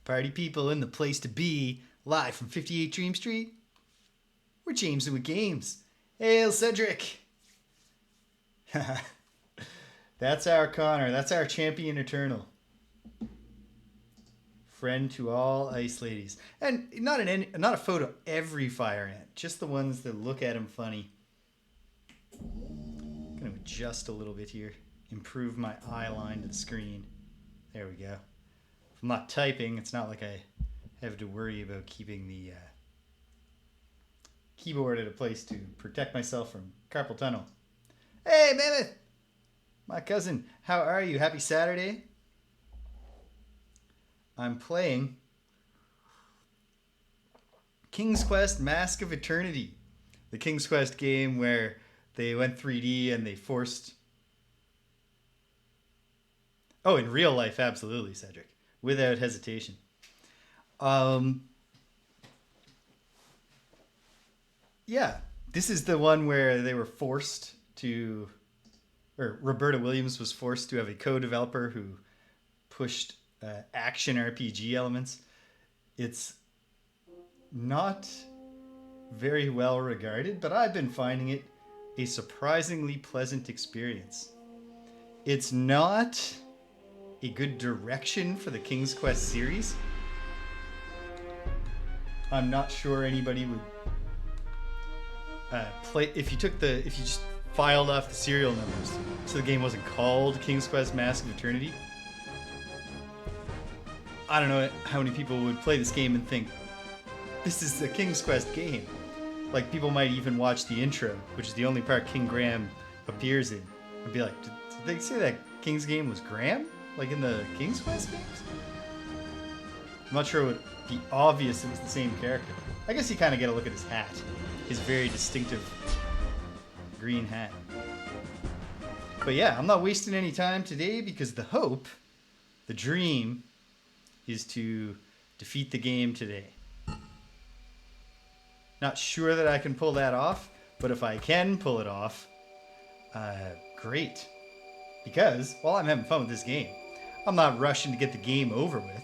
Party people in the place to be, live from 58 Dream Street. We're Jameson with Games. Hail Cedric! That's our Connor. That's our champion eternal. Friend to all ice ladies. And not a photo of every fire ant, just the ones that look at him funny. I'm going to adjust a little bit here. Improve my eye line to the screen. There we go. If I'm not typing, it's not like I have to worry about keeping the keyboard at a place to protect myself from carpal tunnel. Hey, Mammoth! My cousin, how are you? Happy Saturday. I'm playing King's Quest Mask of Eternity. The King's Quest game where they went 3D and they forced... Oh, in real life, absolutely, Cedric. Without hesitation. Yeah, this is the one where they were forced to... Or Roberta Williams was forced to have a co-developer who pushed action RPG elements. It's not very well regarded, but I've been finding it a surprisingly pleasant experience. It's not a good direction for the King's Quest series. I'm not sure anybody would play if you just filed off the serial numbers so the game wasn't called King's Quest Mask of Eternity. I don't know how many people would play this game and think this is a King's Quest game. Like, people might even watch the intro, which is the only part King Graham appears in, and be like, did they say that King's game was Graham? Like in the King's Quest games? I'm not sure it would be obvious it was the same character. I guess you kind of get a look at his hat. His very distinctive green hat. But yeah, I'm not wasting any time today because the hope, the dream, is to defeat the game today. Not sure that I can pull that off, but if I can pull it off, great. Because, while I'm having fun with this game, I'm not rushing to get the game over with,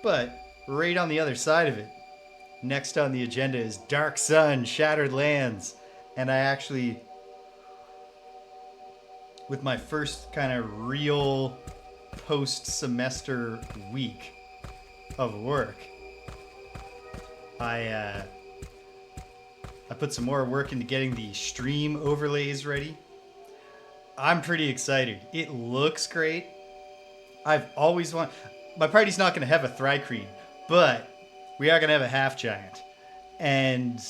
but right on the other side of it, next on the agenda is Dark Sun, Shattered Lands, and I actually, with my first kind of real post-semester week of work, I put some more work into getting the stream overlays ready. I'm pretty excited. It looks great. I've always wanted... My party's not going to have a Thri-Kreen, but we are going to have a half-giant. And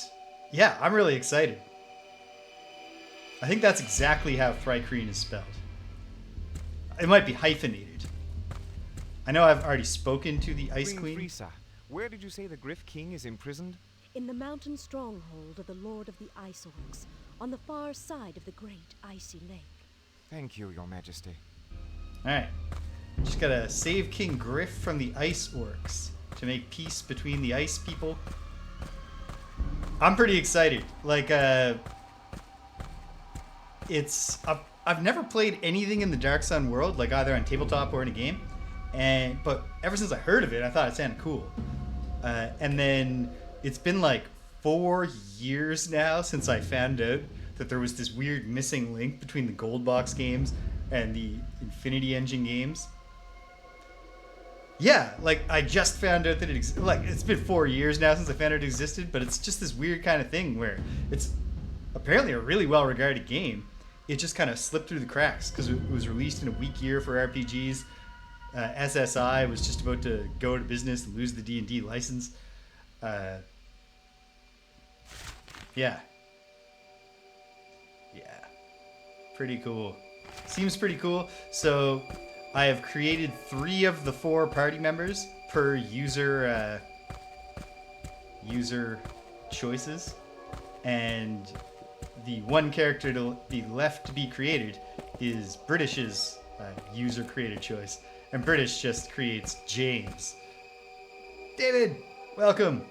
yeah, I'm really excited. I think that's exactly how Thri-Kreen is spelled. It might be hyphenated. I know I've already spoken to the Ice Queen. Friesa, where did you say the Griff King is imprisoned? In the mountain stronghold of the Lord of the Ice Orcs, on the far side of the great icy lake. Thank you, Your Majesty. Alright. Just gotta save King Griff from the Ice Orcs to make peace between the Ice people. I'm pretty excited. Like, it's... I've never played anything in the Dark Sun world, like either on tabletop or in a game. But ever since I heard of it, I thought it sounded cool. And then it's been like 4 years now since I found out that there was this weird missing link between the Gold Box games and the Infinity Engine games. Yeah, like I just found out that it existed. Like, it's been 4 years now since I found out it existed, but it's just this weird kind of thing where it's apparently a really well-regarded game. It just kind of slipped through the cracks because it was released in a weak year for RPGs. SSI was just about to go to business and lose the D&D license. Yeah. Pretty cool. Seems pretty cool. So I have created 3 of the 4 party members per user choices, and the one character to be left to be created is British's user created choice, and British just creates James. David, welcome.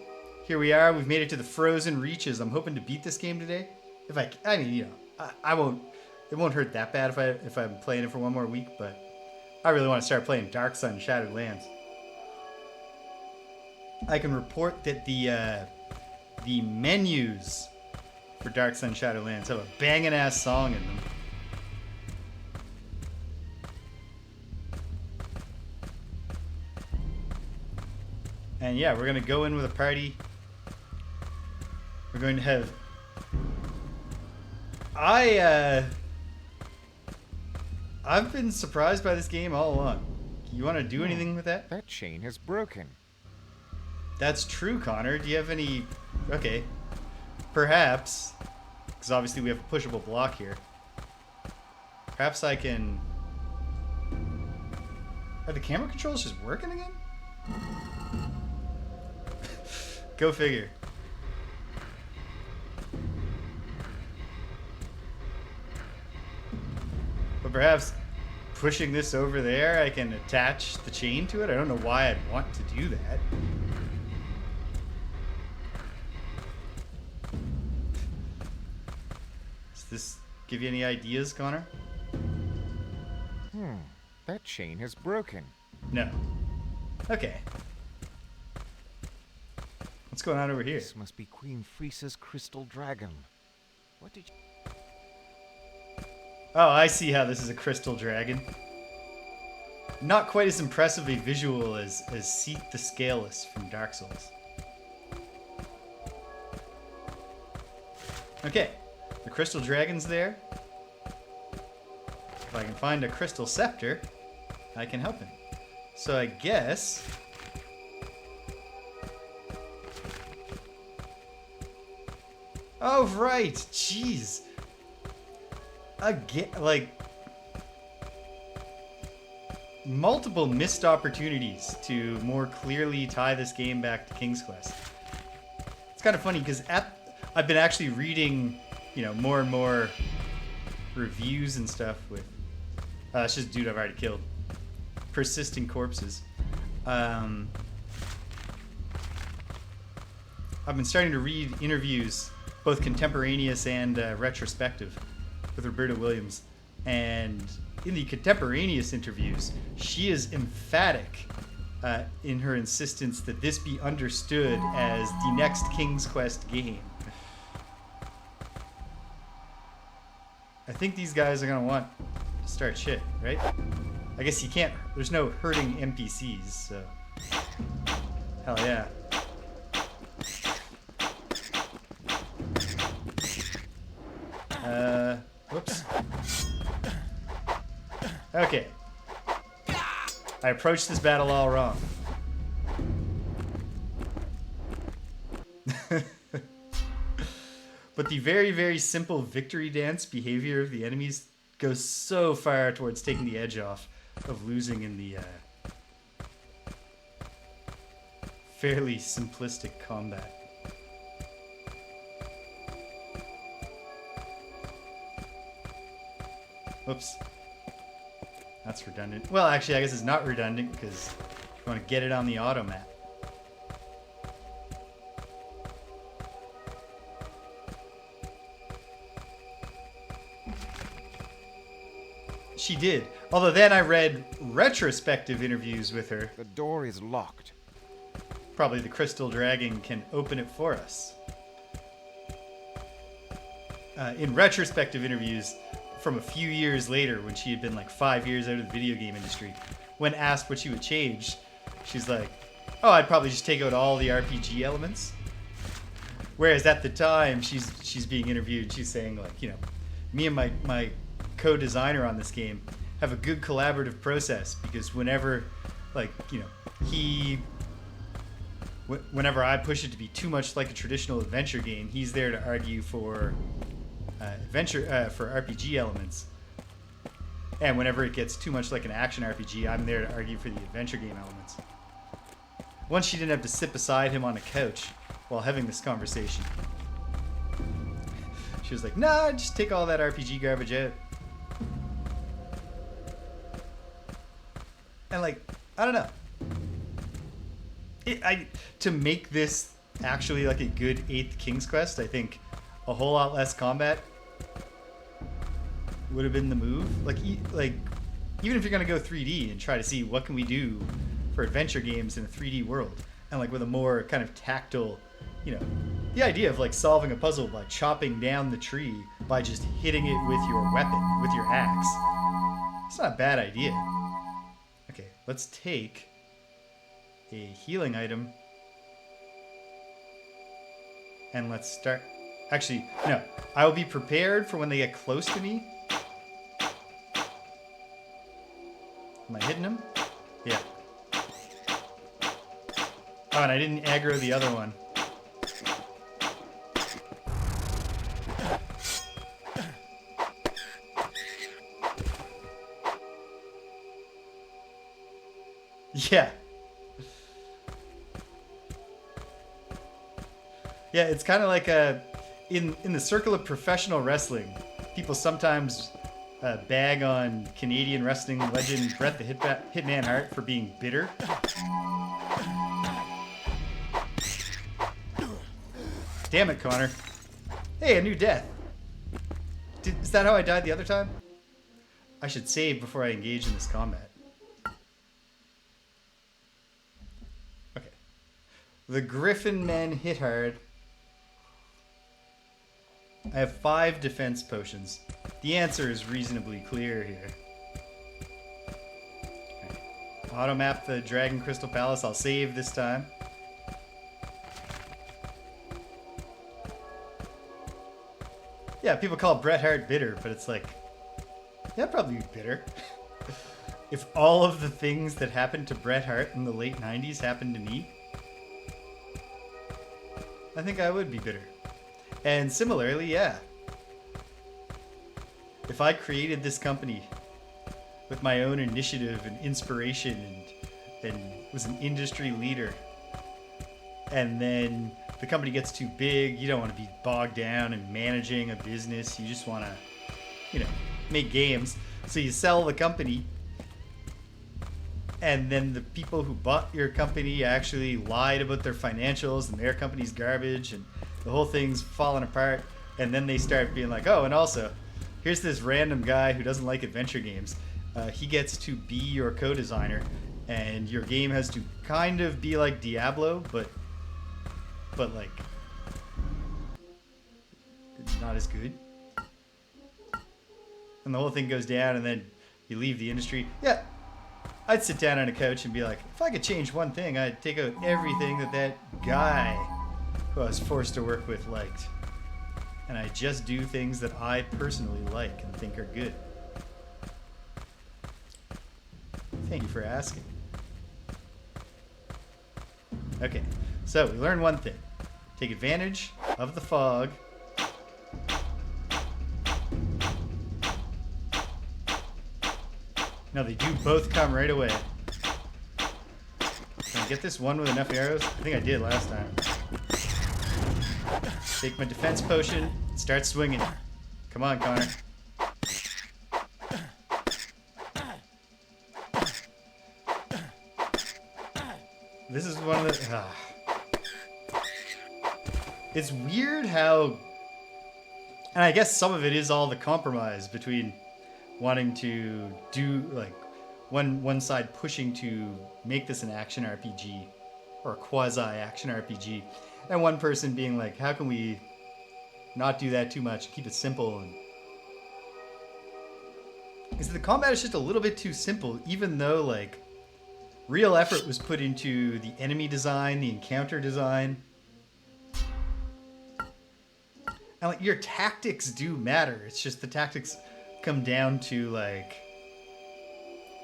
Here we are. We've made it to the frozen reaches. I'm hoping to beat this game today. I mean, you know, I won't. It won't hurt that bad if I'm playing it for 1 more week, but I really want to start playing Dark Sun, Shattered Lands. I can report that the menus for Dark Sun Shadowlands have a banging ass song in them. And yeah, we're gonna go in with a party. We're going to have. I've been surprised by this game all along. You want to do anything with that? That chain has broken. That's true, Connor. Do you have any... Okay. Perhaps, because obviously we have a pushable block here. Perhaps I can... Are the camera controls just working again? Go figure. But perhaps pushing this over there, I can attach the chain to it. I don't know why I'd want to do that. Does this give you any ideas, Connor? That chain has broken. No. Okay. What's going on over here? This must be Queen Frisa's crystal dragon. What did you... Oh, I see how this is a crystal dragon. Not quite as impressive a visual as Seat the Scaleless from Dark Souls. Okay, the crystal dragon's there. If I can find a crystal scepter, I can help him. So I guess... Oh, right! Jeez! Again, like... multiple missed opportunities to more clearly tie this game back to King's Quest. It's kind of funny because I've been actually reading, more and more reviews and stuff with... it's just a dude I've already killed. Persisting Corpses. I've been starting to read interviews, both contemporaneous and retrospective, with Roberta Williams. And in the contemporaneous interviews, she is emphatic in her insistence that this be understood as the next King's Quest game. I think these guys are going to want to start shit, right? I guess you can't... There's no hurting NPCs, so... Hell yeah. Whoops. Okay. I approached this battle all wrong. But the very, very simple victory dance behavior of the enemies goes so far towards taking the edge off of losing in the fairly simplistic combat. Whoops. That's redundant. Well, actually, I guess it's not redundant because you want to get it on the automat. She did. Although then I read retrospective interviews with her. The door is locked. Probably the Crystal Dragon can open it for us. In retrospective interviews from a few years later, when she had been like 5 years out of the video game industry, when asked what she would change, she's like, oh, I'd probably just take out all the RPG elements. Whereas at the time she's being interviewed, she's saying like, me and my co-designer on this game have a good collaborative process because whenever whenever I push it to be too much like a traditional adventure game, he's there to argue for for RPG elements, and whenever it gets too much like an action RPG, I'm there to argue for the adventure game elements. Once she didn't have to sit beside him on a couch while having this conversation, she was like, nah, just take all that RPG garbage out. And I don't know. To make this actually like a good 8th King's Quest, I think a whole lot less combat would have been the move. Even if you're gonna go 3D and try to see what can we do for adventure games in a 3D world, and like with a more kind of tactile, you know, the idea of like solving a puzzle by chopping down the tree by just hitting it with your weapon, with your axe. It's not a bad idea. Okay, let's take a healing item and let's start. Actually, no, I will be prepared for when they get close to me. Am I hitting them? Yeah. Oh, and I didn't aggro the other one. Yeah. Yeah, it's kind of like in the circle of professional wrestling, people sometimes bag on Canadian wrestling legend Bret the Hitman Hart for being bitter. Damn it, Connor. Hey, a new death. Is that how I died the other time? I should save before I engage in this combat. Okay. The Griffin men hit hard. I have 5 defense potions. The answer is reasonably clear here. Okay. Auto map the Dragon Crystal Palace. I'll save this time. Yeah, people call Bret Hart bitter, but it's like, yeah, I'd probably be bitter. If all of the things that happened to Bret Hart in the late 90s happened to me, I think I would be bitter. And similarly, yeah. If I created this company with my own initiative and inspiration and was an industry leader, and then the company gets too big, you don't want to be bogged down in managing a business. You just want to, you know, make games. So you sell the company, and then the people who bought your company actually lied about their financials and their company's garbage and the whole thing's falling apart, and then they start being like, oh, and also, here's this random guy who doesn't like adventure games. He gets to be your co-designer, and your game has to kind of be like Diablo, but like, it's not as good. And the whole thing goes down, and then you leave the industry. Yeah, I'd sit down on a couch and be like, if I could change one thing, I'd take out everything that guy who I was forced to work with liked. And I just do things that I personally like and think are good. Thank you for asking. Okay, so we learned one thing. Take advantage of the fog. No, they do both come right away. Can I get this one with enough arrows? I think I did last time. Take my defense potion, start swinging. Come on, Connor. This is one of the... It's weird how... And I guess some of it is all the compromise between wanting to do, like, one side pushing to make this an action RPG, or a quasi-action RPG, and one person being like, how can we not do that too much, keep it simple? And because the combat is just a little bit too simple, even though, like, real effort was put into the enemy design, the encounter design. And, like, your tactics do matter. It's just the tactics come down to, like,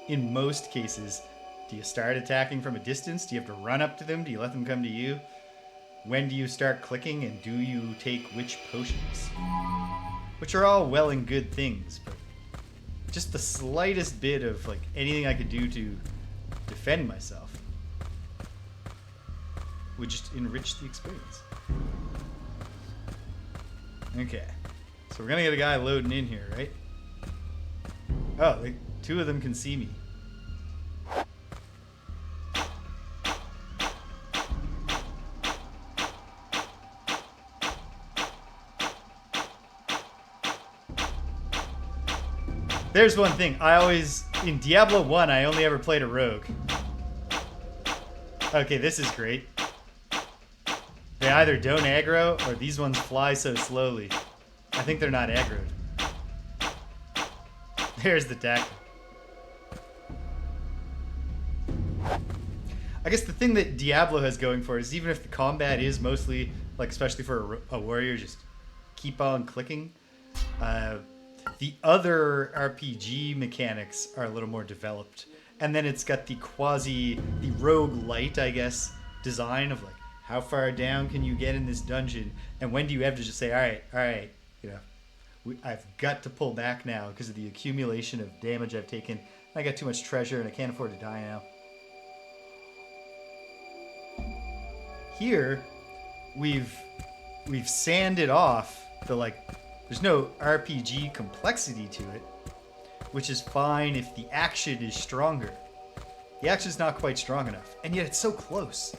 in most cases, do you start attacking from a distance? Do you have to run up to them? Do you let them come to you? When do you start clicking, and do you take which potions? Which are all well and good things, but just the slightest bit of, like, anything I could do to defend myself would just enrich the experience. Okay, so we're gonna get a guy loading in here, right? Oh, two of them can see me. There's one thing. In Diablo 1, I only ever played a rogue. Okay, this is great. They either don't aggro or these ones fly so slowly. I think they're not aggroed. There's the tackle. I guess the thing that Diablo has going for it is even if the combat is mostly, like especially for a warrior, just keep on clicking, the other RPG mechanics are a little more developed. And then it's got the roguelite, I guess, design of like, how far down can you get in this dungeon? And when do you have to just say, all right, you know, I've got to pull back now because of the accumulation of damage I've taken. I got too much treasure and I can't afford to die now. Here, we've sanded off the there's no RPG complexity to it, which is fine if the action is stronger. The action's not quite strong enough, and yet it's so close.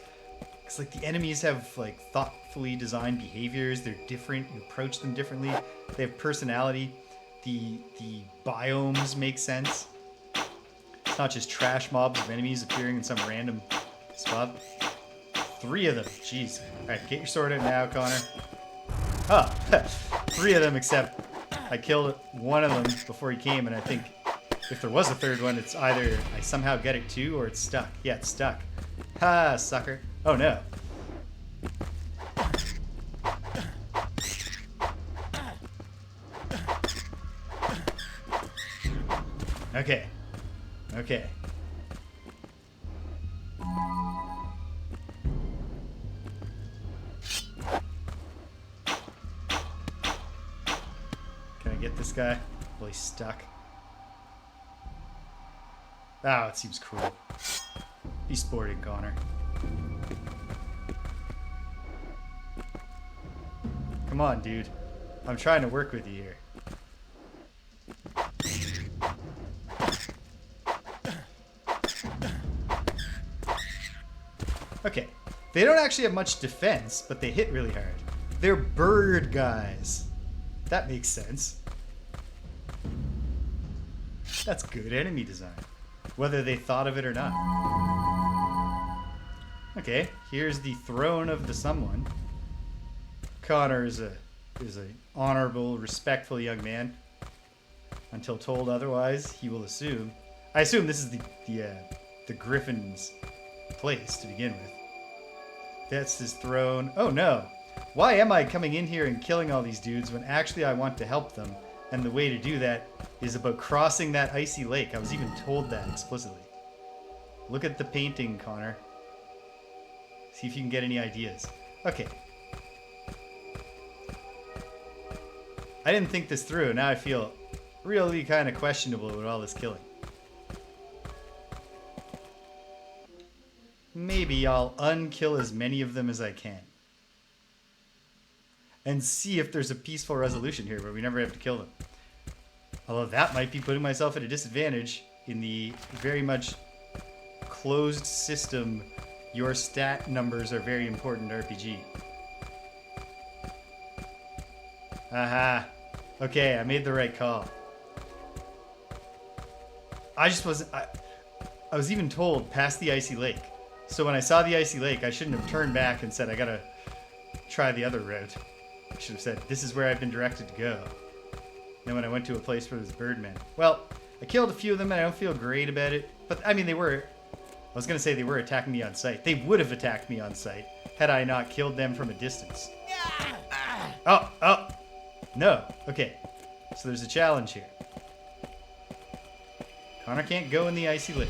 It's like the enemies have thoughtfully designed behaviors. They're different. You approach them differently. They have personality. The biomes make sense. It's not just trash mobs of enemies appearing in some random spot. 3 of them. Jeez. All right, get your sword out now, Connor. Oh, 3 of them, except I killed one of them before he came, and I think if there was a third one, it's either I somehow get it too, or it's stuck. Yeah, it's stuck. Ha, sucker. Oh, no. Okay. Okay. Can I get this guy? Well, he's stuck. Oh, it seems cruel. Be sporting, Connor. Come on, dude. I'm trying to work with you here. Okay. They don't actually have much defense, but they hit really hard. They're bird guys. That makes sense. That's good enemy design, whether they thought of it or not. Okay, here's the throne of the someone. Connor is a honorable, respectful young man. Until told otherwise, he will assume. I assume this is the Griffin's place to begin with. That's his throne. Oh no! Why am I coming in here and killing all these dudes when actually I want to help them? And the way to do that is about crossing that icy lake. I was even told that explicitly. Look at the painting, Connor. See if you can get any ideas. Okay. I didn't think this through. Now I feel really kind of questionable with all this killing. Maybe I'll unkill as many of them as I can. And see if there's a peaceful resolution here where we never have to kill them. Although that might be putting myself at a disadvantage in the very much closed system. Your stat numbers are very important to RPG. Aha. Okay, I made the right call. I just wasn't... I was even told past the icy lake. So when I saw the icy lake, I shouldn't have turned back and said, I gotta try the other route. I should have said, this is where I've been directed to go. And then when I went to a place where there's birdmen. Well, I killed a few of them and I don't feel great about it. But, I mean, they were... I was going to say they were attacking me on sight. They would have attacked me on sight had I not killed them from a distance. Oh! No. Okay. So there's a challenge here. Connor can't go in the icy lake.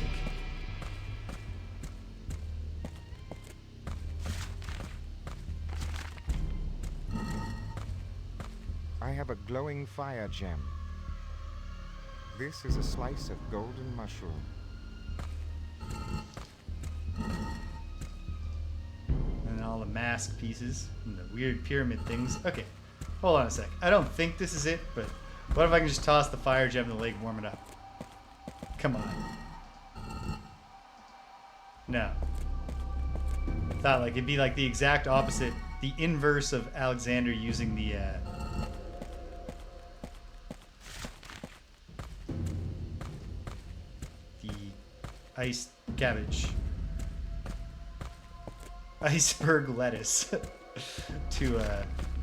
I have a glowing fire gem. This is a slice of golden mushroom. And all the mask pieces and the weird pyramid things. Okay, hold on a sec. I don't think this is it, but what if I can just toss the fire gem in the lake, warm it up? Come on. No. Thought like it'd be like the exact opposite, the inverse of Alexander using the iced cabbage. Iceberg lettuce.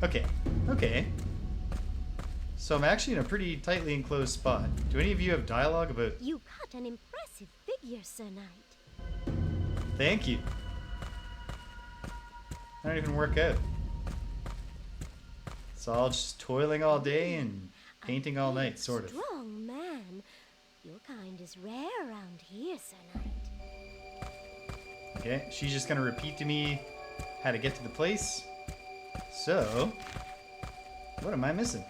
Okay. Okay. So I'm actually in a pretty tightly enclosed spot. Do any of you have dialogue about... You cut an impressive figure, Sir Knight. Thank you. I don't even work out. It's all just toiling all day and painting all night, sort of. Strong man. Your kind is rare around here, Sir Knight. Okay, she's just gonna repeat to me how to get to the place. So, what am I missing?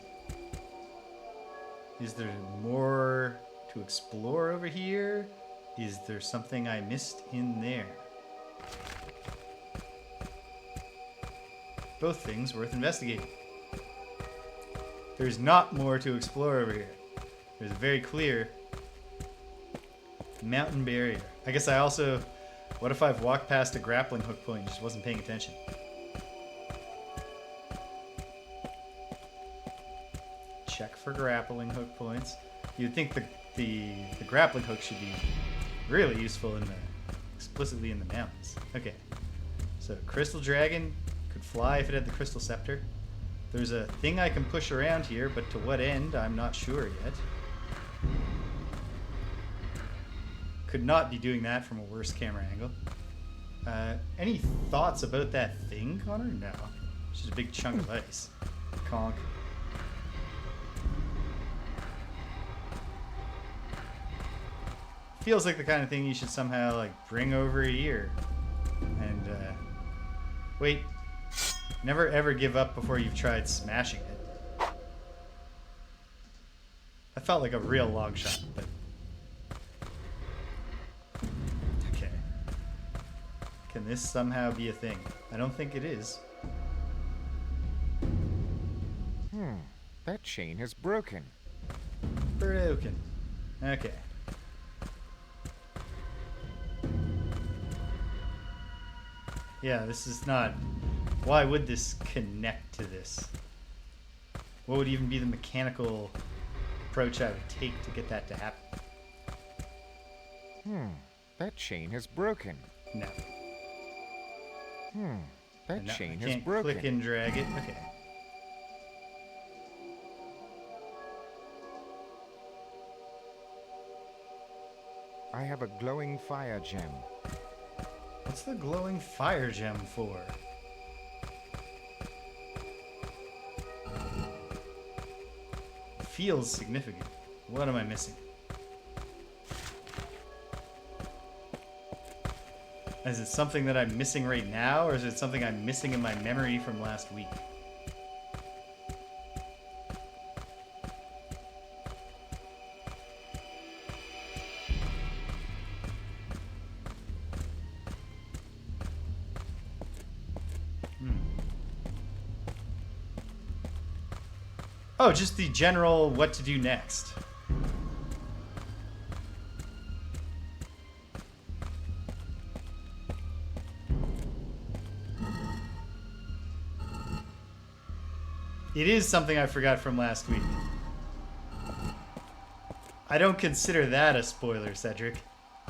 Is there more to explore over here? Is there something I missed in there? Both things worth investigating. There's not more to explore over here. There's a very clear mountain barrier. I guess I also... What if I've walked past a grappling hook point and just wasn't paying attention? Check for grappling hook points. You'd think the grappling hook should be really useful in the explicitly in the mountains. Okay. So crystal dragon could fly if it had the crystal scepter. There's a thing I can push around here, but to what end, I'm not sure yet. Could not be doing that from a worse camera angle. Any thoughts about that thing, Connor? No. It's just a big chunk of ice. Conk. Feels like the kind of thing you should somehow like bring over here. And wait. Never ever give up before you've tried smashing it. That felt like a real long shot, but... Okay. Can this somehow be a thing? I don't think it is. That chain is broken. Broken. Okay. Yeah, this is not... Why would this connect to this? What would even be the mechanical approach I would take to get that to happen? That chain is broken. No. That No, chain I is can't broken. click and drag it. Okay. I have a glowing fire gem. What's the glowing fire gem for? Feels significant. What am I missing? Is it something that I'm missing right now, or is it something I'm missing in my memory from last week? Oh, just the general what to do next. It is something I forgot from last week. I don't consider that a spoiler, Cedric.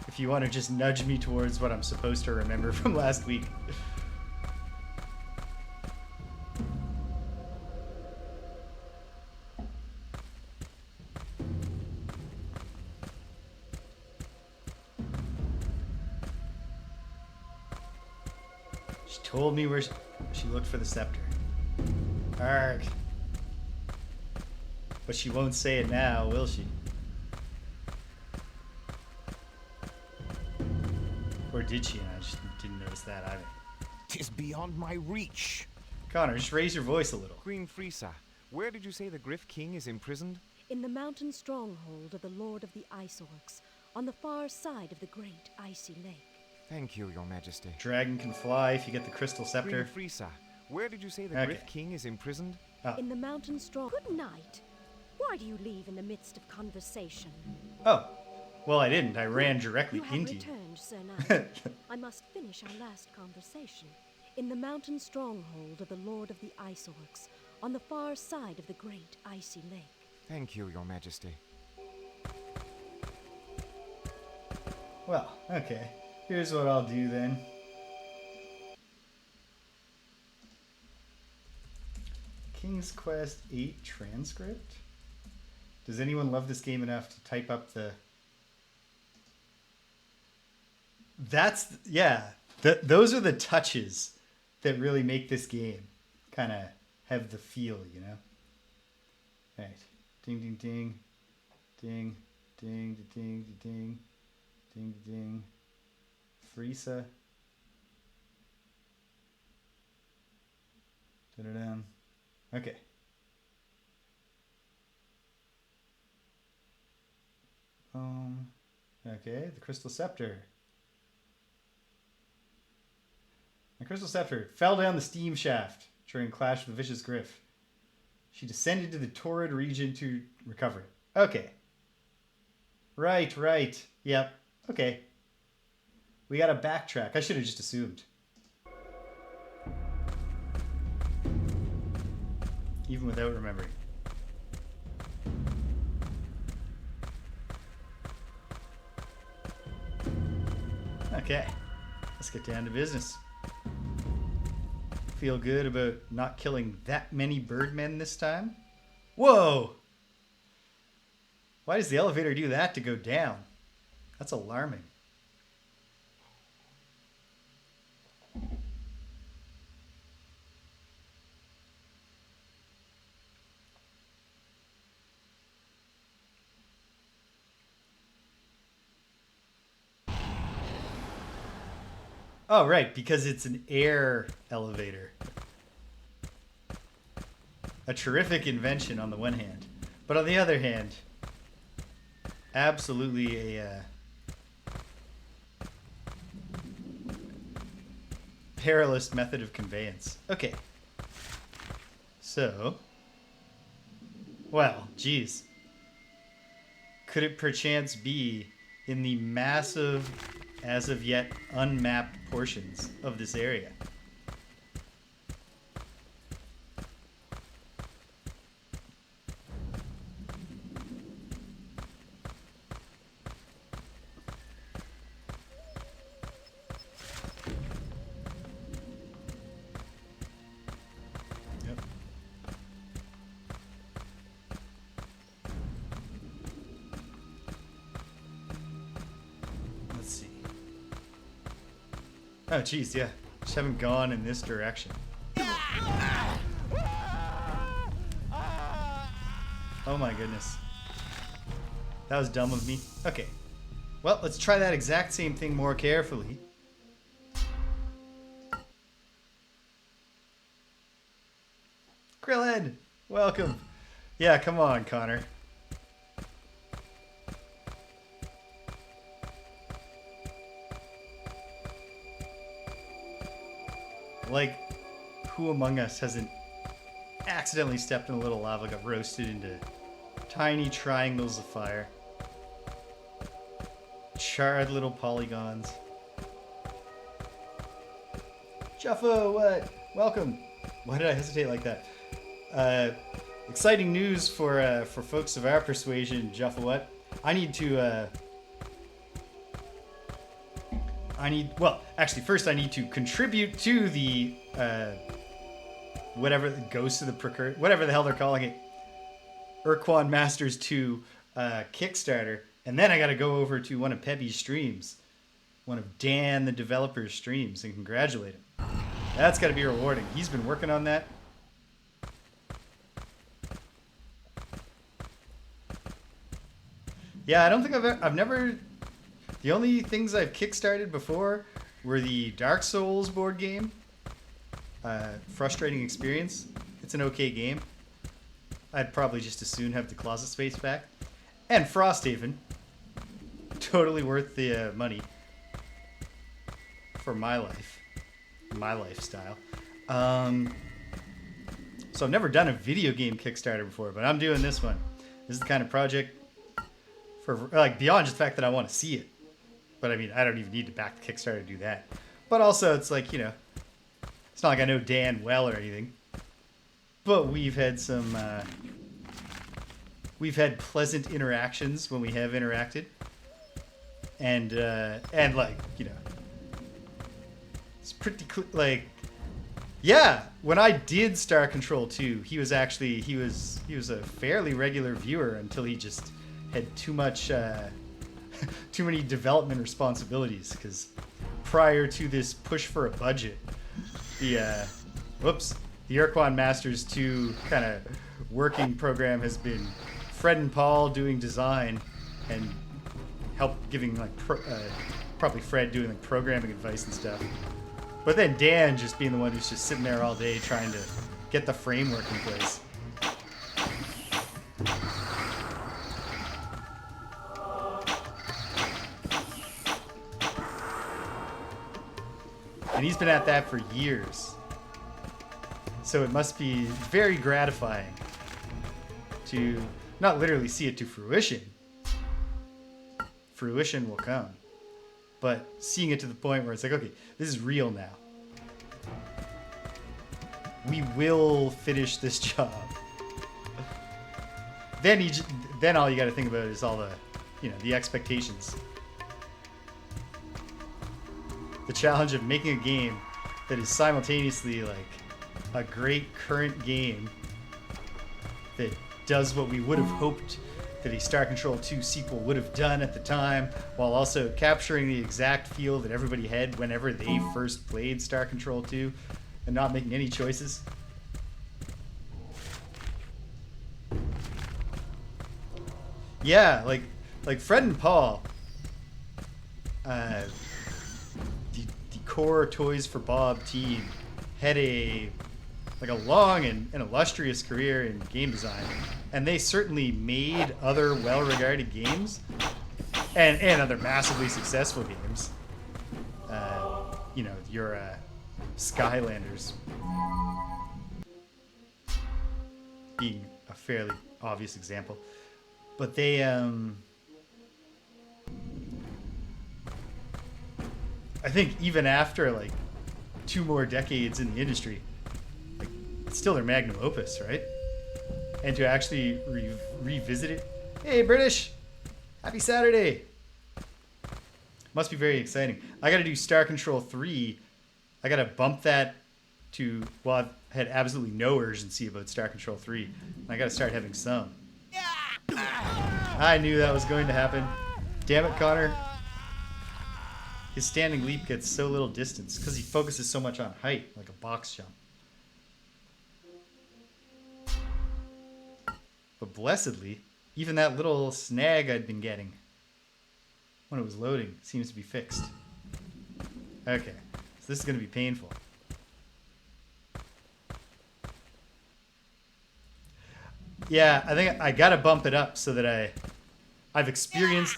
If you want to just nudge me towards what I'm supposed to remember from last week. She told me where she looked for the scepter. Arg. But she won't say it now, will she? Or did she? And I just didn't notice that either. 'Tis beyond my reach. Connor, just raise your voice a little. Queen Frisa, where did you say the Griff King is imprisoned? In the mountain stronghold of the Lord of the Ice Orcs, on the far side of the great icy lake. Thank you, Your Majesty. Dragon can fly if you get the crystal scepter. Queen Frisa, where did you say the Okay. Griff King is imprisoned? In the mountain strong... Good night. Why do you leave in the midst of conversation? Oh. Well, I didn't. I ran directly You have into you. returned, Sir Knight. I must finish our last conversation. In the mountain stronghold of the Lord of the Ice Orcs, on the far side of the great icy lake. Thank you, Your Majesty. Well, okay. Here's what I'll do then. King's Quest 8 transcript. Does anyone love this game enough to type up the... That's... Yeah. Those are the touches that really make this game kind of have the feel, you know? All right. Ding, ding, ding. Ding, ding, ding, ding, ding. Ding, ding. Friesa. Da-da-da. Okay. Okay, the Crystal Scepter. The Crystal Scepter fell down the steam shaft during clash with the Vicious Griff. She descended to the torrid region to recover it. Okay. Right. Yep. Okay. We got a backtrack. I should have just assumed. Even without remembering. Okay. Let's get down to business. Feel good about not killing that many birdmen this time? Whoa! Why does the elevator do that to go down? That's alarming. Oh, right, because it's an air elevator. A terrific invention on the one hand. But on the other hand, absolutely a perilous method of conveyance. Okay. So, well, geez. Could it perchance be in the massive, as of yet unmapped portions of this area? Yep. Let's see. Oh, geez, yeah. Just haven't gone in this direction. Oh my goodness. That was dumb of me. Okay. Well, let's try that exact same thing more carefully. Krillin! Welcome. Yeah, come on, Connor. Like, who among us hasn't accidentally stepped in a little lava, got roasted into tiny triangles of fire? Charred little polygons. Juffo, what? Welcome. Why did I hesitate like that? Exciting news for folks of our persuasion, Juffo, what? I need to, well, actually, first I need to contribute to the, whatever, the Ghost of the Precursor, whatever the hell they're calling it, Urquan Masters 2 Kickstarter, and then I gotta go over to one of Pebby's streams, one of Dan, the developer's streams, and congratulate him. That's gotta be rewarding. He's been working on that. Yeah, I don't think I've never... The only things I've kickstarted before were the Dark Souls board game. Frustrating experience. It's an okay game. I'd probably just as soon have the closet space back. And Frosthaven. Totally worth the money. For my life. My lifestyle. So I've never done a video game Kickstarter before, but I'm doing this one. This is the kind of project for, like, beyond just the fact that I want to see it. But I mean, I don't even need to back the Kickstarter to do that. But also, it's like, you know, it's not like I know Dan well or anything. But we've had some, we've had pleasant interactions when we have interacted. And like, you know, it's pretty, like, Yeah, when I did Star Control 2, he was actually he was a fairly regular viewer until he just had too much too many development responsibilities. Because prior to this push for a budget, the Urquan Masters 2 kind of working program has been Fred and Paul doing design and help giving like probably Fred doing like programming advice and stuff. But then Dan just being the one who's just sitting there all day trying to get the framework in place. And he's been at that for years. So it must be very gratifying to not literally see it to fruition. Fruition will come. But seeing it to the point where it's like, okay, this is real now. We will finish this job. Then all you got to think about is all the, the expectations. The challenge of making a game that is simultaneously like a great current game that does what we would have hoped that a Star Control 2 sequel would have done at the time, while also capturing the exact feel that everybody had whenever they first played Star Control 2 and not making any choices. Yeah, like Fred and Paul, the core Toys for Bob team had a long and illustrious career in game design, and they certainly made other well-regarded games and other massively successful games. Your Skylanders being a fairly obvious example, but they I think even after like 2 more decades in the industry, like it's still their magnum opus, right? And to actually revisit it, hey British, happy Saturday! Must be very exciting. I got to do Star Control 3. I got to bump that to, well, I've had absolutely no urgency about Star Control 3. And I got to start having some. I knew that was going to happen. Damn it, Connor. His standing leap gets so little distance because he focuses so much on height, like a box jump. But blessedly, even that little snag I'd been getting when it was loading seems to be fixed. Okay, so this is going to be painful. Yeah, I think I gotta bump it up so that I've experienced.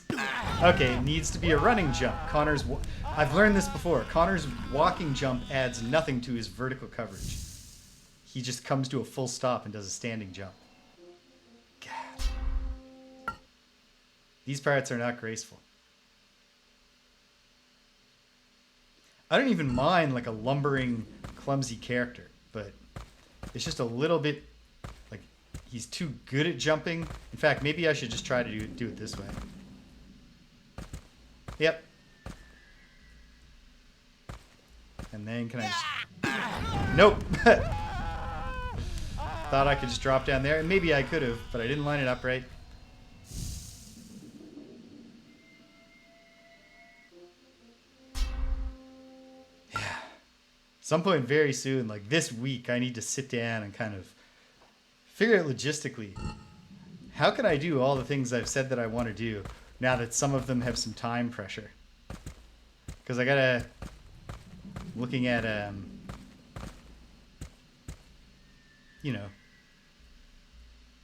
Okay, it needs to be a running jump. I've learned this before. Connor's walking jump adds nothing to his vertical coverage. He just comes to a full stop and does a standing jump. God. These parts are not graceful. I don't even mind like a lumbering, clumsy character, but it's just a little bit like he's too good at jumping. In fact, maybe I should just try to do it this way. Yep. And then can I just... Nope. Thought I could just drop down there, and maybe I could have, but I didn't line it up right. Some point very soon, like this week, I need to sit down and kind of figure out logistically, how can I do all the things I've said that I want to do now that some of them have some time pressure? Because I gotta, looking at,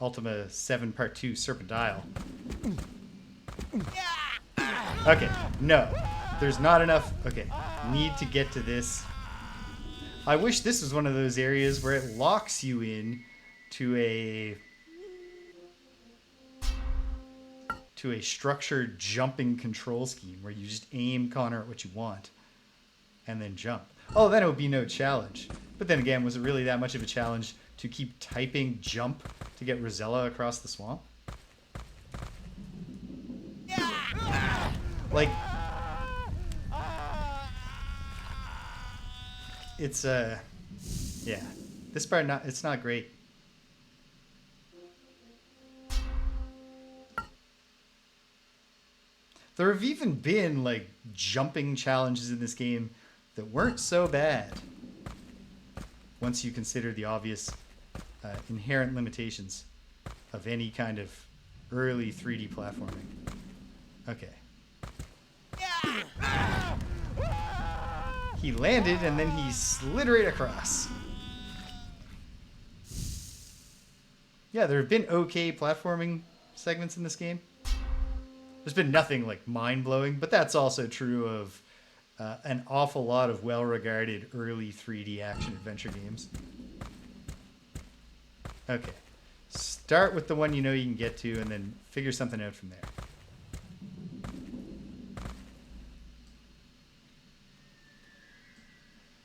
Ultima 7 Part 2 Serpentile. Okay, no, there's not enough. Okay, need to get to this. I wish this was one of those areas where it locks you in to a structured jumping control scheme where you just aim Connor at what you want and then jump. Oh, then it would be no challenge. But then again, was it really that much of a challenge to keep typing jump to get Rosella across the swamp? Like, it's Yeah. This part, it's not great. There have even been, like, jumping challenges in this game that weren't so bad. Once you consider the obvious inherent limitations of any kind of early 3D platforming. Okay. He landed and then he slid right across. Yeah, there have been okay platforming segments in this game. There's been nothing like mind-blowing, but that's also true of an awful lot of well-regarded early 3D action-adventure games. Okay. Start with the one you know you can get to, and then figure something out from there.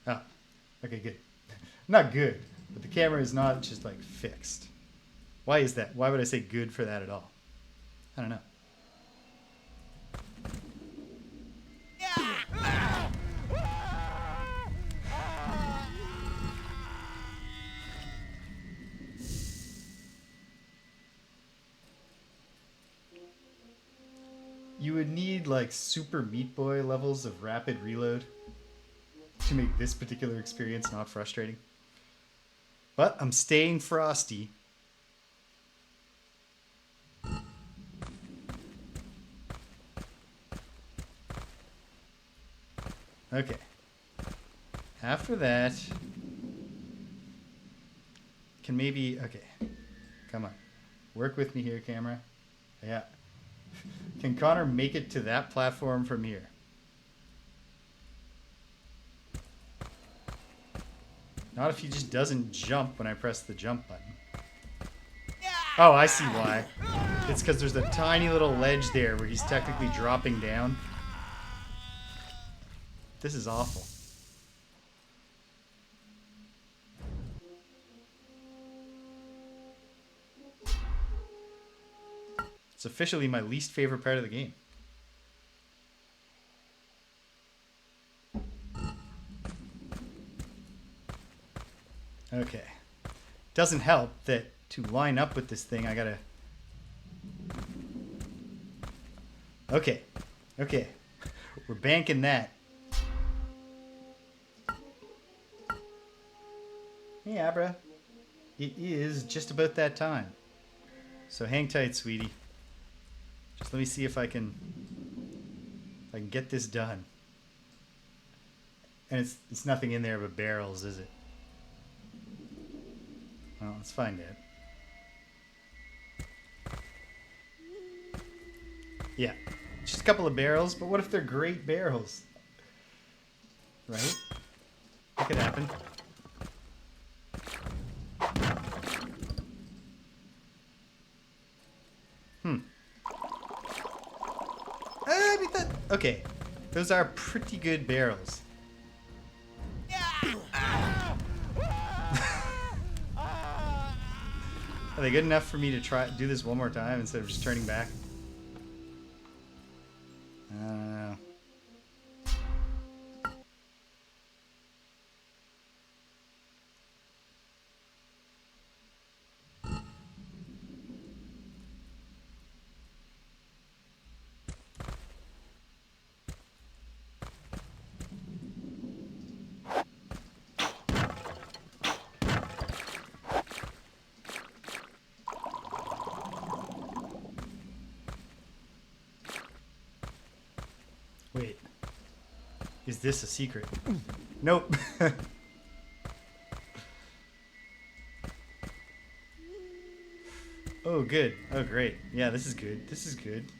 Oh, okay, good. Not good, but the camera is not just, like, fixed. Why is that? Why would I say good for that at all? I don't know. You would need, like, Super Meat Boy levels of rapid reload to make this particular experience not frustrating. But I'm staying frosty. Okay. After that, can maybe... Okay. Come on. Work with me here, camera. Yeah. Can Connor make it to that platform from here? Not if he just doesn't jump when I press the jump button. Oh, I see why. It's because there's a tiny little ledge there where he's technically dropping down. This is awful. It's officially my least favorite part of the game. Okay. Doesn't help that to line up with this thing, I gotta... Okay. Okay. We're banking that. Hey, Abra. It is just about that time. So hang tight, sweetie. Just let me see if I can get this done. And it's nothing in there but barrels, is it? Well, let's find it. Yeah, just a couple of barrels, but what if they're great barrels? Right? That could happen. I mean that... Okay, those are pretty good barrels. Are they good enough for me to do this one more time instead of just turning back? I don't know. Wait. Is this a secret? Nope. Oh, good. Oh, great. Yeah, this is good. This is good.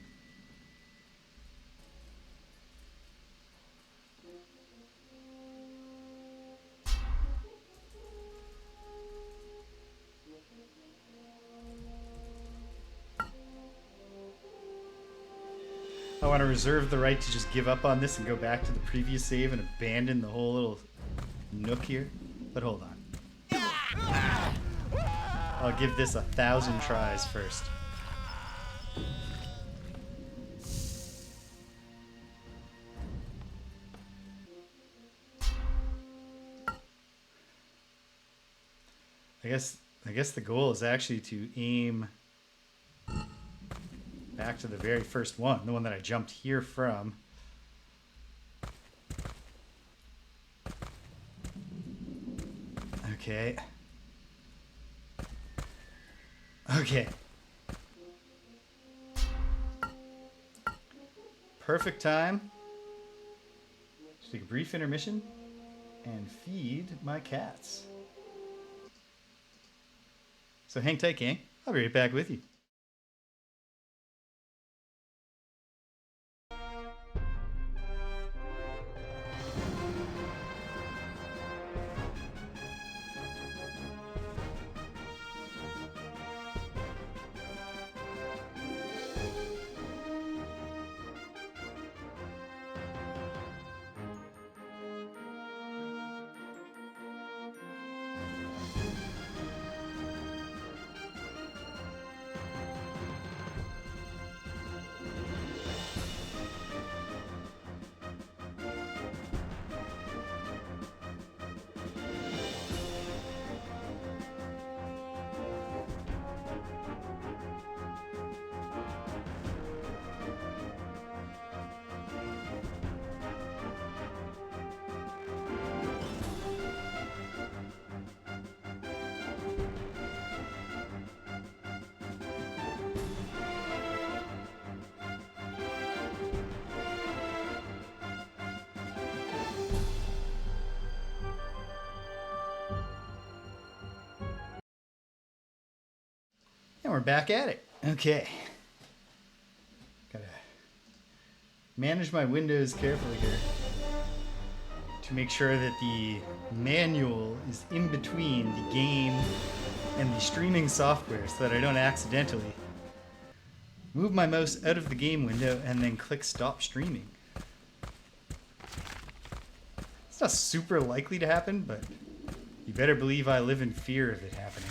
I want to reserve the right to just give up on this and go back to the previous save and abandon the whole little nook here. But hold on. I'll give this 1,000 tries first. I guess the goal is actually to aim back to the very first one, the one that I jumped here from. Okay. Okay. Perfect time to take a brief intermission and feed my cats. So hang tight, gang. I'll be right back with you. And we're back at it. Okay. Gotta manage my windows carefully here to make sure that the manual is in between the game and the streaming software so that I don't accidentally move my mouse out of the game window and then click stop streaming. It's not super likely to happen, but you better believe I live in fear of it happening.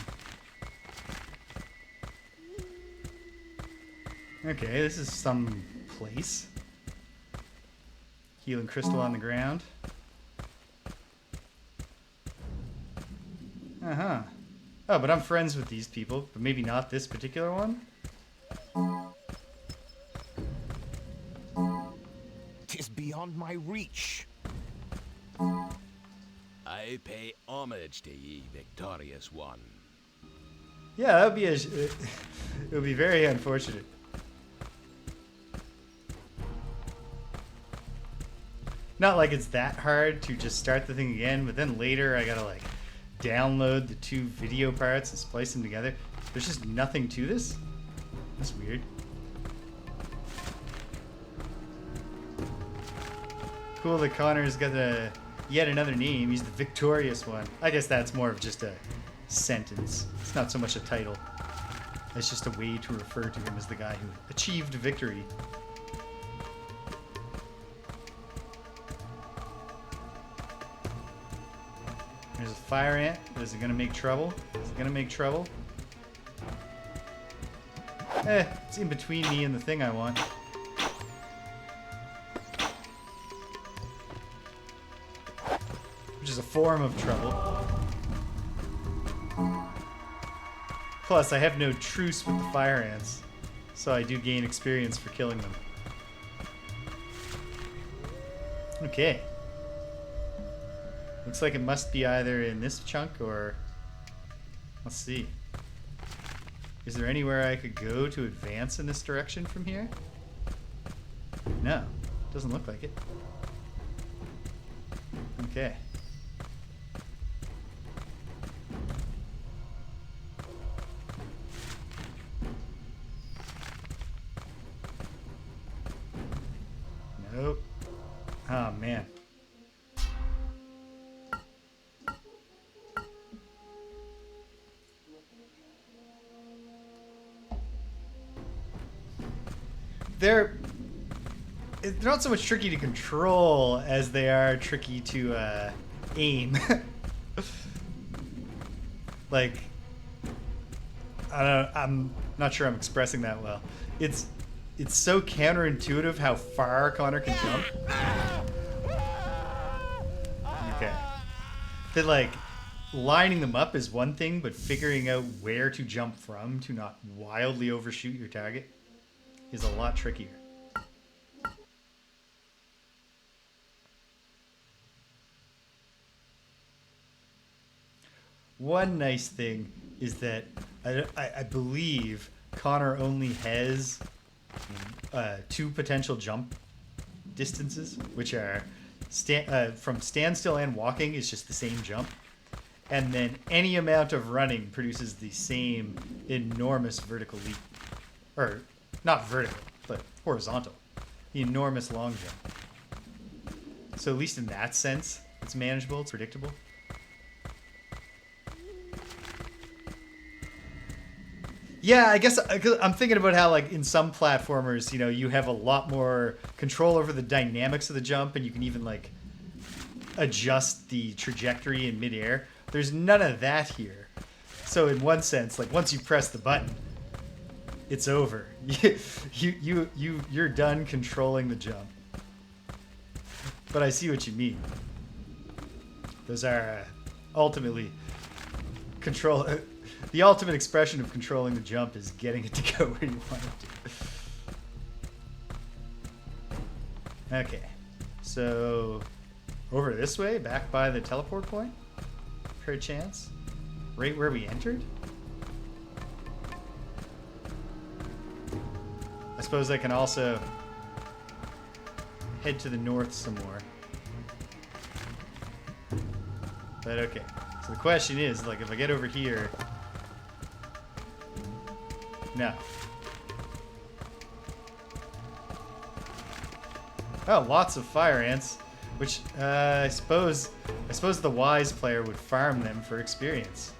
Okay, this is some place. Healing crystal on the ground. Uh-huh. Oh, but I'm friends with these people, but maybe not this particular one? Tis beyond my reach. I pay homage to ye, victorious one. Yeah, that would be it would be very unfortunate. Not like it's that hard to just start the thing again, but then later I gotta like download the two video parts and splice them together. There's just nothing to this? That's weird. Cool that Connor's got yet another name. He's the victorious one. I guess that's more of just a sentence. It's not so much a title. It's just a way to refer to him as the guy who achieved victory. There's a fire ant. Is it gonna make trouble? Is it gonna make trouble? It's in between me and the thing I want. Which is a form of trouble. Plus, I have no truce with the fire ants, so I do gain experience for killing them. Okay. Looks like it must be either in this chunk or... Let's see. Is there anywhere I could go to advance in this direction from here? No. Doesn't look like it. Okay. Nope. Oh, man. They're not so much tricky to control as they are tricky to aim. Like, I'm not sure I'm expressing that well. It's so counterintuitive how far Connor can jump. Okay. That like lining them up is one thing, but figuring out where to jump from to not wildly overshoot your target is a lot trickier. One nice thing is that I believe Connor only has 2 potential jump distances, which are from standstill and walking is just the same jump. And then any amount of running produces the same enormous vertical leap. Or, not vertical, but horizontal. The enormous long jump. So at least in that sense, it's manageable, it's predictable. Yeah, I guess I'm thinking about how, like, in some platformers, you know, you have a lot more control over the dynamics of the jump, and you can even, like, adjust the trajectory in midair. There's none of that here. So in one sense, like, once you press the button, it's over. You're done controlling the jump. But I see what you mean. Those are ultimately control. The ultimate expression of controlling the jump is getting it to go where you want it to. Okay, so over this way, back by the teleport point, per chance, right where we entered. I suppose I can also head to the north some more. But okay, so the question is, like, if I get over here. No. Oh, lots of fire ants, which I suppose the wise player would farm them for experience.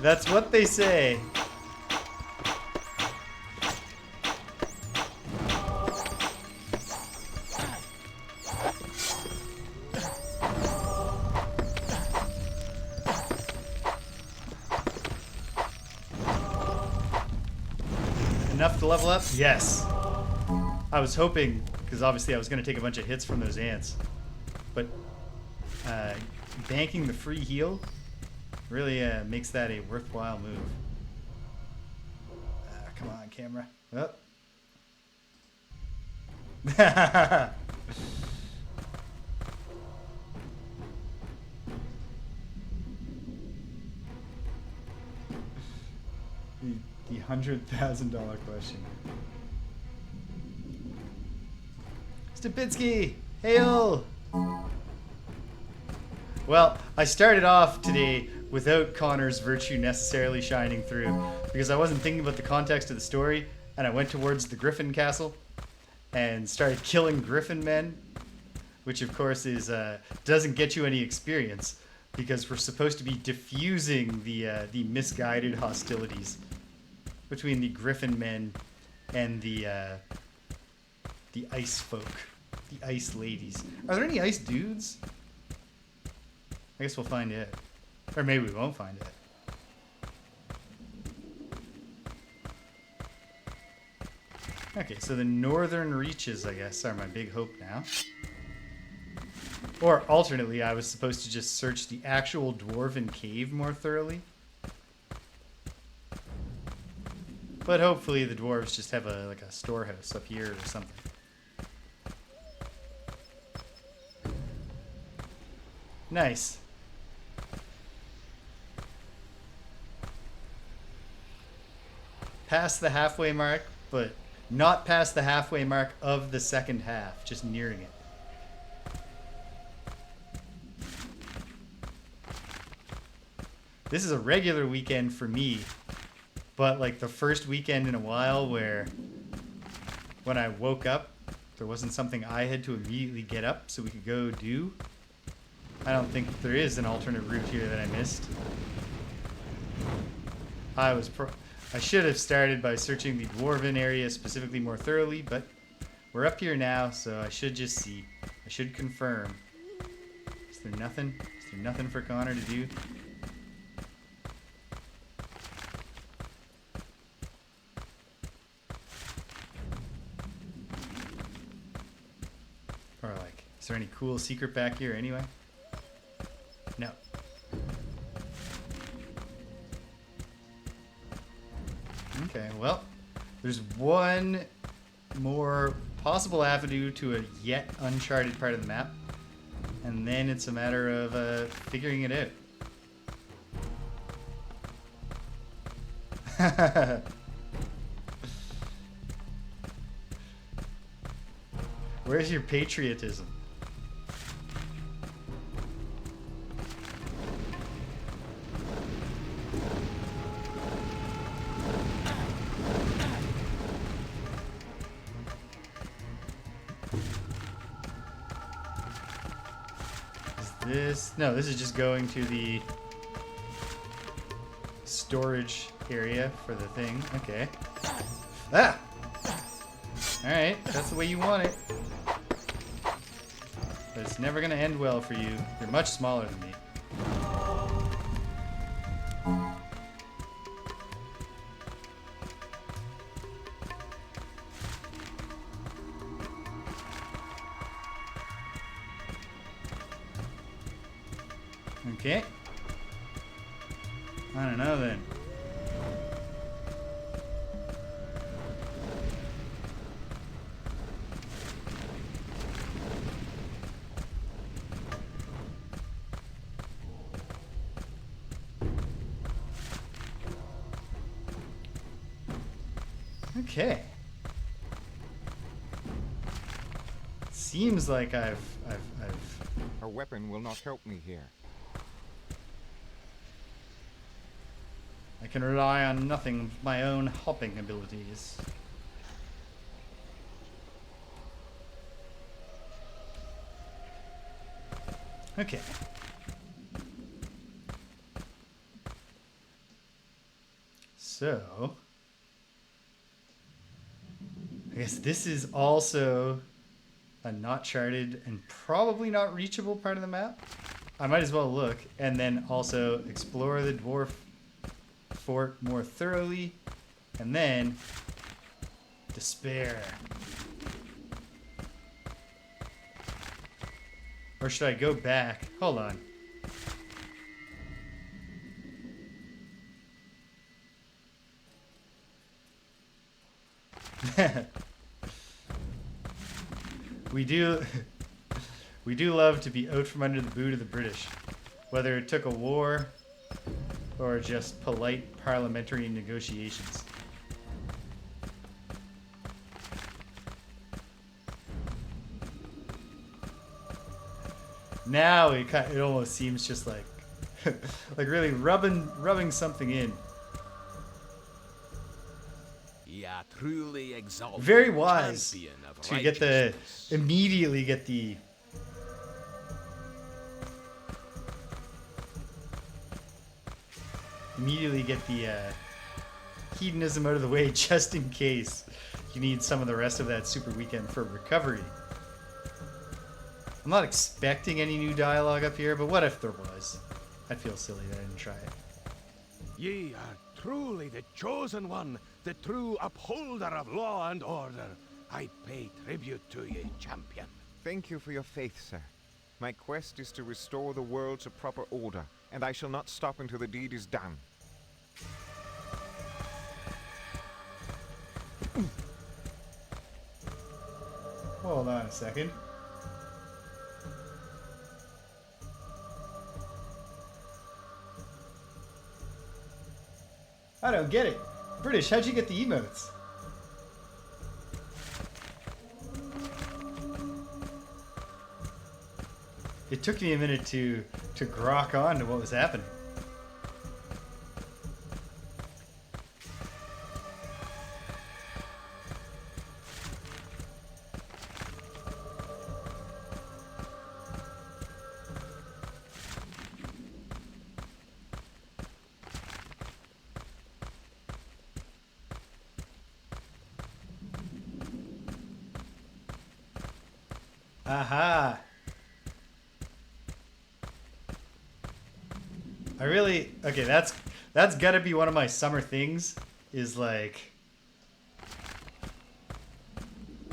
That's what they say. Enough to level up? Yes. I was hoping, because obviously I was going to take a bunch of hits from those ants, but banking the free heal really makes that a worthwhile move. Come on, camera. Oh. The $100,000 question. Stupinski! Hail! Well, I started off today without Connor's virtue necessarily shining through, because I wasn't thinking about the context of the story, and I went towards the Griffin Castle and started killing Griffin men, which of course is doesn't get you any experience, because we're supposed to be diffusing the misguided hostilities between the Griffin men and the ice folk, the ice ladies. Are there any ice dudes? I guess we'll find out. Or maybe we won't find out. Okay, so the northern reaches, I guess, are my big hope now. Or alternately, I was supposed to just search the actual dwarven cave more thoroughly. But hopefully the dwarves just have a storehouse up here or something. Nice. Past the halfway mark, but not past the halfway mark of the second half, just nearing it. This is a regular weekend for me, but like the first weekend in a while where when I woke up, there wasn't something I had to immediately get up so we could go do. I don't think there is an alternate route here that I missed. I should have started by searching the dwarven area specifically more thoroughly, but we're up here now, so I should just see. I should confirm. Is there nothing? Is there nothing for Connor to do? Is there any cool secret back here anyway? No. Okay, well, there's one more possible avenue to a yet uncharted part of the map. And then it's a matter of figuring it out. Where's your patriotism? No, this is just going to the storage area for the thing. Okay. Ah! Alright, that's the way you want it. But it's never gonna end well for you. You're much smaller than me. Okay. I don't know then. Okay. Seems like I've A weapon will not help me here. I can rely on nothing but my own hopping abilities. Okay. So, I guess this is also a not charted and probably not reachable part of the map. I might as well look and then also explore the dwarf fort more thoroughly and then despair. Or should I go back? Hold on. We do love to be out from under the boot of the British, whether it took a war or just polite parliamentary negotiations. Now it almost seems just like like really rubbing something in. Yeah, truly exalted. Very wise champion of to get the righteousness. immediately get the hedonism out of the way just in case you need some of the rest of that super weekend for recovery. I'm not expecting any new dialogue up here, but what if there was? I'd feel silly that I didn't try it. Ye are truly the chosen one, the true upholder of law and order. I pay tribute to ye, champion. Thank you for your faith, sir. My quest is to restore the world to proper order, and I shall not stop until the deed is done. Hold on a second. I don't get it. British, how'd you get the emotes? It took me a minute to grok on to what was happening. Aha! Okay, that's gotta be one of my summer things, is like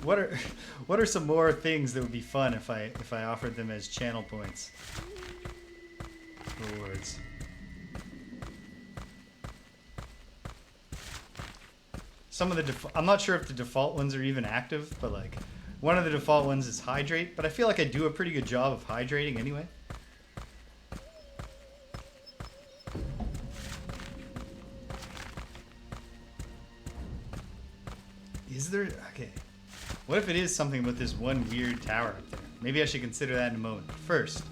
what are some more things that would be fun if I offered them as channel points? Rewards. Some of the I'm not sure if the default ones are even active, but like one of the default ones is hydrate, but I feel like I do a pretty good job of hydrating anyway. Is there... Okay. What if it is something about this one weird tower up there? Maybe I should consider that in a moment. But first,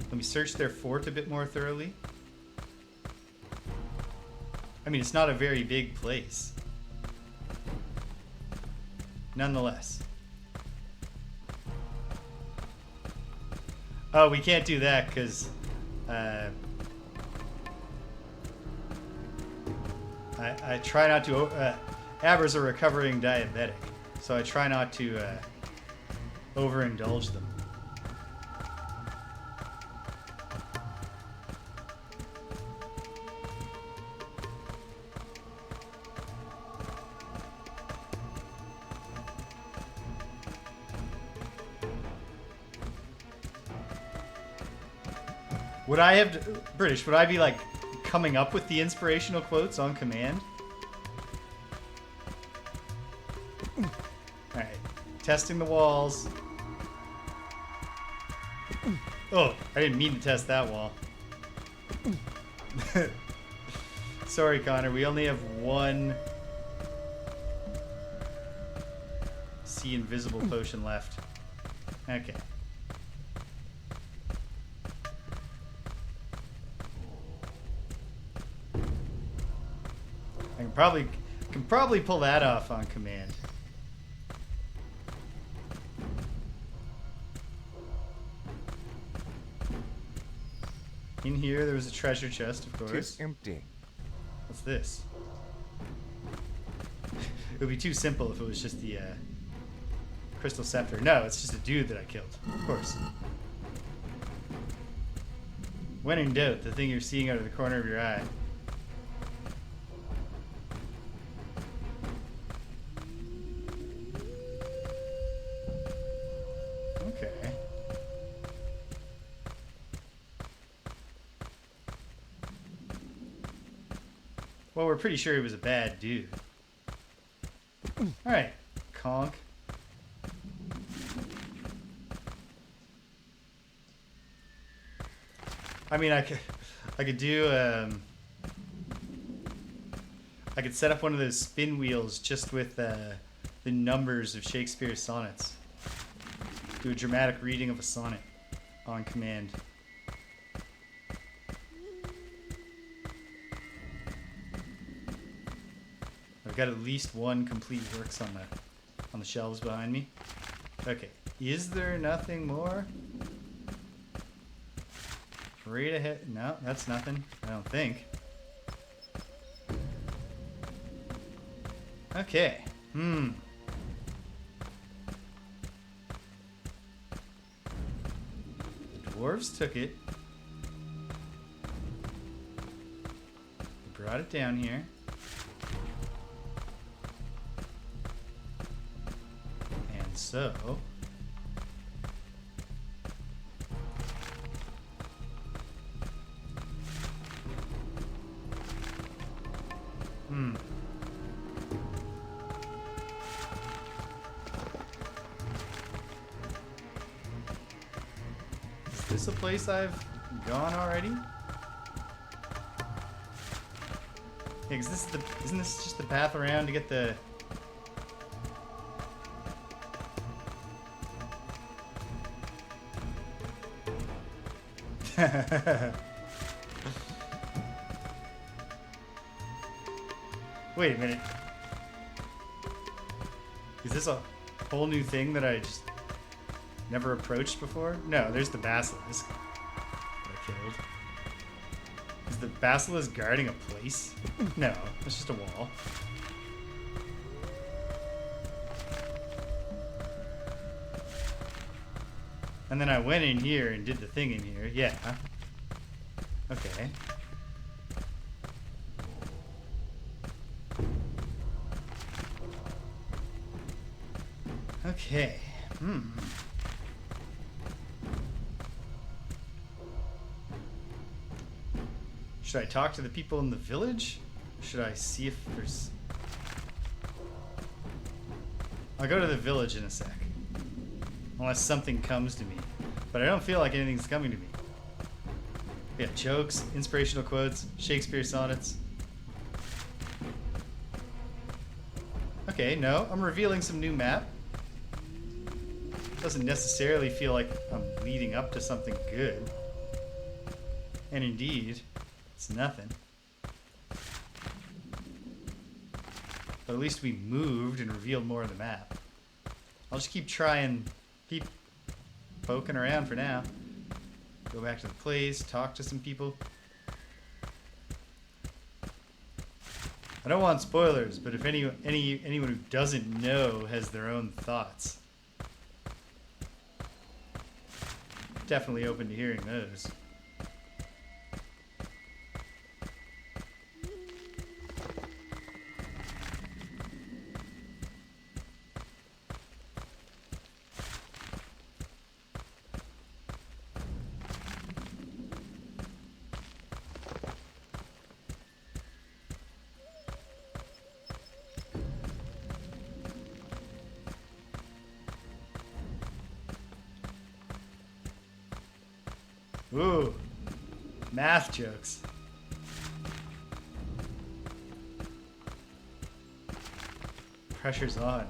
let me search their fort a bit more thoroughly. I mean, it's not a very big place. Nonetheless. Oh, we can't do that because I try not to... Aber's a recovering diabetic, so I try not to overindulge them. Would I have... British, would I be like coming up with the inspirational quotes on command? Alright. Testing the walls. Oh, I didn't mean to test that wall. Sorry, Connor. We only have one see invisible potion left. Okay. I can probably pull that off on command. In here, there was a treasure chest, of course. It's empty. What's this? It would be too simple if it was just the crystal scepter. No, it's just a dude that I killed. Of course. When in doubt, the thing you're seeing out of the corner of your eye. Okay. Well, we're pretty sure he was a bad dude. Alright, conk. I mean, I could do, I could set up one of those spin wheels just with the numbers of Shakespeare's sonnets. Do a dramatic reading of a sonnet on command. I've got at least one complete works on the shelves behind me. Okay, is there nothing more? Right ahead. No, that's nothing. I don't think. Okay. The dwarves took it. They brought it down here. And so... Is this a place I've gone already? Yeah, 'cause isn't this just the path around to get the... Wait a minute. Is this a whole new thing that I just never approached before? No, there's the basilisk that I killed. Is the basilisk guarding a place? No, it's just a wall. And then I went in here and did the thing in here. Yeah. Okay. Okay. Should I talk to the people in the village? Should I see if there's... I'll go to the village in a sec. Unless something comes to me. But I don't feel like anything's coming to me. Yeah, jokes, inspirational quotes, Shakespeare sonnets. Okay, no, I'm revealing some new map. Doesn't necessarily feel like I'm leading up to something good. And indeed, it's nothing. But at least we moved and revealed more of the map. I'll just keep trying, keep poking around for now. Go back to the place, talk to some people. I don't want spoilers, but if anyone who doesn't know has their own thoughts, definitely open to hearing those. Ooh, math jokes. Pressure's on.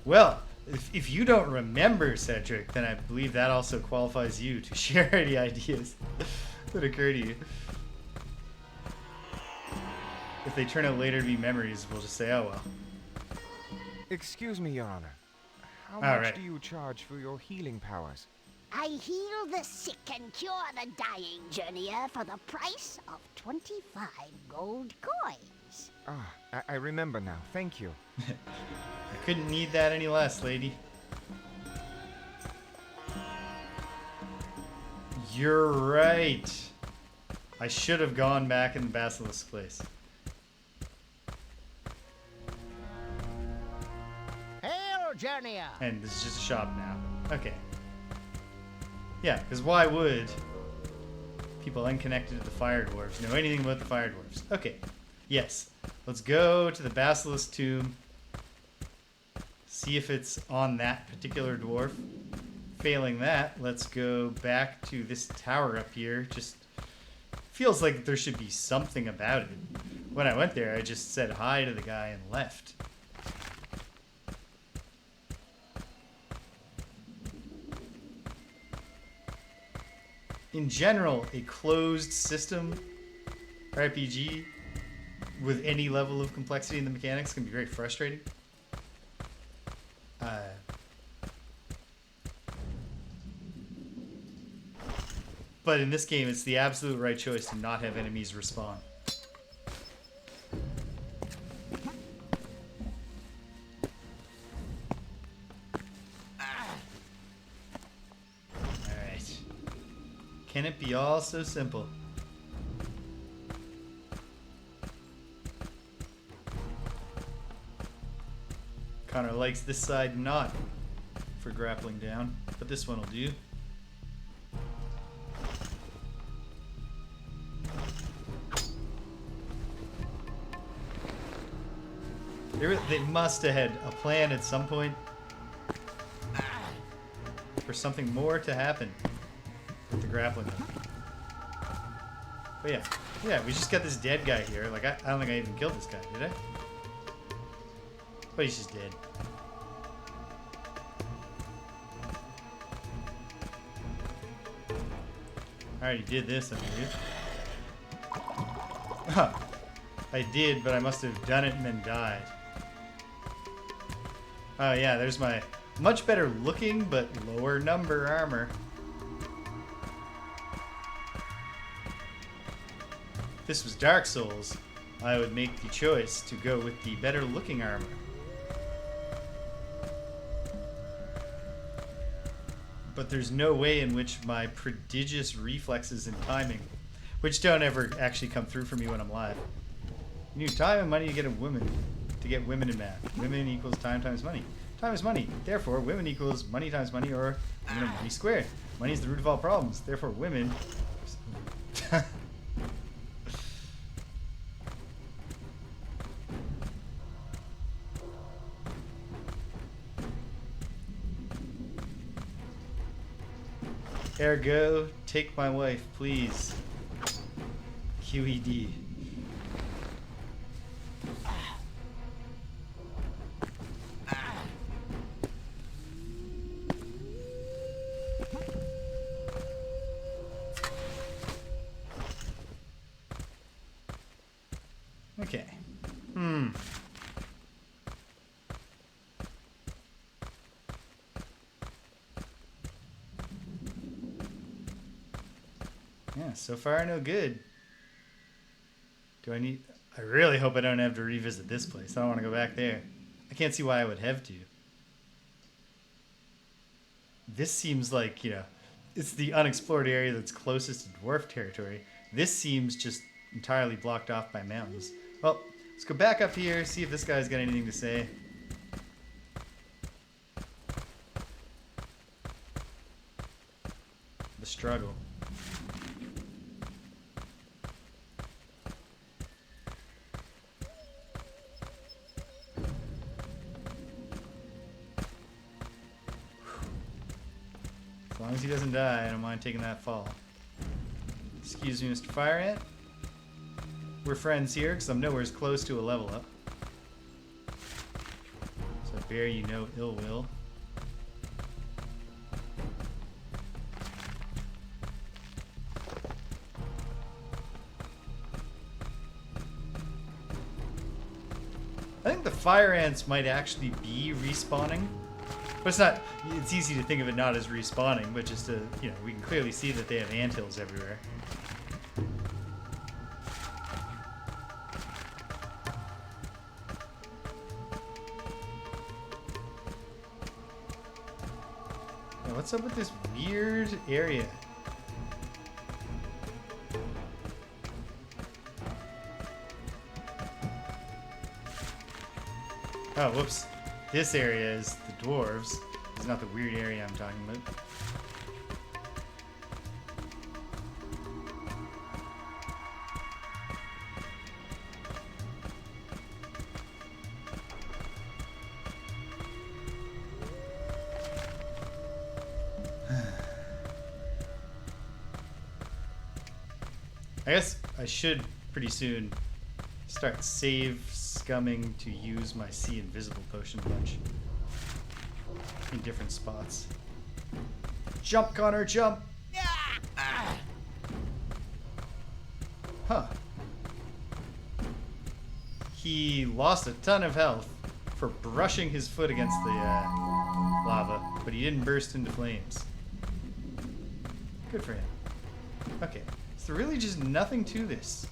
Well, if you don't remember Cedric, then I believe that also qualifies you to share any ideas that occur to you. If they turn out later to be memories, we'll just say, oh well. Excuse me, Your Honor. How All much right. do you charge for your healing powers? I heal the sick and cure the dying, journeyer, for the price of 25 gold coins. Ah, I remember now. Thank you. I couldn't need that any less, lady. You're right. I should have gone back in the Basilisk's place. Hail, journeyer! And this is just a shop now. Okay. Yeah, because why would people unconnected to the Fire Dwarves know anything about the Fire Dwarves? Okay. Yes. Let's go to the Basilisk tomb. See if it's on that particular dwarf. Failing that, let's go back to this tower up here. Just feels like there should be something about it. When I went there, I just said hi to the guy and left. In general, a closed system RPG with any level of complexity in the mechanics can be very frustrating. But in this game, it's the absolute right choice to not have enemies respawn. Alright. Can it be all so simple? Connor likes this side not for grappling down, but this one will do. They must have had a plan at some point for something more to happen with the grappling hook. But yeah, we just got this dead guy here. Like, I don't think I even killed this guy, did I? But he's just dead. I already did this, I believe. Huh. I did, but I must have done it and then died. Oh yeah, there's my much better looking, but lower number armor. If this was Dark Souls, I would make the choice to go with the better looking armor. But there's no way in which my prodigious reflexes and timing, which don't ever actually come through for me when I'm live. You need time and money to get a woman, to get women in math. Women equals time times money. Time is money. Therefore, women equals money times money, or money squared. Money is the root of all problems. Therefore, women. Ergo, take my wife, please. QED. Okay. Yeah, so far no good. Do I need... I really hope I don't have to revisit this place. I don't want to go back there. I can't see why I would have to. This seems like, it's the unexplored area that's closest to dwarf territory. This seems just entirely blocked off by mountains. Well, let's go back up here, see if this guy's got anything to say. The struggle. As long as he doesn't die, I don't mind taking that fall. Excuse me, Mr. Fire Ant. We're friends here, because I'm nowhere as close to a level up. So I bear you no ill will. I think the fire ants might actually be respawning. But it's not, it's easy to think of it not as respawning, but just to, we can clearly see that they have anthills everywhere. Yeah, what's up with this weird area? Oh, whoops. This area is the dwarves. It's not the weird area I'm talking about. I guess I should pretty soon start save scumming to use my see invisible potion a bunch in different spots. Jump, Connor, jump! Huh. He lost a ton of health for brushing his foot against the lava, but he didn't burst into flames. Good for him. Okay, so really just nothing to this.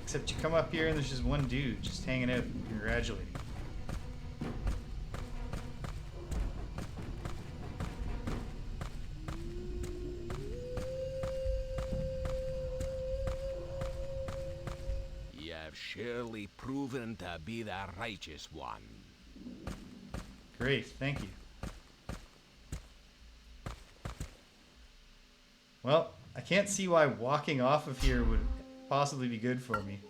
Except you come up here and there's just one dude just hanging out, congratulating. You have surely proven to be the righteous one. Great, thank you. Well, I can't see why walking off of here would possibly be good for me.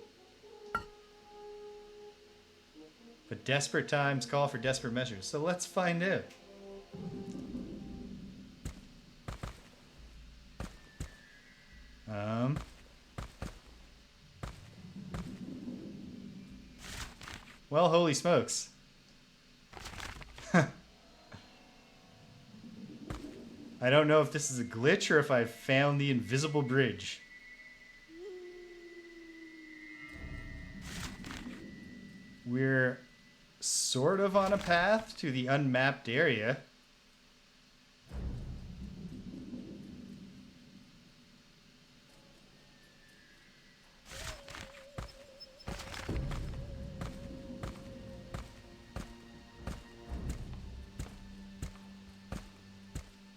But desperate times call for desperate measures, so let's find out. Well, holy smokes. I don't know if this is a glitch or if I found the invisible bridge. We're sort of on a path to the unmapped area.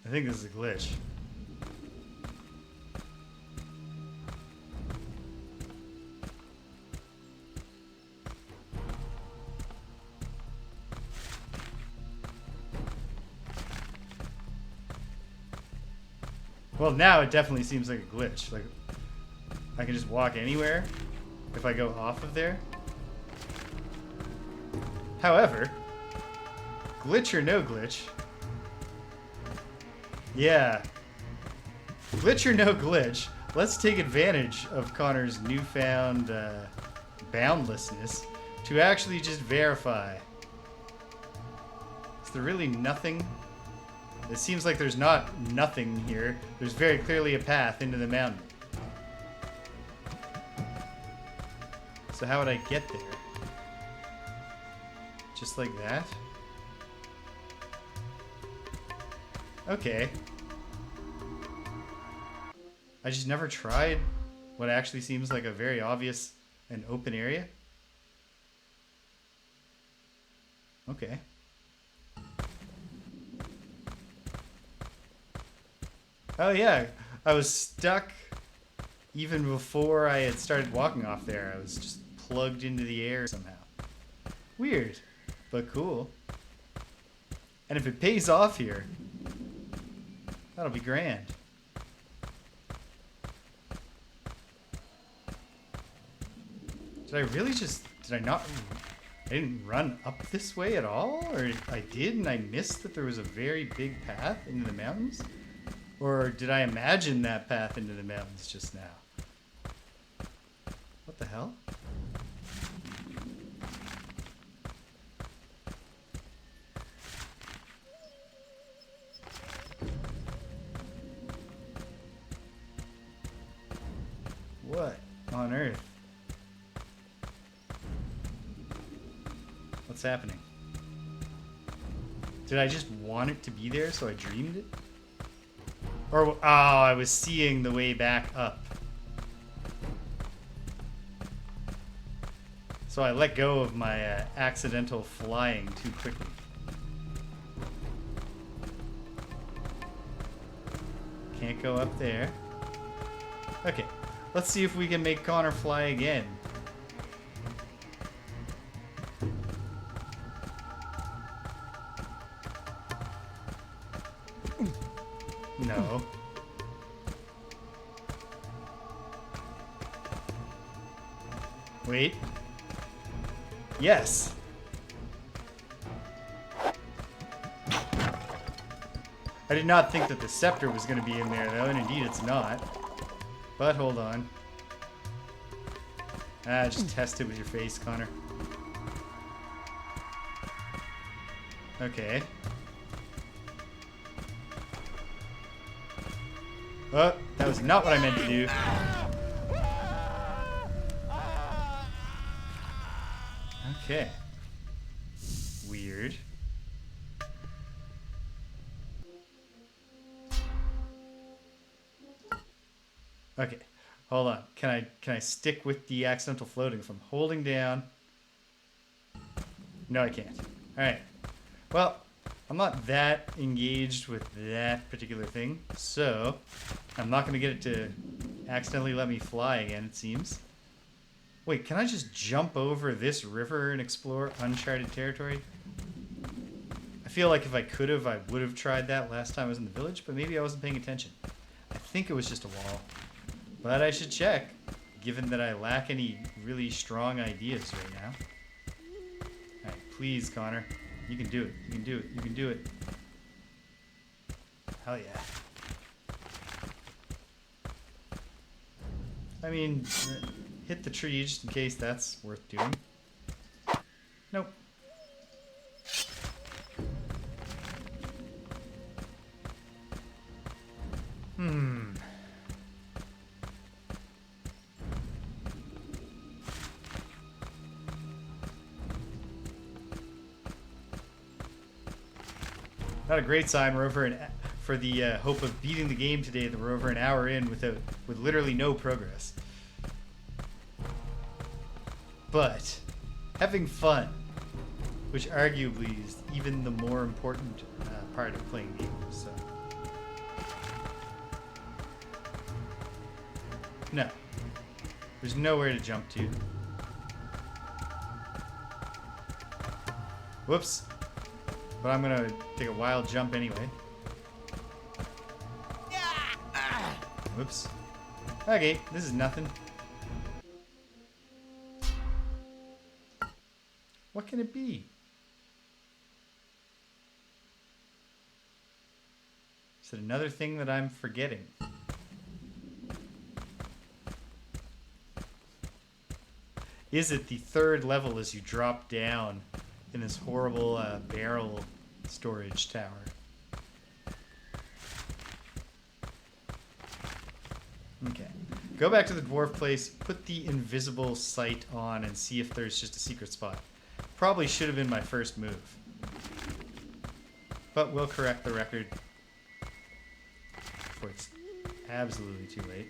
I think this is a glitch. Well, now it definitely seems like a glitch. Like, I can just walk anywhere if I go off of there. However, glitch or no glitch, yeah, glitch or no glitch, let's take advantage of Connor's newfound boundlessness to actually just verify. Is there really nothing? It seems like there's not nothing here. There's very clearly a path into the mountain. So how would I get there? Just like that? Okay. I just never tried what actually seems like a very obvious and open area. Okay. Oh yeah, I was stuck even before I had started walking off there. I was just plugged into the air somehow. Weird, but cool. And if it pays off here, that'll be grand. Did I really just, did I not, I didn't run up this way at all? Or I did and I missed that there was a very big path into the mountains? Or did I imagine that path into the mountains just now? What the hell? What on earth? What's happening? Did I just want it to be there so I dreamed it? Or, oh, I was seeing the way back up. So I let go of my accidental flying too quickly. Can't go up there. Okay, let's see if we can make Connor fly again. No. Wait. Yes. I did not think that the Scepter was going to be in there, though, and indeed it's not. But hold on. Just test it with your face, Connor. Okay. Oh, that was not what I meant to do. Okay. Weird. Okay. Hold on. Can I stick with the accidental floating if I'm holding down? No, I can't. Alright. Well, I'm not that engaged with that particular thing, so I'm not going to get it to accidentally let me fly again, it seems. Wait, can I just jump over this river and explore uncharted territory? I feel like if I could have, I would have tried that last time I was in the village, but maybe I wasn't paying attention. I think it was just a wall. But I should check, given that I lack any really strong ideas right now. Alright, please, Connor. You can do it. You can do it. You can do it. Hell yeah. I mean, hit the tree just in case that's worth doing. Nope. Not a great sign. We're over for the hope of beating the game today. That we're over an hour in with literally no progress. But having fun, which arguably is even the more important part of playing games. So no, there's nowhere to jump to. Whoops. But I'm gonna take a wild jump anyway. Whoops. Okay, this is nothing. What can it be? Is it another thing that I'm forgetting? Is it the third level as you drop down in this horrible barrel storage tower? Okay. Go back to the dwarf place, put the invisible sight on, and see if there's just a secret spot. Probably should have been my first move. But we'll correct the record before it's absolutely too late.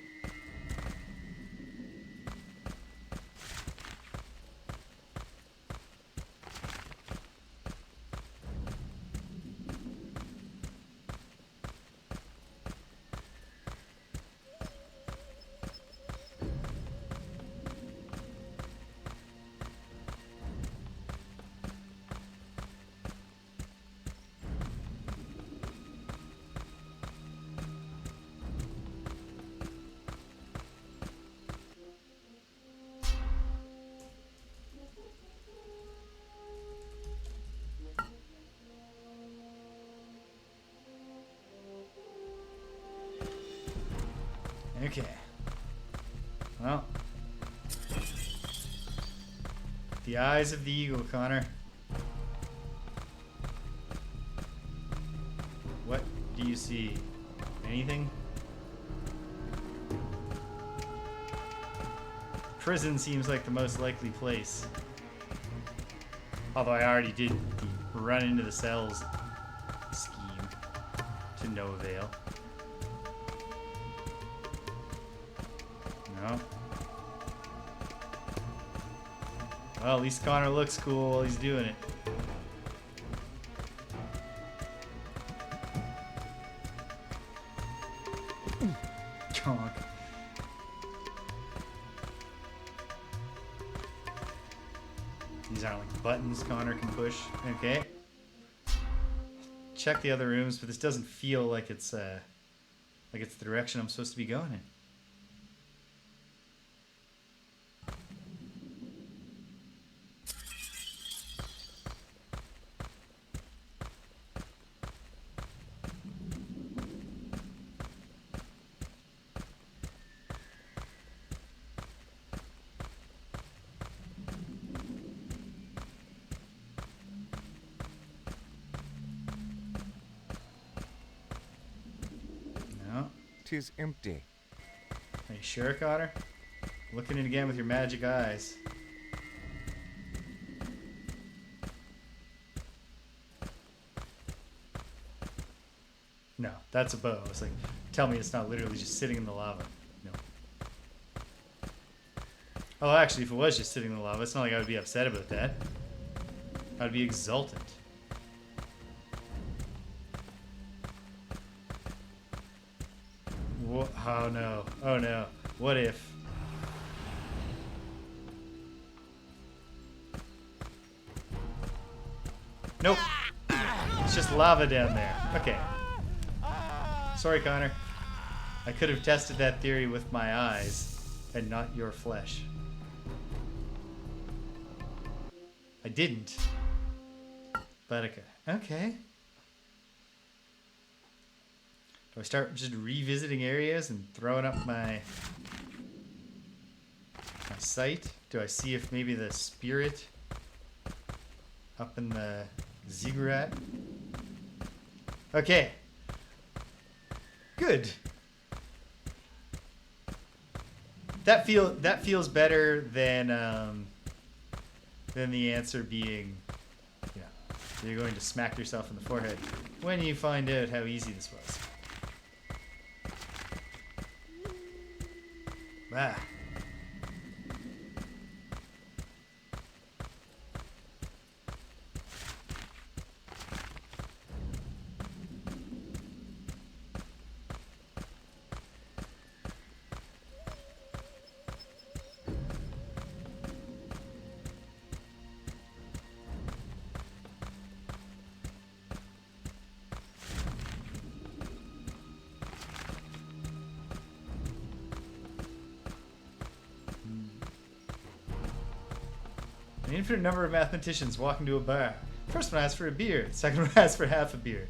Okay. Well. The eyes of the eagle, Connor. What do you see? Anything? Prison seems like the most likely place. Although I already did the run into the cells scheme to no avail. No. Well, at least Connor looks cool while he's doing it. Conk. These aren't like buttons Connor can push. Okay. Check the other rooms, but this doesn't feel like it's the direction I'm supposed to be going in. Tis empty. Are you sure, Connor? Looking in again with your magic eyes. No, that's a bow. It's like, tell me it's not literally just sitting in the lava. No. Oh, actually, if it was just sitting in the lava, it's not like I would be upset about that. I would be exultant. Oh no. Oh no. What if? Nope. It's just lava down there. Okay. Sorry, Connor. I could have tested that theory with my eyes and not your flesh. I didn't. But okay. Okay. Do I start just revisiting areas and throwing up my sight? Do I see if maybe the spirit up in the ziggurat? Okay. Good. That feels better than the answer being, yeah, you're going to smack yourself in the forehead when you find out how easy this was. Ah. An infinite number of mathematicians walk into a bar. First one asks for a beer. Second one asks for half a beer.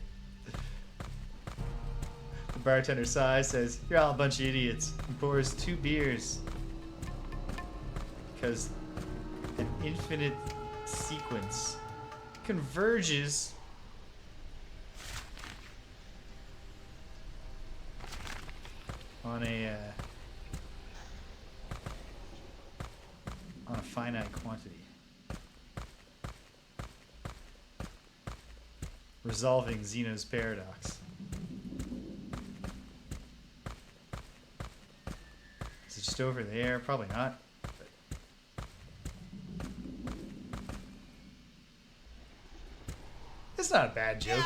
The bartender sighs, says, "You're all a bunch of idiots," and pours 2 beers. Because an infinite sequence converges on a finite quantity, resolving Zeno's paradox. Is it just over there? Probably not. But it's not a bad joke.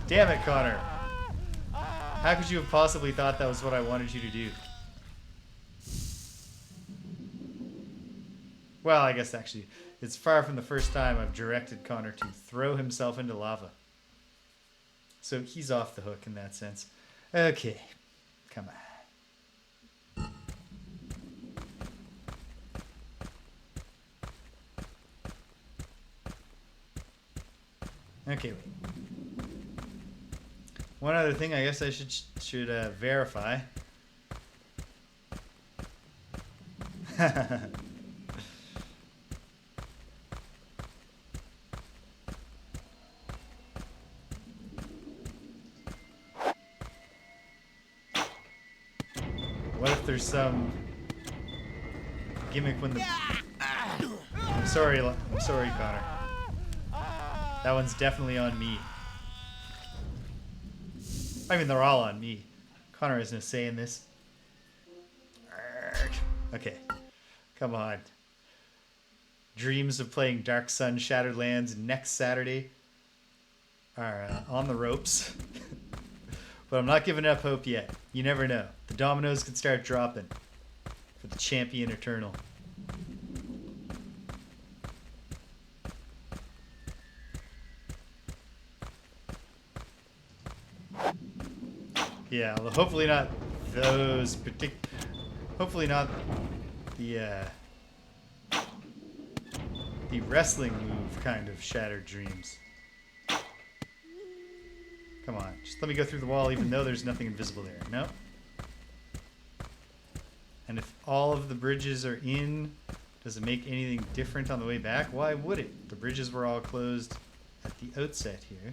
Damn it, Connor. How could you have possibly thought that was what I wanted you to do? Well, I guess actually, it's far from the first time I've directed Connor to throw himself into lava. So he's off the hook in that sense. Okay, come on. Okay, wait. One other thing I guess I should verify. What if there's some gimmick when the... I'm sorry, Connor. That one's definitely on me. I mean, they're all on me. Connor has no say in this. Okay. Come on. Dreams of playing Dark Sun Shattered Lands next Saturday are on the ropes. But I'm not giving up hope yet. You never know. The dominoes could start dropping for the champion eternal. Yeah, well, hopefully not those hopefully not the wrestling move kind of shattered dreams. Come on, just let me go through the wall even though there's nothing invisible there. No? And if all of the bridges are in, does it make anything different on the way back? Why would it? The bridges were all closed at the outset here.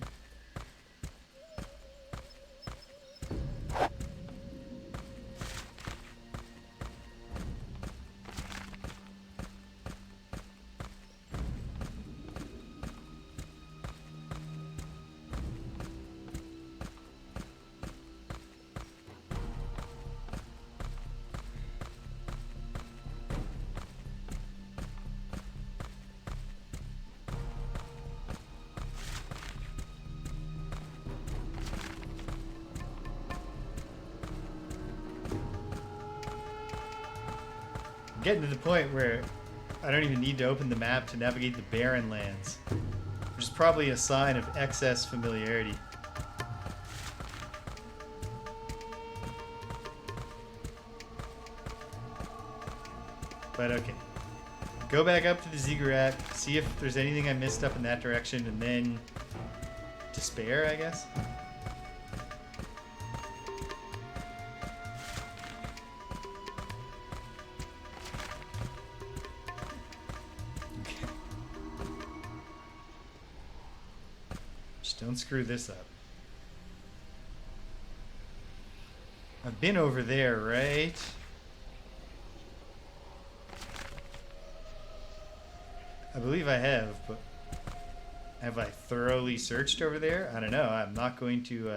Getting to the point where I don't even need to open the map to navigate the Barren lands, which is probably a sign of excess familiarity. But okay. Go back up to the ziggurat, see if there's anything I missed up in that direction, and then despair, I guess? Don't screw this up. I've been over there, right? I believe I have, but have I thoroughly searched over there? I don't know. I'm not going to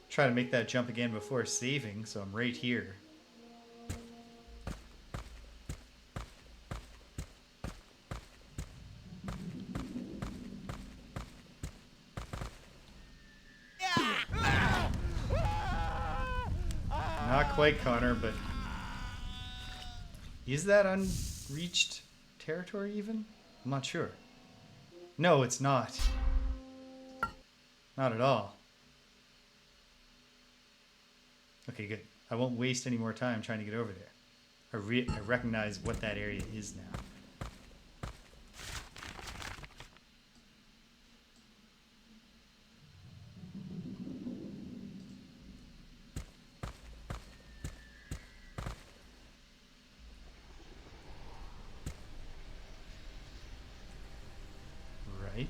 try to make that jump again before saving, so I'm right here. Not quite, Connor, but is that unreached territory even? I'm not sure. No, it's not. Not at all. Okay, good. I won't waste any more time trying to get over there. I recognize what that area is now. Right.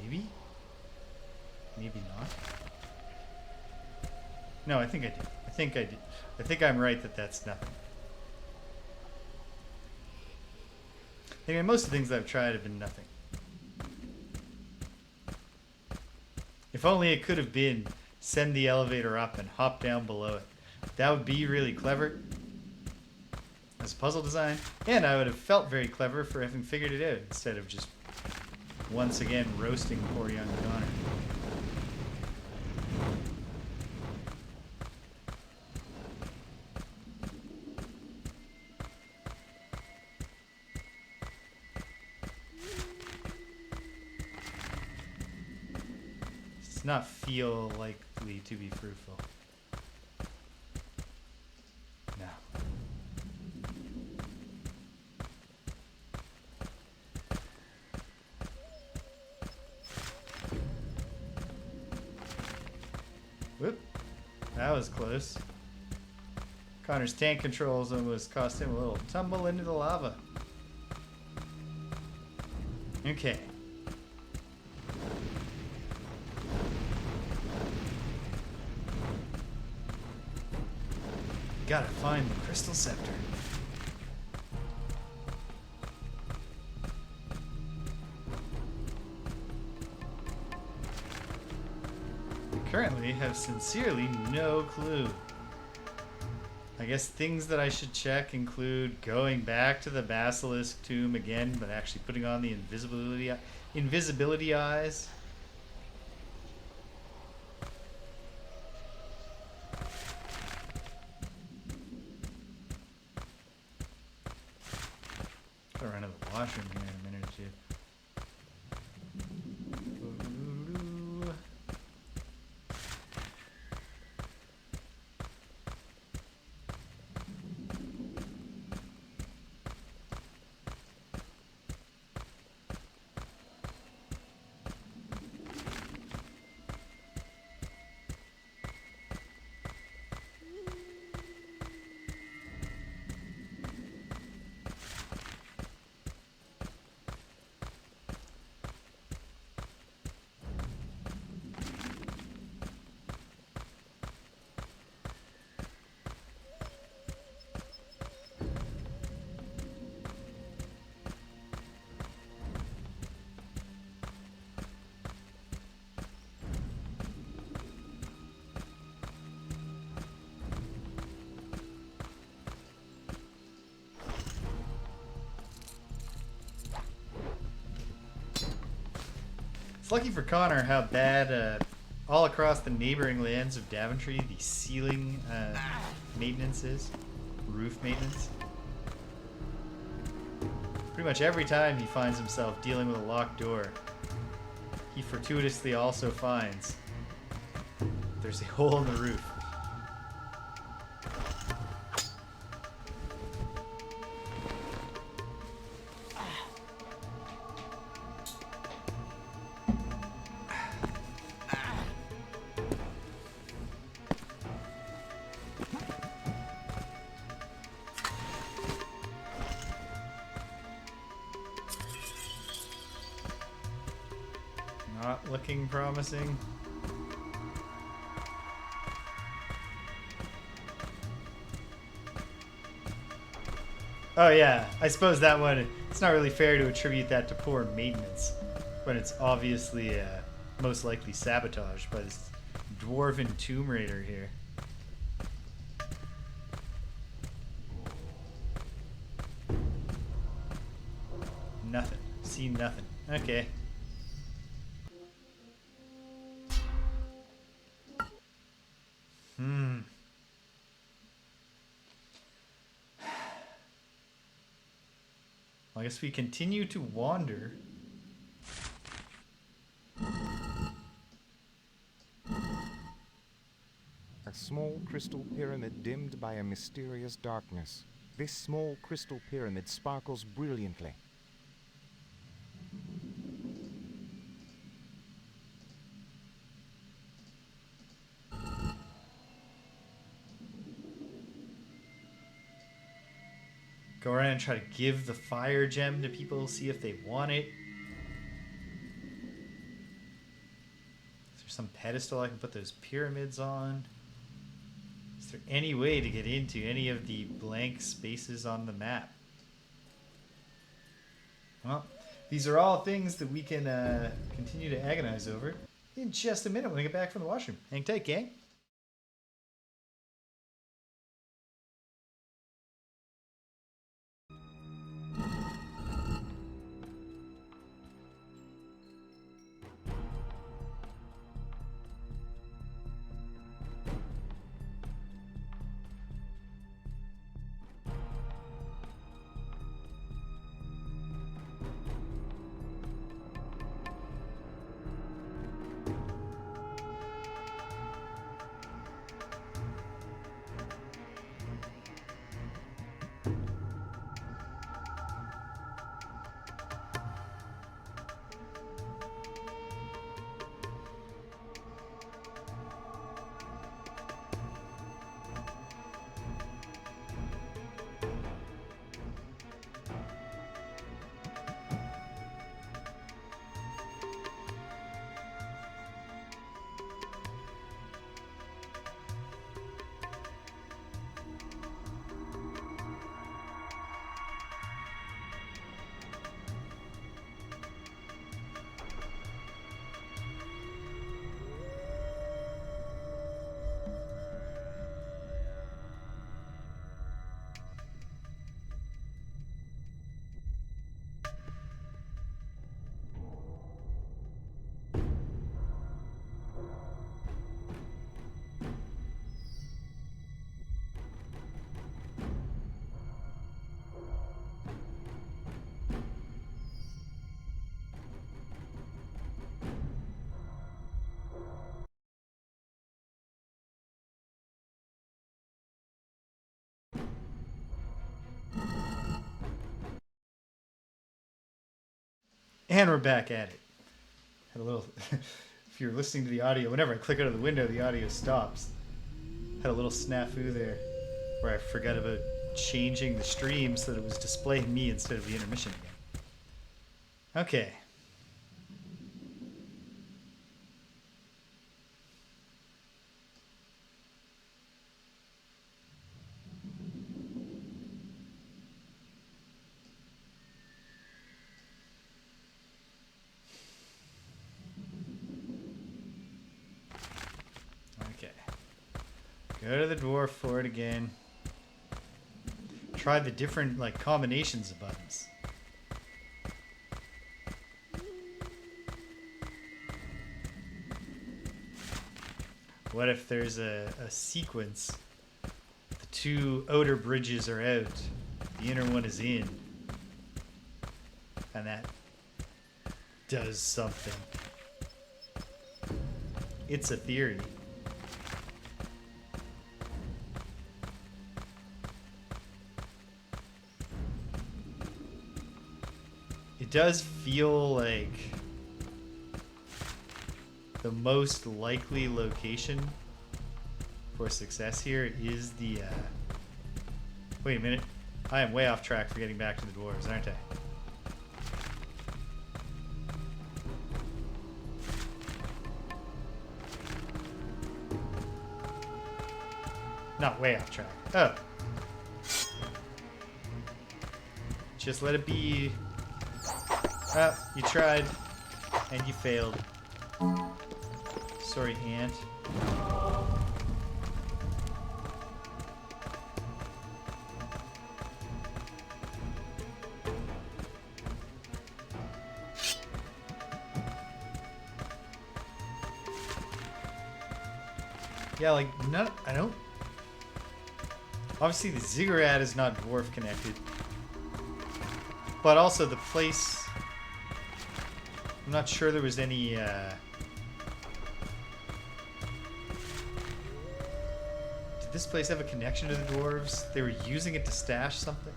Maybe? Maybe not. No, I think I do. I think I do. I think I'm right that that's nothing. I mean, most of the things I've tried have been nothing. If only it could have been send the elevator up and hop down below it. That would be really clever as a puzzle design, and I would have felt very clever for having figured it out instead of just once again roasting poor young Connor. Does not feel likely to be fruitful. No. Whoop. That was close. Connor's tank controls almost cost him a little tumble into the lava. Okay. Gotta find the crystal scepter. I currently have sincerely no clue. I guess things that I should check include going back to the basilisk tomb again, but actually putting on the invisibility eyes. I'll run to the washroom here in a minute or two. Lucky for Connor how bad all across the neighboring lands of Daventry the ceiling maintenance is. Roof maintenance. Pretty much every time he finds himself dealing with a locked door, he fortuitously also finds there's a hole in the roof. Not looking promising. Oh yeah, I suppose that one, it's not really fair to attribute that to poor maintenance, but it's obviously most likely sabotaged by this dwarven tomb raider here. Nothing. See nothing. Okay. I guess we continue to wander. A small crystal pyramid dimmed by a mysterious darkness. This small crystal pyramid sparkles brilliantly. Go around and try to give the fire gem to people, see if they want it. Is there some pedestal I can put those pyramids on? Is there any way to get into any of the blank spaces on the map? Well, these are all things that we can continue to agonize over in just a minute when we get back from the washroom. Hang tight, gang. And we're back at it. Had a little, if you're listening to the audio, whenever I click out of the window, the audio stops. Had a little snafu there where I forgot about changing the stream so that it was displaying me instead of the intermission again. Okay. Go to the dwarf for it again. Try the different combinations of buttons. What if there's a sequence? The two outer bridges are out, the inner one is in, and that does something. It's a theory. It does feel like the most likely location for success here is the... Wait a minute. I am way off track for getting back to the dwarves, aren't I? Not way off track. Oh. Just let it be... Oh, you tried, and you failed. Sorry, ant. Yeah, I don't... Obviously, the ziggurat is not dwarf connected. But also the place... I'm not sure there was any Did this place have a connection to the dwarves? They were using it to stash something?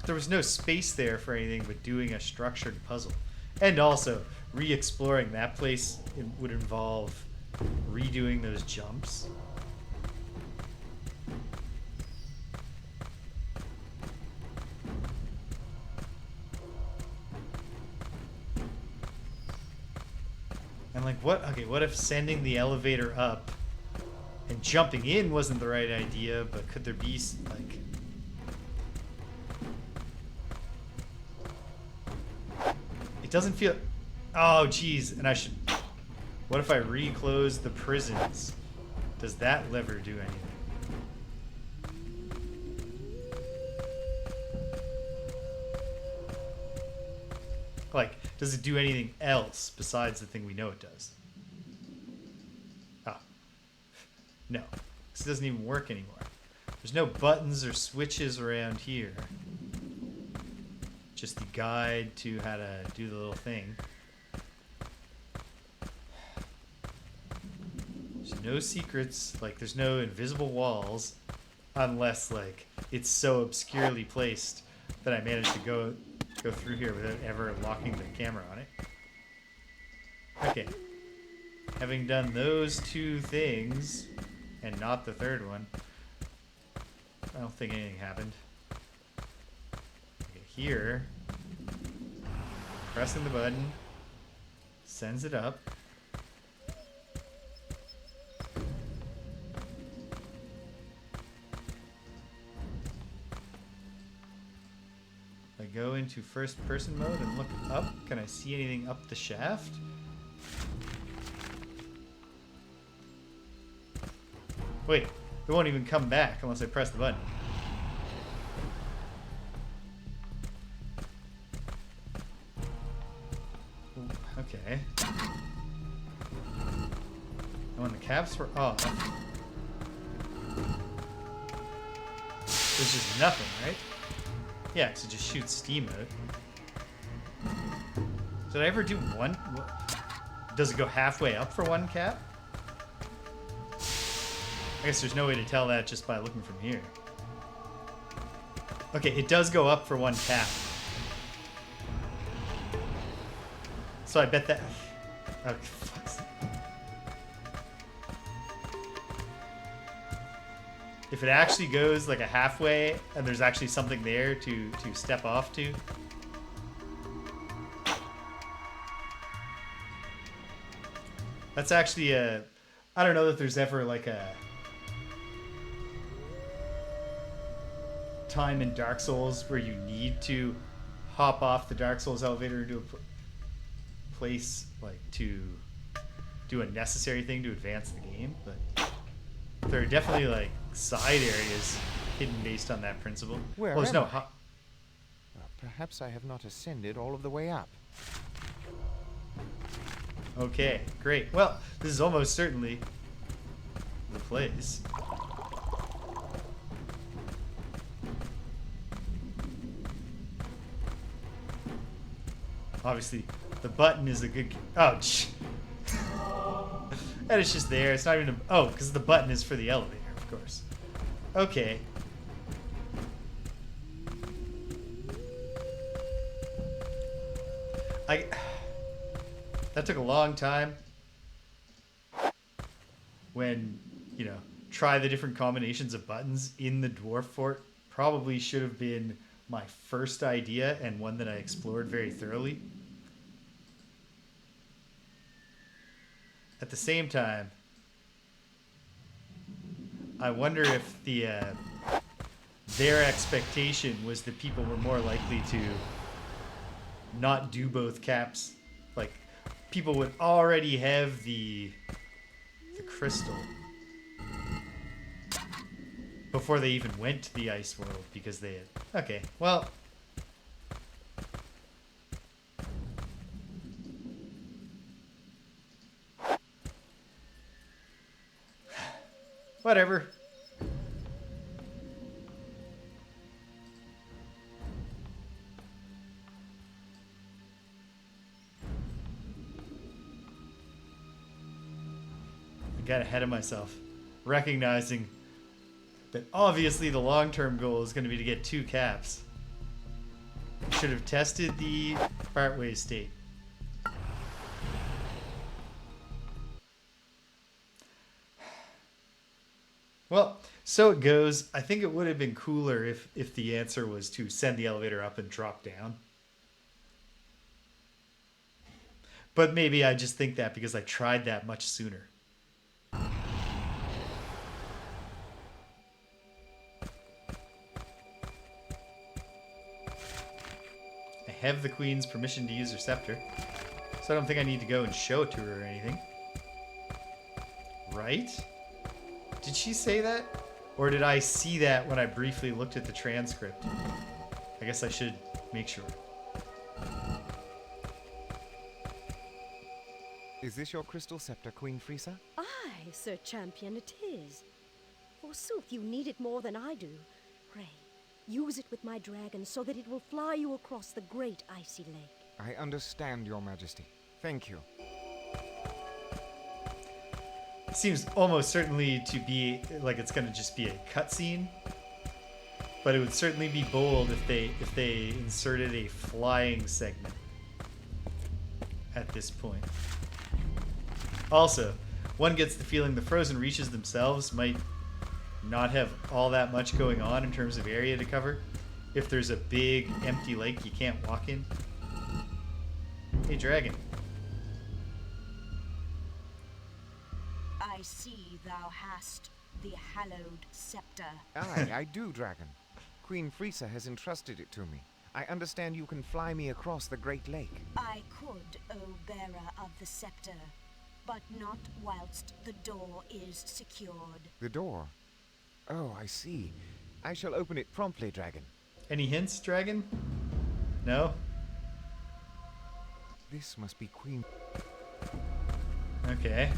There was no space there for anything but doing a structured puzzle. And also, re-exploring that place would involve redoing those jumps. And like, what? Okay, what if sending the elevator up and jumping in wasn't the right idea, but could there be, like... It doesn't feel... Oh, geez, and I should... What if I reclose the prisons? Does that lever do anything? Like, does it do anything else besides the thing we know it does? Ah. No. This doesn't even work anymore. There's no buttons or switches around here. Just the guide to how to do the little thing. There's no secrets. Like, there's no invisible walls. Unless, like, it's so obscurely placed that I managed to go through here without ever locking the camera on it. Okay. Having done those two things, and not the third one, I don't think anything happened. Okay, here, pressing the button, sends it up. I go into first person mode and look up. Can I see anything up the shaft? Wait, it won't even come back unless I press the button. Okay. And when the caps were off, there's just nothing, right? Yeah, because it just shoots steam out. Did I ever do one? Does it go halfway up for one cap? I guess there's no way to tell that just by looking from here. Okay, it does go up for one cap. So I bet that... Okay, fuck. If it actually goes like a halfway and there's actually something there to step off to. That's actually a... I don't know that there's ever like a time in Dark Souls where you need to hop off the Dark Souls elevator into a place like to do a necessary thing to advance the game, but there are definitely like side areas hidden based on that principle. Where well, there's am no I? Well, perhaps I have not ascended all of the way up. Okay, great. Well, this is almost certainly the place. Obviously, the button is a good... Oh, and it's just there. It's not even a... Oh, because the button is for the elevator, of course. Okay. That took a long time. When, you know, try the different combinations of buttons in the Dwarf Fort probably should have been my first idea and one that I explored very thoroughly. At the same time, I wonder if their expectation was that people were more likely to not do both caps. Like, people would already have the crystal before they even went to the ice world because they had... Okay, well... Whatever. I got ahead of myself, recognizing But obviously the long-term goal is going to be to get 2 caps. Should have tested the partway state. Well, so it goes. I think it would have been cooler if the answer was to send the elevator up and drop down. But maybe I just think that because I tried that much sooner. I have the queen's permission to use her scepter, so I don't think I need to go and show it to her or anything. Right? Did she say that? Or did I see that when I briefly looked at the transcript? I guess I should make sure. Is this your crystal scepter, Queen Frieza? Aye, Sir Champion, it is. Forsooth, you need it more than I do. Pray, use it with my dragon so that it will fly you across the great icy lake. I understand, Your Majesty. Thank you. It seems almost certainly to be like it's going to just be a cutscene. But it would certainly be bold if they inserted a flying segment at this point. Also, one gets the feeling the frozen reaches themselves might not have all that much going on in terms of area to cover. If there's a big empty lake you can't walk in. Hey, dragon. I see thou hast the hallowed scepter. Aye, I do, Dragon. Queen Frieza has entrusted it to me. I understand you can fly me across the Great Lake. I could, O bearer of the scepter, but not whilst the door is secured. The door? Oh, I see. I shall open it promptly, Dragon. Any hints, dragon? No? This must be Queen... Okay.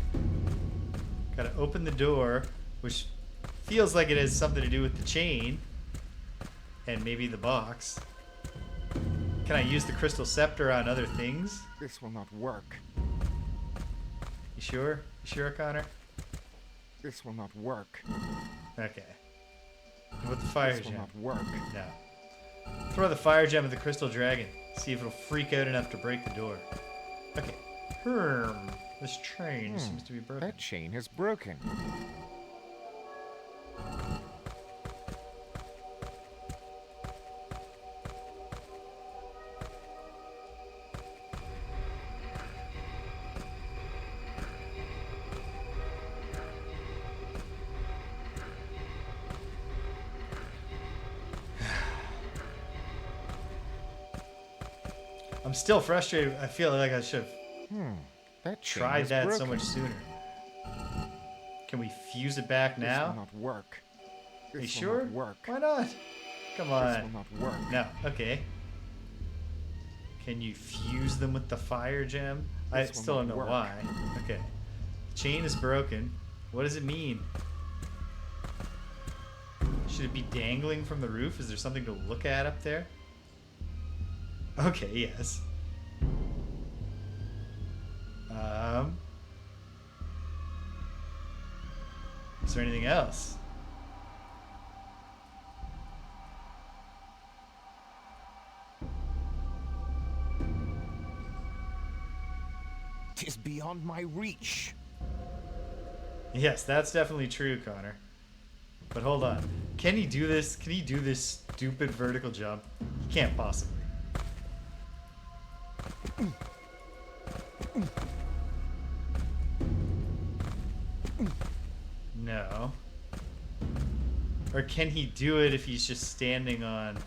Gotta open the door, which feels like it has something to do with the chain. And maybe the box. Can I use the crystal scepter on other things? This will not work. You sure? You sure, Connor? This will not work. Okay. What about the fire This will gem? not work. No. Throw the fire gem at the crystal dragon. See if it'll freak out enough to break the door. Okay. This chain seems to be broken. That chain is broken. I'm still frustrated. I feel like I should have That chain tried is that broken. so much sooner. Can we fuse it back This will now? not work. Are you This will sure? not work. Why not? Come This on. will not work. No. Okay. Can you fuse them with the fire gem? I This will still don't not know work. why. Okay. The chain is broken. What does it mean? Should it be dangling from the roof? Is there something to look at up there? Okay, yes. Is there anything else? Tis beyond my reach. Yes, that's definitely true, Connor. But hold on. Can he do this? Can he do this stupid vertical jump? He can't possibly. No. Or can he do it if he's just standing on...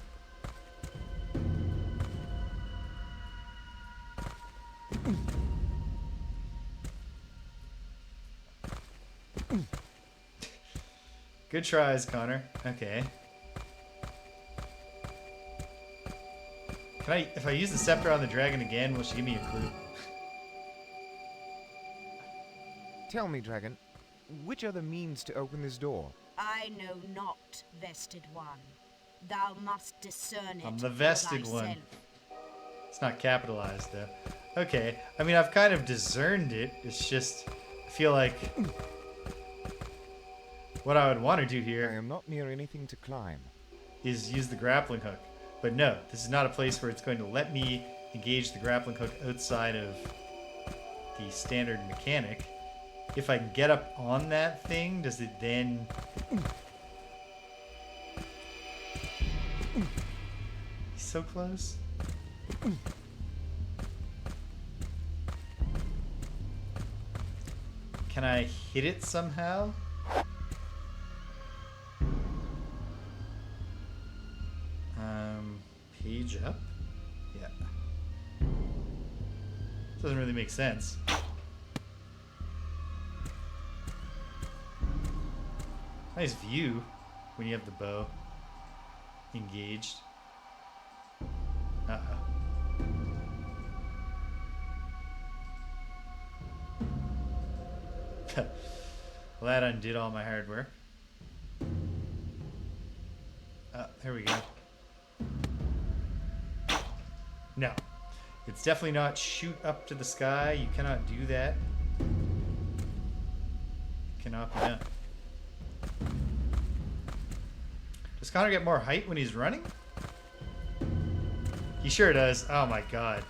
Good tries, Connor. Okay. Can I, if I use the scepter on the dragon again, will she give me a clue? Tell me, Dragon, which are the means to open this door? I know not, vested one. Thou must discern it. I'm the for vested one. thyself. It's not capitalized though. Okay. I mean, I've kind of discerned it. It's just, I feel like what I would want to do I here am not near anything to climb. is use the grappling hook. But no, this is not a place where it's going to let me engage the grappling hook outside of the standard mechanic. If I can get up on that thing, does it then... He's so close. Can I hit it somehow? Page up? Yeah. Doesn't really make sense. Nice view when you have the bow engaged. Uh-oh. Well, that undid all my hard work. There we go. No. It's definitely not shoot up to the sky. You cannot do that. Cannot be done. Does Connor get more height when he's running? He sure does. Oh my god.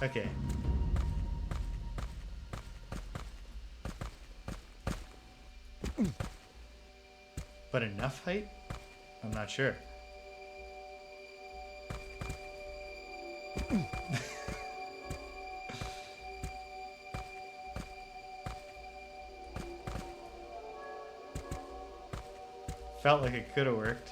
Okay. But enough height? I'm not sure. Felt like it could have worked.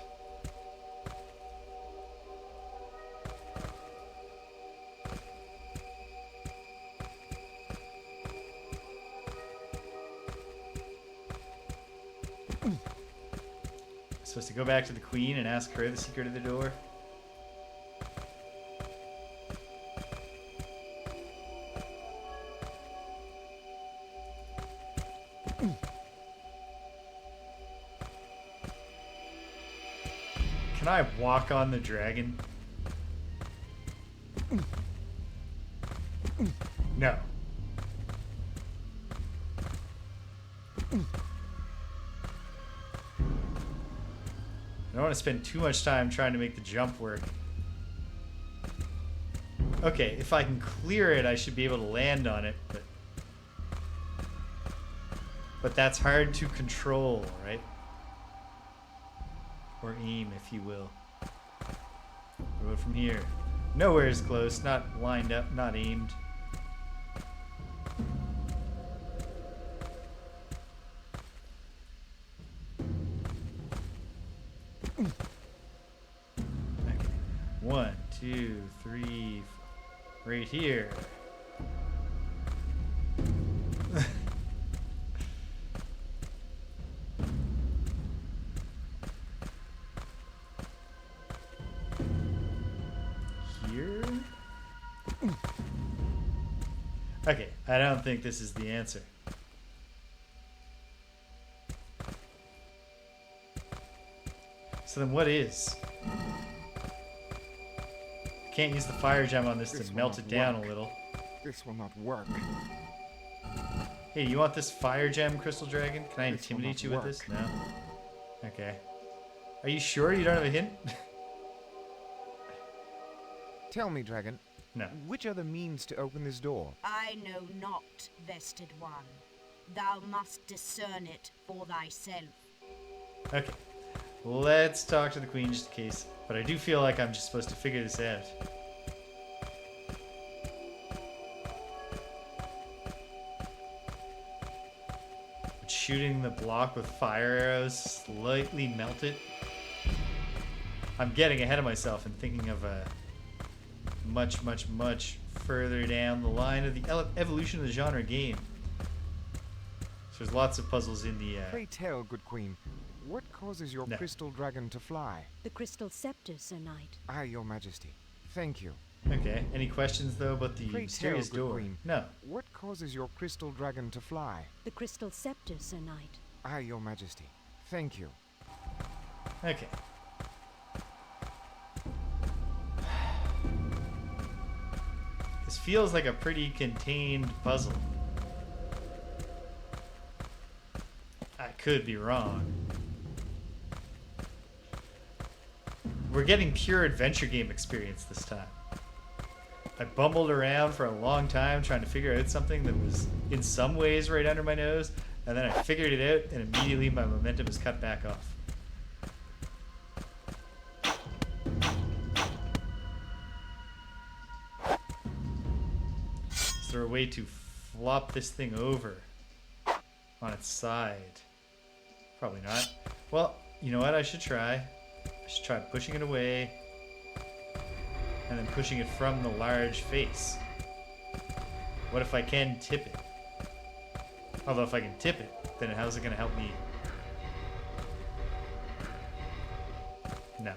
Supposed to go back to the queen and ask her the secret of the door. Can I walk on the dragon? No. I don't want to spend too much time trying to make the jump work. Okay, if I can clear it, I should be able to land on it, but that's hard to control, right? Or aim, if you will. What about from here? Nowhere is close, not lined up, not aimed. Okay. 1, 2, 3, 4. Right here. Here? Okay, I don't think this is the answer. So then what is? I can't use the fire gem on this to melt it down a little. This will not work. Hey, you want this fire gem, Crystal Dragon? Can I intimidate you with this? No? Okay. Are you sure you don't have a hint? Tell me, dragon. No. Which are the means to open this door? I know not, vested one. Thou must discern it for thyself. Okay. Let's talk to the queen just in case. But I do feel like I'm just supposed to figure this out. Would shooting the block with fire arrows slightly melt it? I'm getting ahead of myself and thinking of a much, much, much further down the line of the evolution of the genre game. So there's lots of puzzles in the... Pray tell, good queen, what causes your crystal dragon to fly? The crystal scepter, Sir Knight. Aye, your majesty. Thank you. Okay. Any questions, though, about the Pray mysterious tell, good door? queen, No. what causes your crystal dragon to fly? The crystal scepter, Sir Knight. Aye, your majesty. Thank you. Okay. This feels like a pretty contained puzzle. I could be wrong. We're getting pure adventure game experience this time. I bumbled around for a long time trying to figure out something that was in some ways right under my nose, and then I figured it out, and immediately my momentum was cut back off. Is there a way to flop this thing over on its side? Probably not. Well, you know what I should try? I should try pushing it away and then pushing it from the large face. What if I can tip it? Although if I can tip it, then how's it going to help me? No.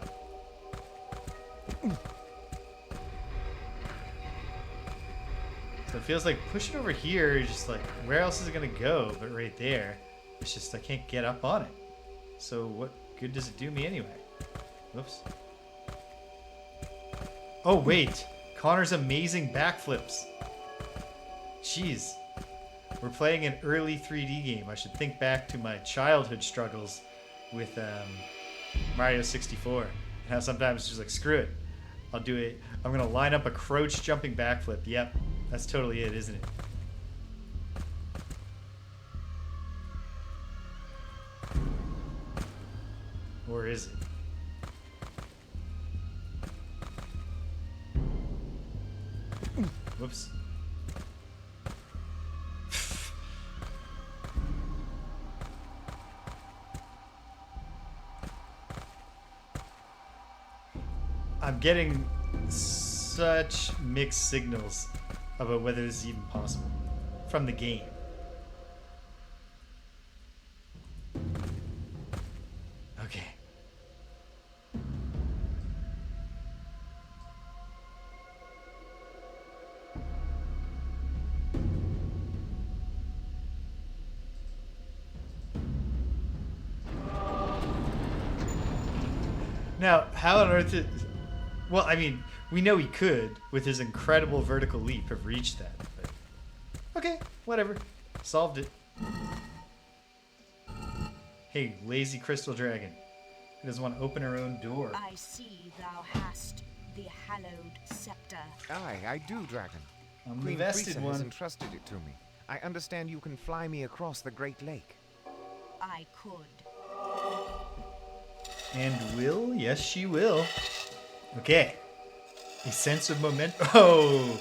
So it feels like pushing over here, just like, where else is it going to go but right there? It's just I can't get up on it. So what good does it do me anyway? Whoops. Oh wait, Connor's amazing backflips. Jeez. We're playing an early 3D game. I should think back to my childhood struggles with Mario 64. And how sometimes it's just like, screw it. I'll do it. I'm going to line up a crouch jumping backflip. Yep, that's totally it, isn't it? Or is it? Whoops. I'm getting such mixed signals about whether this is even possible from the game. Okay. Now, how on earth is... Well, I mean, we know he could, with his incredible vertical leap, have reached that. But okay, whatever. Solved it. Hey, lazy crystal dragon. Who doesn't want to open her own door? I see thou hast the hallowed scepter. Aye, I do, dragon. I'm the Queen vested Frieza one. has entrusted it to me. I understand you can fly me across the Great Lake. I could. And will? Yes, she will. Okay. A sense of momentum. Oh!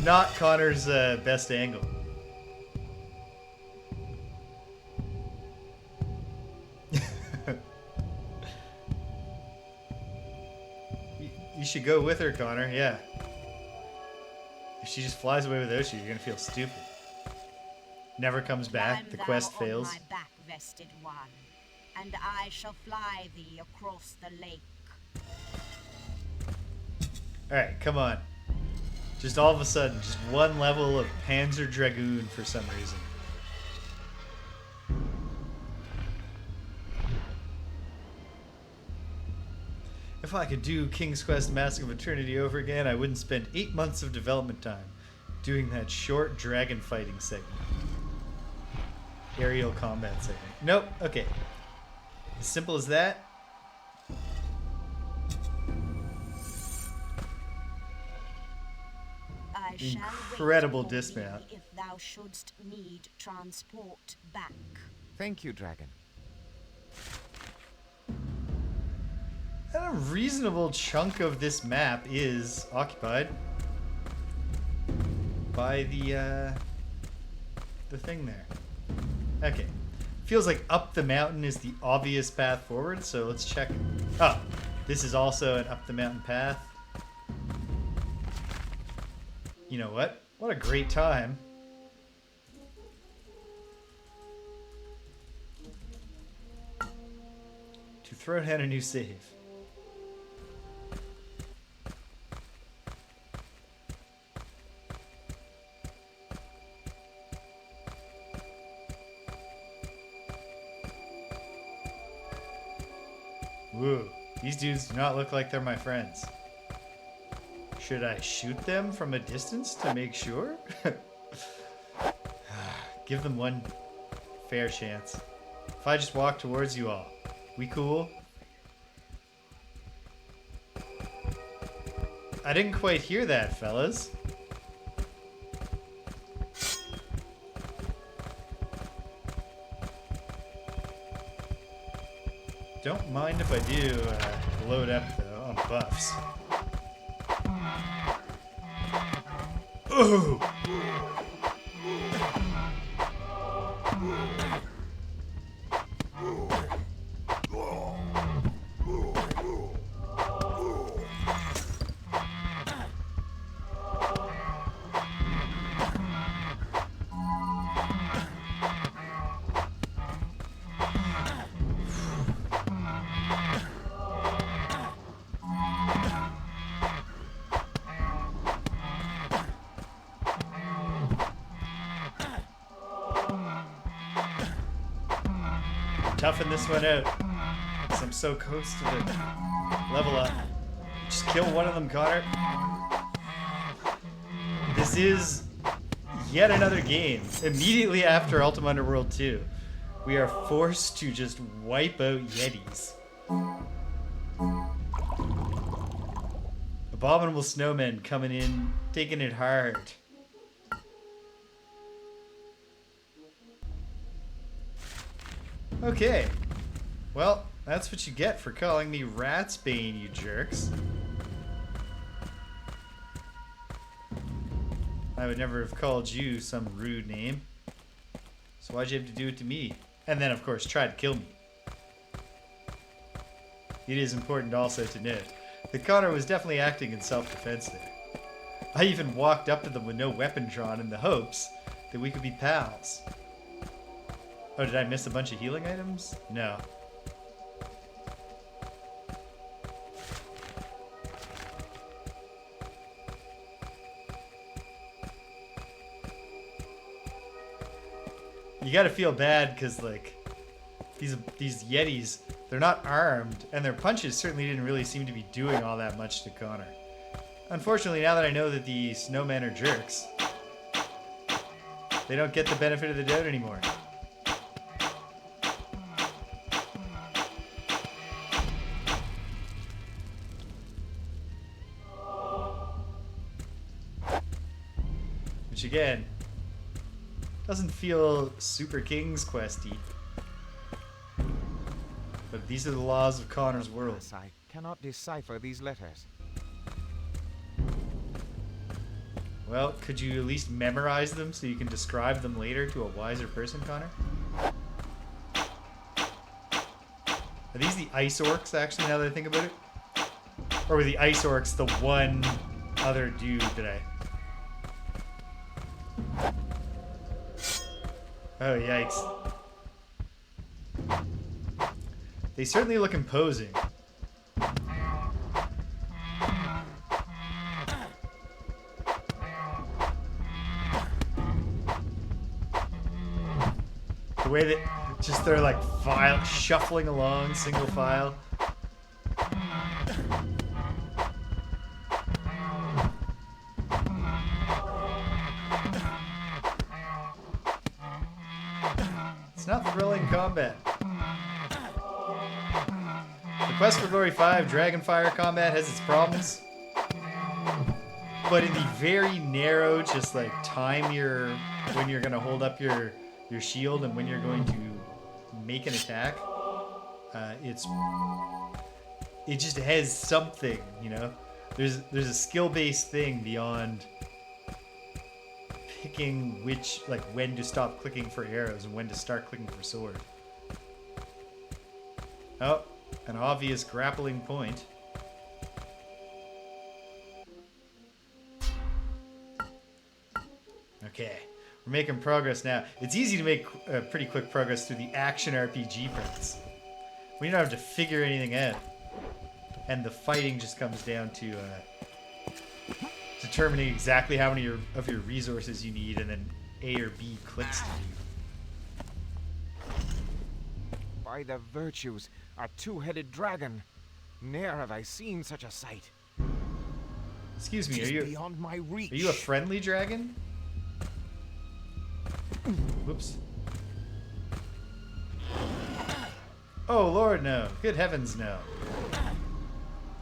Not Connor's best angle. You should go with her, Connor. Yeah. If she just flies away without you, you're gonna feel stupid. Never comes back. The quest fails. Climb thou on my back, vested one, and I shall fly thee across the lake. Alright, come on. Just all of a sudden, just one level of Panzer Dragoon for some reason. If I could do King's Quest Mask of Eternity over again, I wouldn't spend 8 months of development time doing that short dragon fighting segment. Aerial combat segment. Nope, okay. As simple as that. I shall Incredible wait for dismount. thee if thou shouldst need transport back. Thank you, dragon. And a reasonable chunk of this map is occupied by the thing there. Okay. Feels like up the mountain is the obvious path forward, so let's check. Oh, this is also an up the mountain path. You know what? What a great time. To throw down a new save. Woo. These dudes do not look like they're my friends. Should I shoot them from a distance to make sure? Give them one fair chance. If I just walk towards you all, we cool? I didn't quite hear that, fellas. Don't mind if I do load up, though, on buffs. Ooh! Toughen this one out, because I'm so close to the level up. Just kill one of them, Connor. This is yet another game. Immediately after Ultima Underworld 2, we are forced to just wipe out Yetis. Abominable snowmen coming in, taking it hard. Okay, well, that's what you get for calling me Ratsbane, you jerks. I would never have called you some rude name. So why'd you have to do it to me? And then, of course, try to kill me. It is important also to note that Connor was definitely acting in self-defense there. I even walked up to them with no weapon drawn in the hopes that we could be pals. Oh, did I miss a bunch of healing items? No. You gotta feel bad, because, like, these Yetis, they're not armed, and their punches certainly didn't really seem to be doing all that much to Connor. Unfortunately, now that I know that the snowmen are jerks, they don't get the benefit of the doubt anymore. Which again, doesn't feel super King's Questy. But these are the laws of Connor's world. I cannot decipher these letters. Well, could you at least memorize them so you can describe them later to a wiser person, Connor? Are these the ice orcs, actually, now that I think about it? Or were the ice orcs the one other dude that I... Oh, yikes. They certainly look imposing. The way that just they're like shuffling along, single file. It's not thrilling combat. The Quest for Glory 5 Dragonfire combat has its problems. But in the very narrow, just like time when you're gonna hold up your shield and when you're going to make an attack, it just has something, you know? There's a skill-based thing beyond picking when to stop clicking for arrows and when to start clicking for sword. Oh, an obvious grappling point. Okay, we're making progress now. It's easy to make pretty quick progress through the action RPG parts. We don't have to figure anything out. And the fighting just comes down to determining exactly how many of your resources you need and then A or B clicks to do. By the virtues, a two-headed dragon. Ne'er have I seen such a sight. Excuse me, 'Tis are beyond my reach. you a friendly dragon? Whoops. Oh Lord, no. Good heavens, no.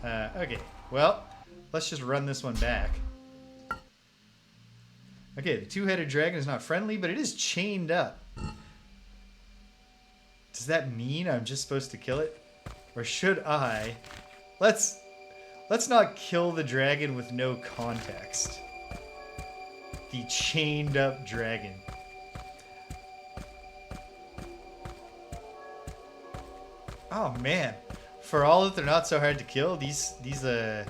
Okay, well, let's just run this one back. Okay, the two-headed dragon is not friendly, but it is chained up. Does that mean I'm just supposed to kill it? Or should I? Let's not kill the dragon with no context. The chained up dragon. Oh man. For all that they're not so hard to kill, the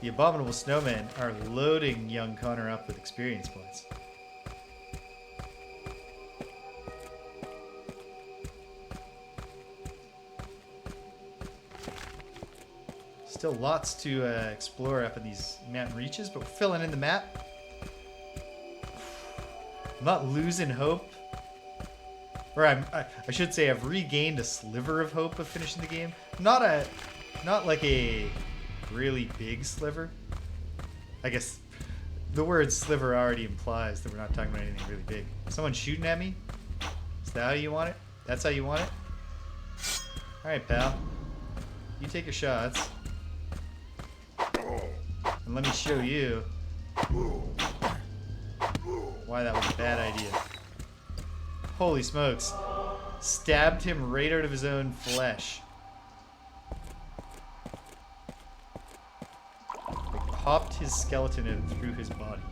abominable snowmen are loading young Connor up with experience points. Still lots to explore up in these mountain reaches, but we're filling in the map. I'm not losing hope. Or I should say I've regained a sliver of hope of finishing the game. Not like a really big sliver. I guess the word sliver already implies that we're not talking about anything really big. Someone shooting at me? Is that how you want it? That's how you want it? Alright, pal. You take your shots. And let me show you why that was a bad idea. Holy smokes. Stabbed him right out of his own flesh. Like, popped his skeleton in through his body.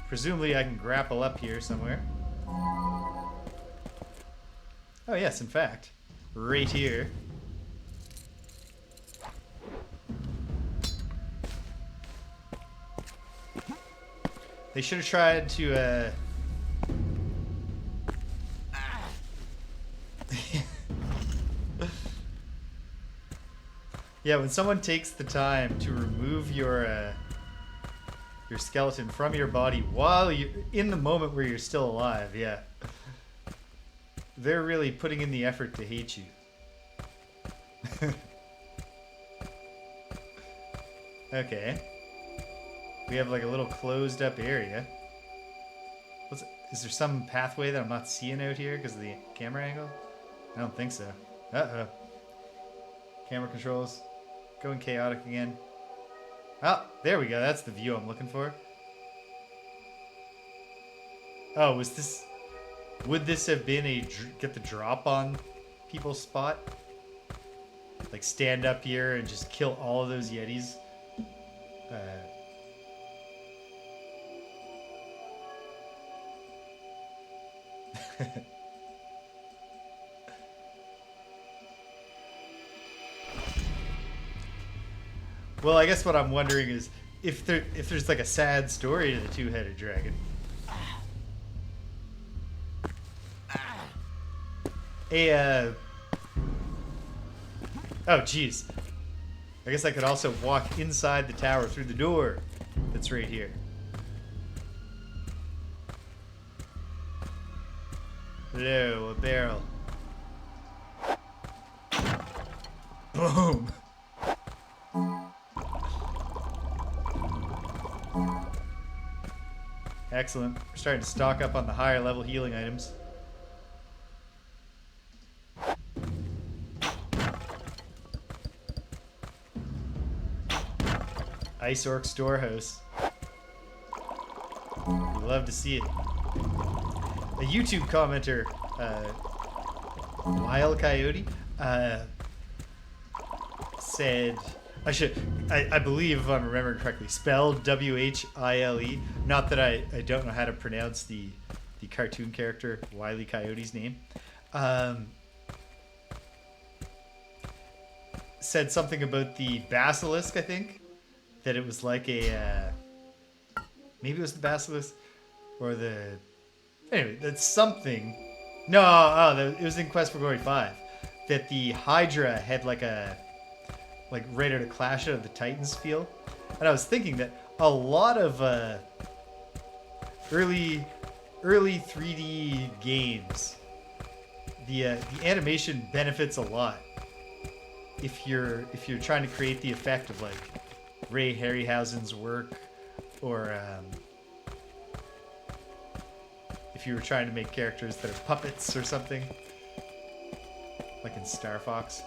Presumably I can grapple up here somewhere. Oh yes, in fact. Right here. They should have tried to, Yeah, when someone takes the time to remove your skeleton from your body while you're in the moment where you're still alive, yeah. They're really putting in the effort to hate you. Okay. We have like a little closed up area. Is there some pathway that I'm not seeing out here because of the camera angle? I don't think so. Uh-oh. Camera controls. Going chaotic again. Oh, there we go. That's the view I'm looking for. Oh, was this... Would this have been a get the drop on people's spot? Like stand up here and just kill all of those Yetis? Well, I guess what I'm wondering is if there's like a sad story to the two-headed dragon. Oh, jeez. I guess I could also walk inside the tower through the door that's right here. Hello, a barrel. Boom. Excellent. We're starting to stock up on the higher level healing items. Ice Orc Storehouse. We love to see it. A YouTube commenter, Wild Coyote, said, I believe if I'm remembering correctly, spelled W-H-I-L-E. Not that I don't know how to pronounce the cartoon character Wile E. Coyote's name. Said something about the basilisk, I think. That it was like a, maybe it was the basilisk or the, anyway, that's something. No, it was in Quest for Glory 5. That the Hydra had like right out of Clash of the Titans feel. And I was thinking that a lot of early 3D games, the animation benefits a lot if you're trying to create the effect of like Ray Harryhausen's work, or if you were trying to make characters that are puppets or something. like in Star Fox.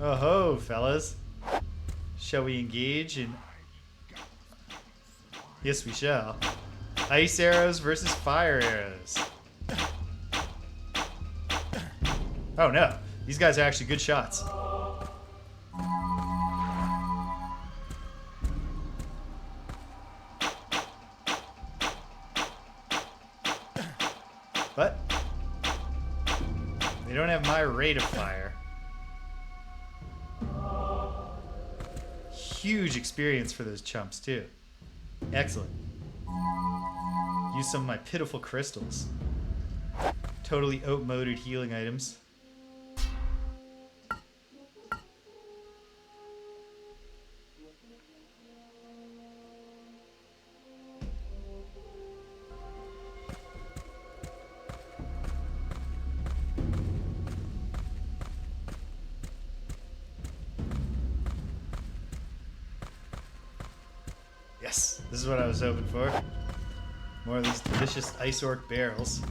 Oh ho, fellas. Shall we engage in... Yes, we shall. Ice arrows versus fire arrows. Oh no, these guys are actually good shots. But they don't have my rate of fire. Huge experience for those chumps too. Excellent. Use some of my pitiful crystals. Totally outmoded healing items. Yes, this is what I was hoping for. More of these delicious ice orc barrels.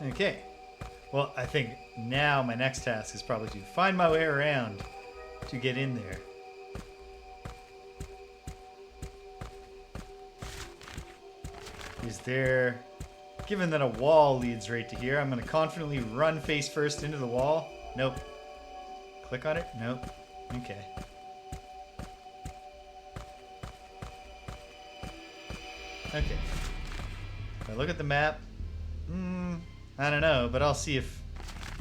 Okay. Well, I think now my next task is probably to find my way around to get in there. Is there... Given that a wall leads right to here, I'm going to confidently run face first into the wall. Nope. Click on it? Nope. Okay. Okay. If I look at the map... I don't know, but I'll see if...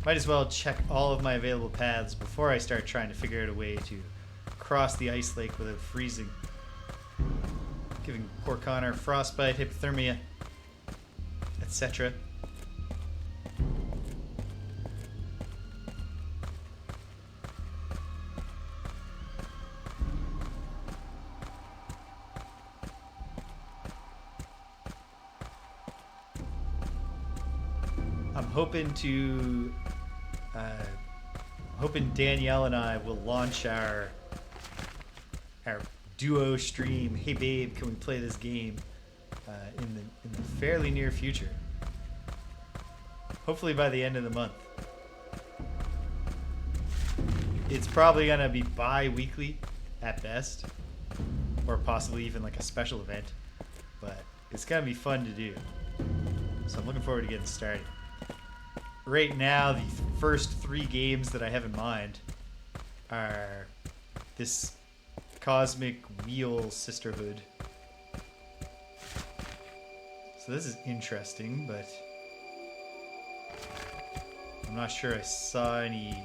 Might as well check all of my available paths before I start trying to figure out a way to cross the ice lake without freezing. Giving poor Connor frostbite, hypothermia, etc. Hoping Danielle and I will launch our duo stream. Hey babe, can we play this game in the fairly near future? Hopefully by the end of the month. It's probably gonna be bi-weekly at best, or possibly even like a special event. But it's gonna be fun to do. So I'm looking forward to getting started. Right now, the first 3 games that I have in mind are this Cosmic Wheel Sisterhood. So this is interesting, but I'm not sure I saw any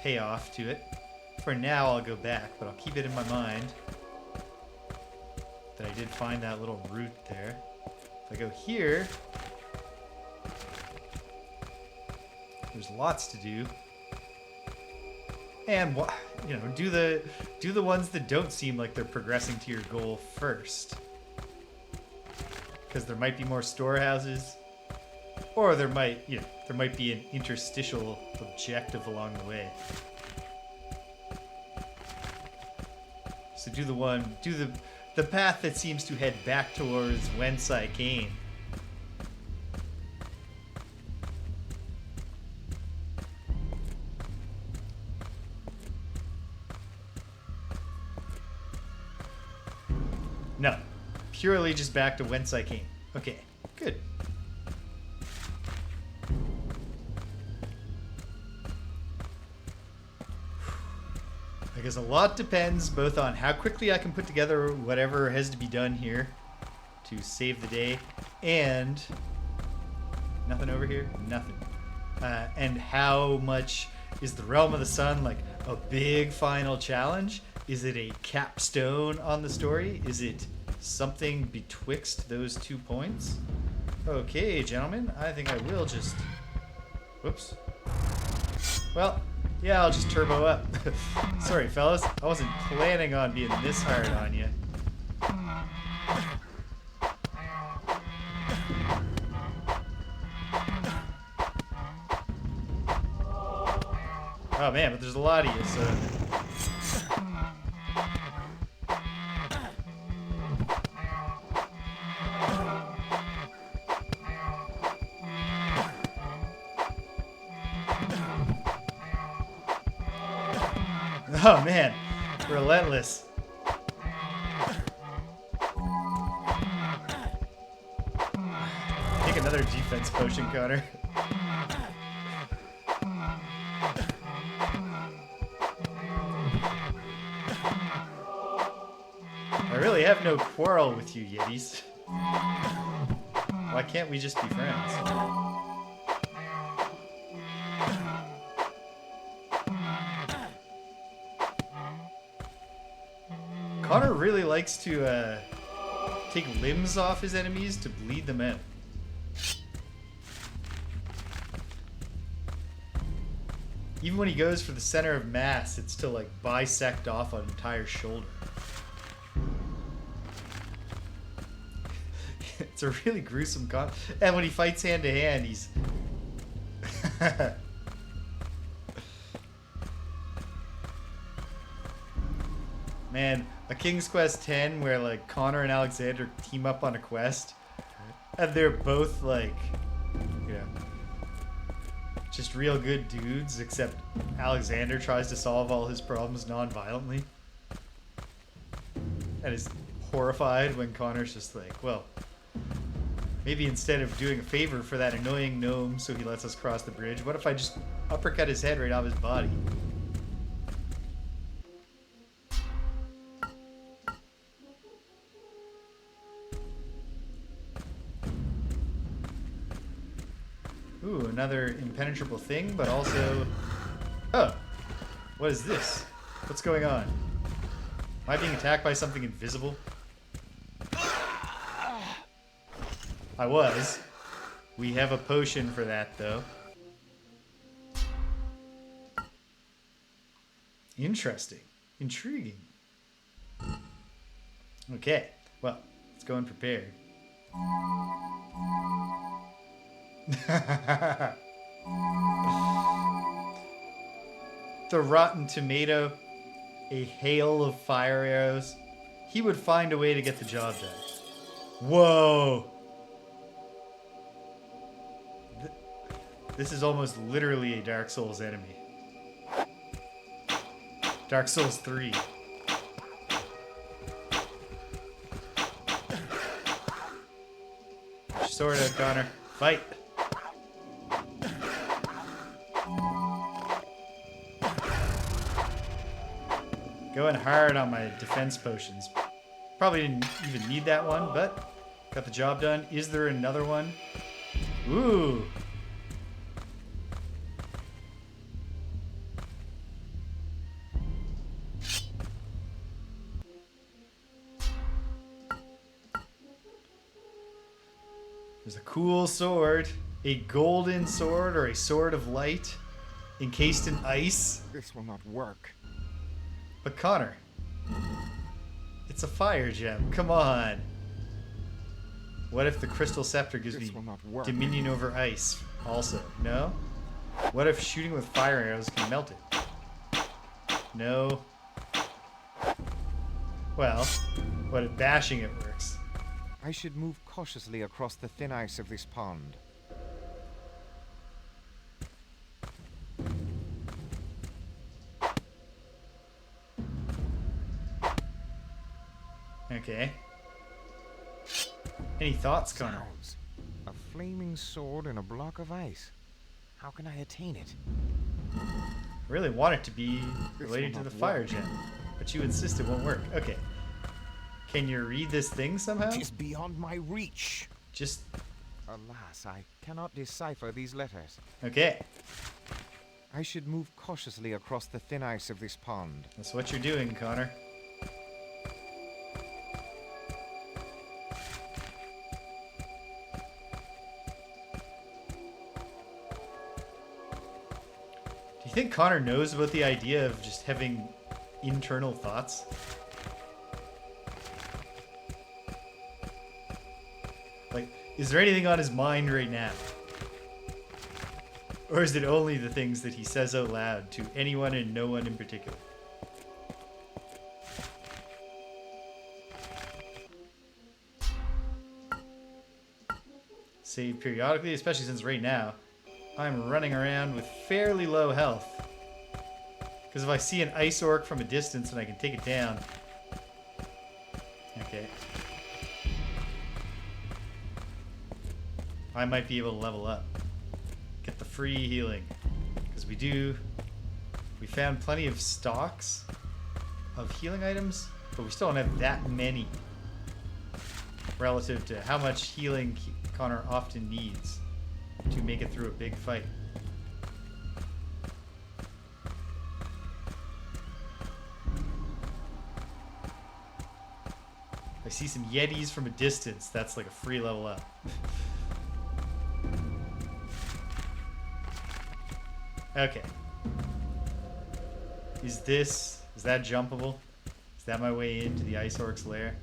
payoff to it. For now, I'll go back, but I'll keep it in my mind that I did find that little route there. If I go here... There's lots to do, and do the ones that don't seem like they're progressing to your goal first, because there might be more storehouses, or there might be an interstitial objective along the way. So do the path that seems to head back towards whence I came. No, purely just back to whence I came. Okay, good. I guess a lot depends both on how quickly I can put together whatever has to be done here to save the day, and nothing over here, nothing. And how much is the Realm of the Sun like a big final challenge? Is it a capstone on the story? Is it something betwixt those 2 points? Okay, gentlemen, I think I will just... Whoops. Well, yeah, I'll just turbo up. Sorry, fellas. I wasn't planning on being this hard on you. Oh man, but there's a lot of you, so... Oh man, relentless. Take another defense potion, Connor. I really have no quarrel with you, Yetis. Why can't we just be friends? Connor really likes to take limbs off his enemies to bleed them out. Even when he goes for the center of mass, it's to like bisect off an entire shoulder. It's a really gruesome and when he fights hand to hand, he's... Man, a King's Quest 10 where like Connor and Alexander team up on a quest and they're both like, you know, just real good dudes, except Alexander tries to solve all his problems non-violently and is horrified when Connor's just like, well, maybe instead of doing a favor for that annoying gnome so he lets us cross the bridge, what if I just uppercut his head right off his body? Ooh, another impenetrable thing, but also... Oh! What is this? What's going on? Am I being attacked by something invisible? I was. We have a potion for that, though. Interesting. Intriguing. Okay. Well, let's go unprepared. The rotten tomato, a hail of fire arrows. He would find a way to get the job done. Whoa! This is almost literally a Dark Souls enemy. Dark Souls 3. Sword out, Connor. Fight! Going hard on my defense potions. Probably didn't even need that one, but got the job done. Is there another one? Ooh! There's a cool sword. A golden sword or a sword of light encased in ice. This will not work. But Connor, it's a fire gem. Come on. What if the crystal scepter gives me dominion over ice also? No? What if shooting with fire arrows can melt it? No. Well, what if bashing it works? I should move cautiously across the thin ice of this pond. Okay. Any thoughts, Connor? Sounds. A flaming sword and a block of ice. How can I attain it? I really want it to be related to the fire gem, but you insist it won't work. Okay. Can you read this thing somehow? It is beyond my reach. Just Alas, I cannot decipher these letters. Okay, I should move cautiously across the thin ice of this pond. that's what you're doing, Connor. Do you think Connor knows about the idea of just having internal thoughts? Like, is there anything on his mind right now? Or is it only the things that he says out loud to anyone and no one in particular? Save periodically, especially since right now I'm running around with fairly low health. Because if I see an ice orc from a distance and I can take it down. Okay. I might be able to level up. Get the free healing. Because we found plenty of stocks of healing items, but we still don't have that many relative to how much healing Connor often needs to make it through a big fight. I see some Yetis from a distance. That's like a free level up. Okay. Is that jumpable? Is that my way into the Ice Orc's lair?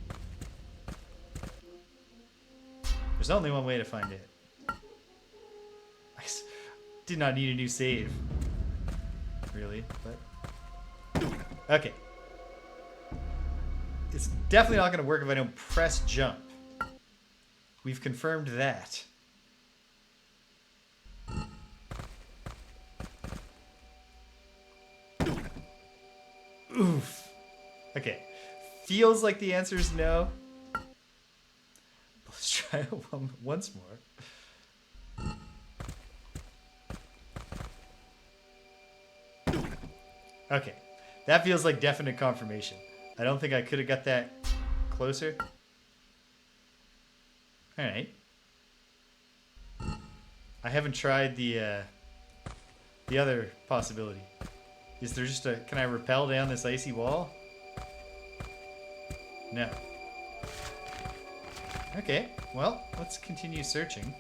There's only one way to find it. I did not need a new save. Really, but... Okay. It's definitely not going to work if I don't press jump. We've confirmed that. Oof. Okay. Feels like the answer is no. Let's try it once more. Okay. That feels like definite confirmation. I don't think I could have got that closer. Alright. I haven't tried the other possibility. Is there just can I rappel down this icy wall? No. Okay, well, let's continue searching.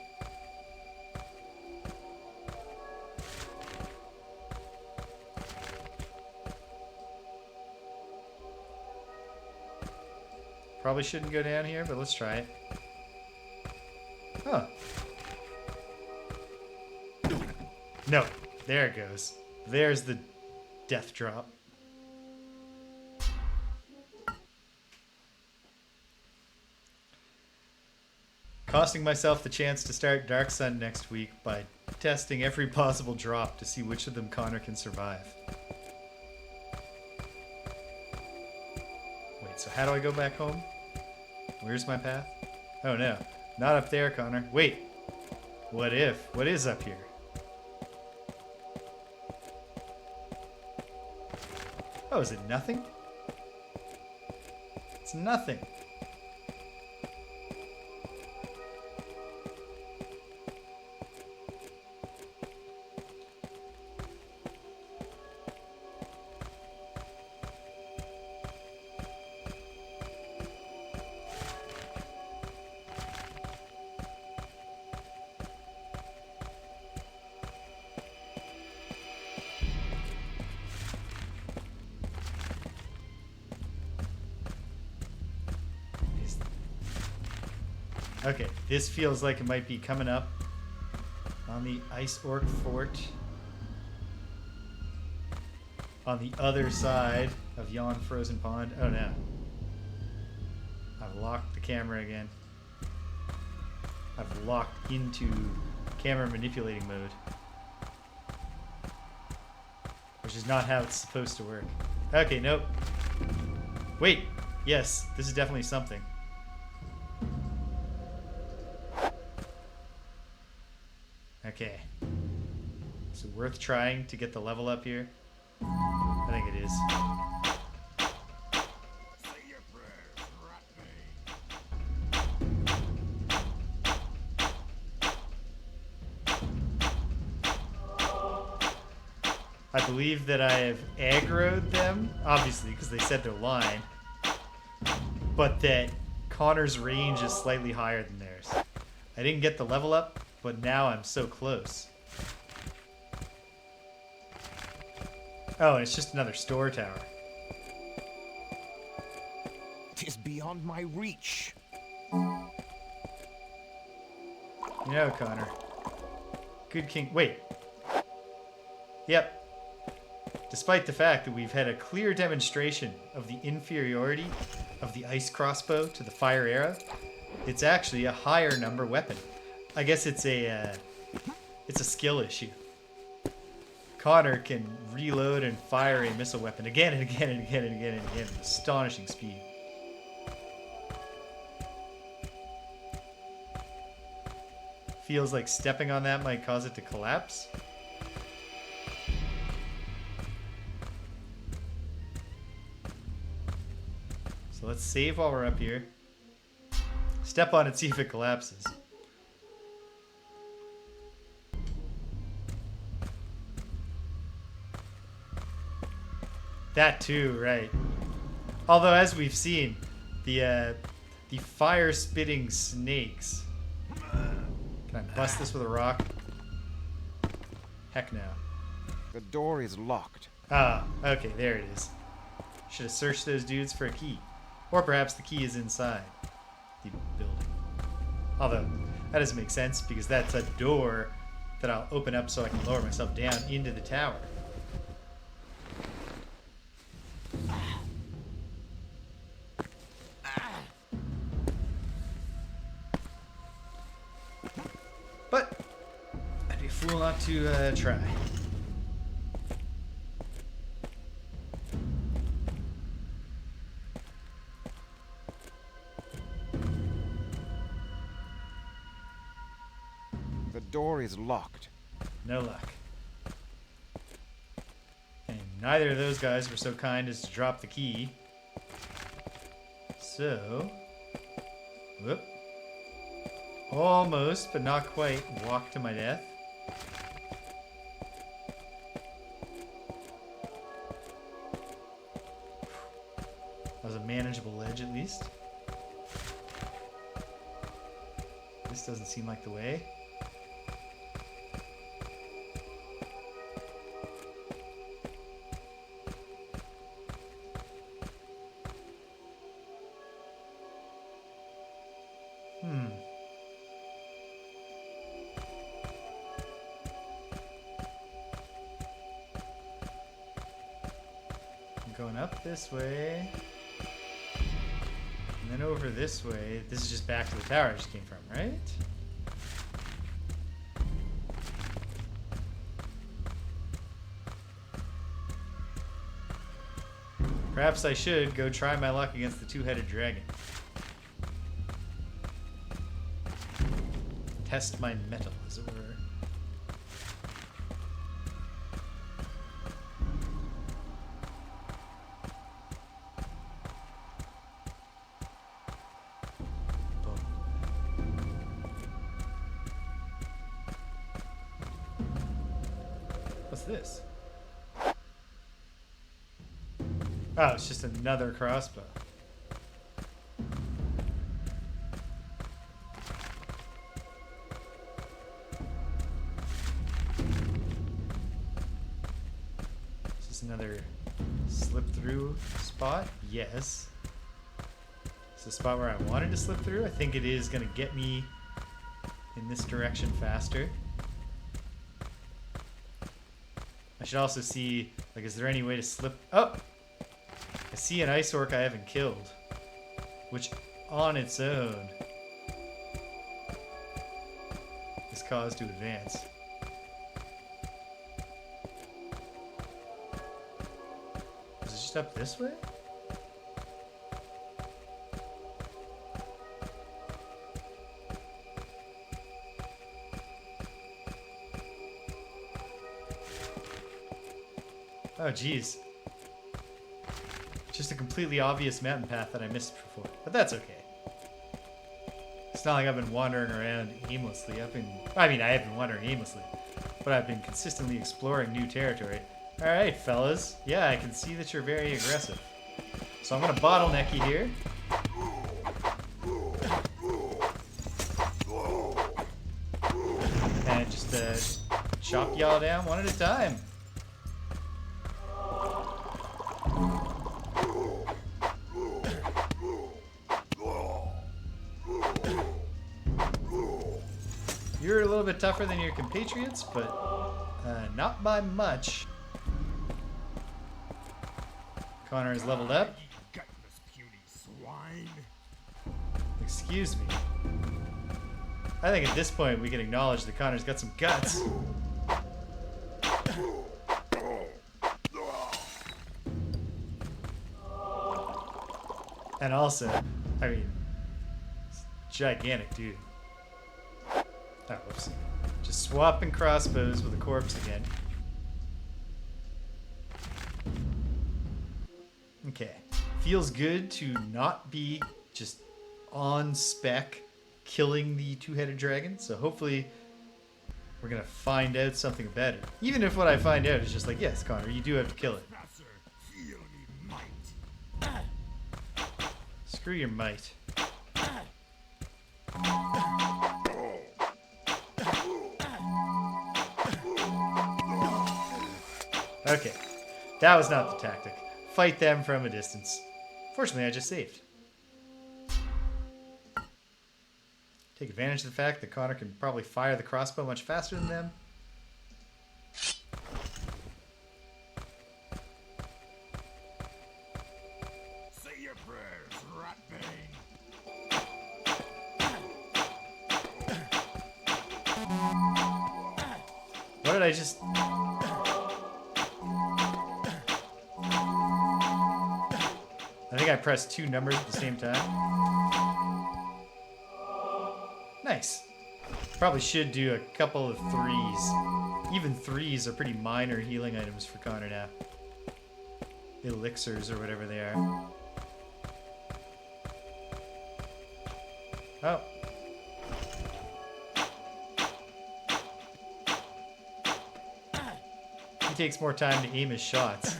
Probably shouldn't go down here, but let's try it. Huh. No, there it goes. There's the death drop. Costing myself the chance to start Dark Sun next week by testing every possible drop to see which of them Connor can survive. Wait, so how do I go back home? Where's my path? Oh no, not up there, Connor. Wait, what if? What is up here? Oh, is it nothing? It's nothing. Okay, this feels like it might be coming up on the Ice Orc Fort on the other side of yon frozen pond. Oh no. I've locked the camera again. I've locked into camera manipulating mode, which is not how it's supposed to work. Okay, nope. Wait, yes, this is definitely something. Okay. So worth trying to get the level up here? I think it is. I believe that I have aggroed them, obviously, because they said their line, but that Connor's range is slightly higher than theirs. I didn't get the level up, but now I'm so close. Oh, and it's just another store tower. 'Tis beyond my reach. You know, Connor. Good king. Wait. Yep. Despite the fact that we've had a clear demonstration of the inferiority of the ice crossbow to the fire arrow, it's actually a higher number weapon. I guess it's a skill issue. Connor can reload and fire a missile weapon again and again and again and again and again with astonishing speed. Feels like stepping on that might cause it to collapse. So let's save while we're up here. Step on it, see if it collapses. That too, right. Although, as we've seen, the fire-spitting snakes... Can I bust this with a rock? Heck no. The door is locked. Ah, okay, there it is. Should have searched those dudes for a key. Or perhaps the key is inside the building. Although, that doesn't make sense because that's a door that I'll open up so I can lower myself down into the tower. But I'd be a fool not to try. The door is locked. No luck. And neither of those guys were so kind as to drop the key. So... Whoop. Almost, but not quite, walk to my death. That was a manageable ledge at least. This doesn't seem like the way. Going up this way. And then over this way. This is just back to the tower I just came from, right? Perhaps I should go try my luck against the two-headed dragon. Test my mettle, as it were. What's this? Oh, it's just another crossbow. Is this another slip-through spot? Yes. It's the spot where I wanted to slip through. I think it is going to get me in this direction faster. I should also see, like, is there any way to slip? Oh! I see an ice orc I haven't killed. Which, on its own, is cause to advance. Is it just up this way? Oh, geez. Just a completely obvious mountain path that I missed before. But that's okay. It's not like I've been wandering around aimlessly. I have been wandering aimlessly. But I've been consistently exploring new territory. Alright, fellas. Yeah, I can see that you're very aggressive. So I'm gonna bottleneck you here. And just chop y'all down one at a time. You're a little bit tougher than your compatriots, but not by much. Connor is leveled up. Gutless puny swine. Excuse me. I think at this point we can acknowledge that Connor's got some guts. And also, I mean, gigantic dude. Oh, whoops. Just swapping crossbows with a corpse again. Okay. Feels good to not be just on spec killing the two-headed dragon. So hopefully we're going to find out something better. Even if what I find out is just like, yes, Connor, you do have to kill it. Screw your might. Okay, that was not the tactic. Fight them from a distance. Fortunately, I just saved. Take advantage of the fact that Connor can probably fire the crossbow much faster than them. Say your prayers, Ratbane. What did I just... I think I pressed two numbers at the same time. Nice. Probably should do a couple of threes. Even threes are pretty minor healing items for Connor now. Elixirs or whatever they are. Oh. He takes more time to aim his shots.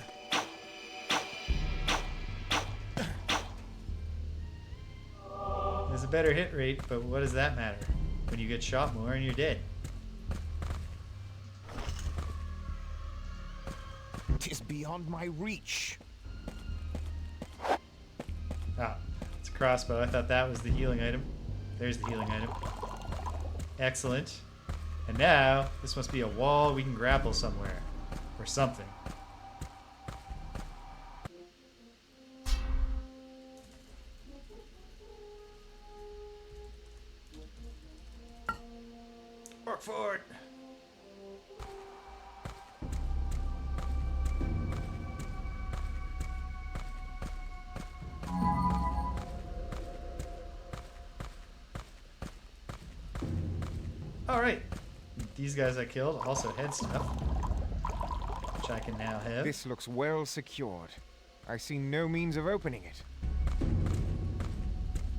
There's a better hit rate, but what does that matter? When you get shot more and you're dead. 'Tis beyond my reach. Ah, it's a crossbow. I thought that was the healing item. There's the healing item. Excellent. And now, this must be a wall we can grapple somewhere. Or something. Work for it. Alright. These guys I killed also had stuff. Which I can now have. This looks well secured. I see no means of opening it.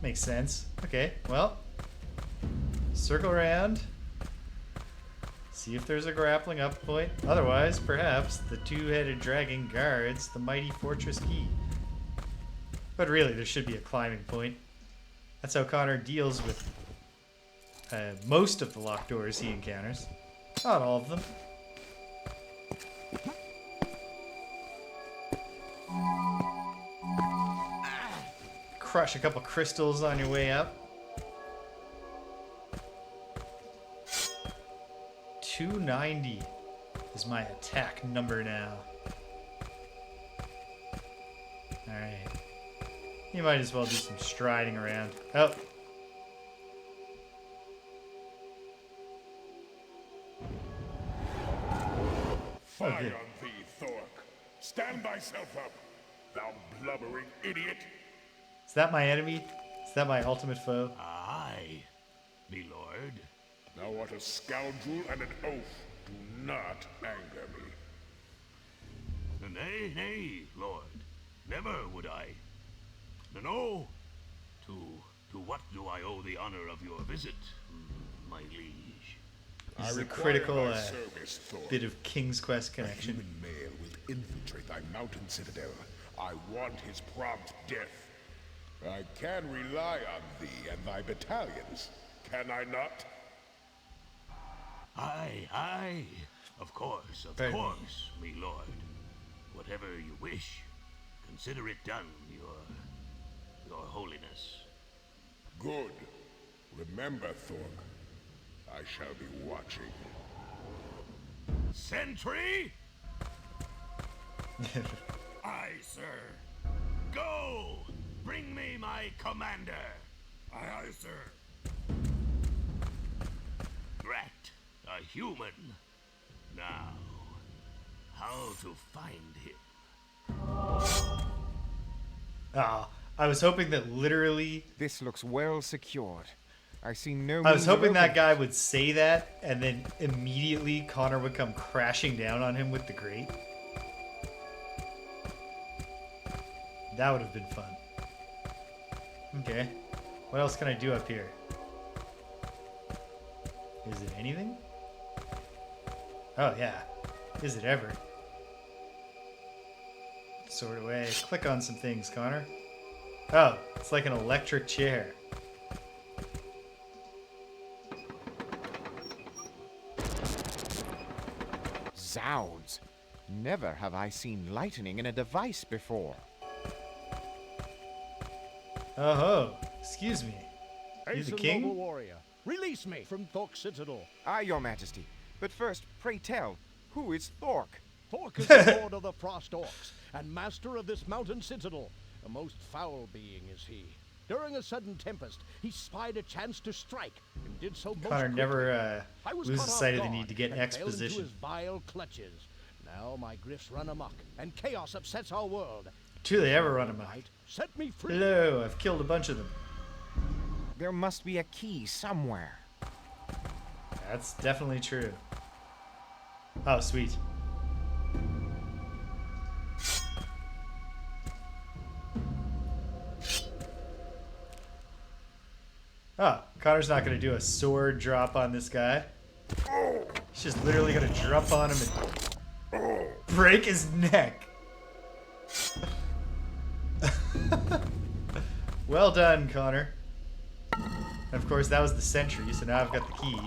Makes sense. Okay, well. Circle around. See if there's a grappling up point. Otherwise, perhaps the two-headed dragon guards the mighty fortress key. But really, there should be a climbing point. That's how Connor deals with most of the locked doors he encounters. Not all of them. Crush a couple crystals on your way up. 290 is my attack number now. Alright. You might as well do some striding around. Oh. Fire Okay. on thee, Thork. Stand thyself up, thou blubbering idiot. Is that my enemy? Is that my ultimate foe? Aye, me lord. Thou art a scoundrel and an oaf. Do not anger me. Nay, nay, lord. Never would I. No. To what do I owe the honor of your visit, my liege? This is a require critical thy service, Thork. bit of King's Quest connection. Human male with infiltrate thy mountain citadel. I want his prompt death. I can rely on thee and thy battalions, can I not? Aye. Of course, Pardon me. me lord. Whatever you wish, consider it done, your holiness. Good. Remember, Thorg, I shall be watching. Sentry? Aye, sir. Go! Bring me my commander. Aye, sir. Rat, a human. Now, how to find him? I was hoping that literally... This looks well secured. I see no I was means of hoping that opening guy it. would say that, and then immediately Connor would come crashing down on him with the grate. That would have been fun. Okay. What else can I do up here? Is it anything? Oh, yeah. Is it ever? Sort away. Click on some things, Connor. Oh, it's like an electric chair. Zounds! Never have I seen lightning in a device before. Oh, excuse me. You Hasten, the king? noble warrior. Release me from Thork's citadel. Aye, your majesty. But first, pray tell, who is Thork? Thork is the lord of the frost orcs, and master of this mountain citadel. A most foul being is he. During a sudden tempest, he spied a chance to strike, and did so most Connor quickly. never I was loses caught off sight of the guard need to get and fell into exposition. his vile clutches. Now my grifts run amok, and chaos upsets our world. Do they ever run amok? Right? Set me free. Hello, I've killed a bunch of them. There must be a key somewhere. That's definitely true. Oh, sweet. Oh, Connor's not going to do a sword drop on this guy. He's just literally going to jump on him and break his neck. Well done, Connor. And of course, that was the sentry, so now I've got the key.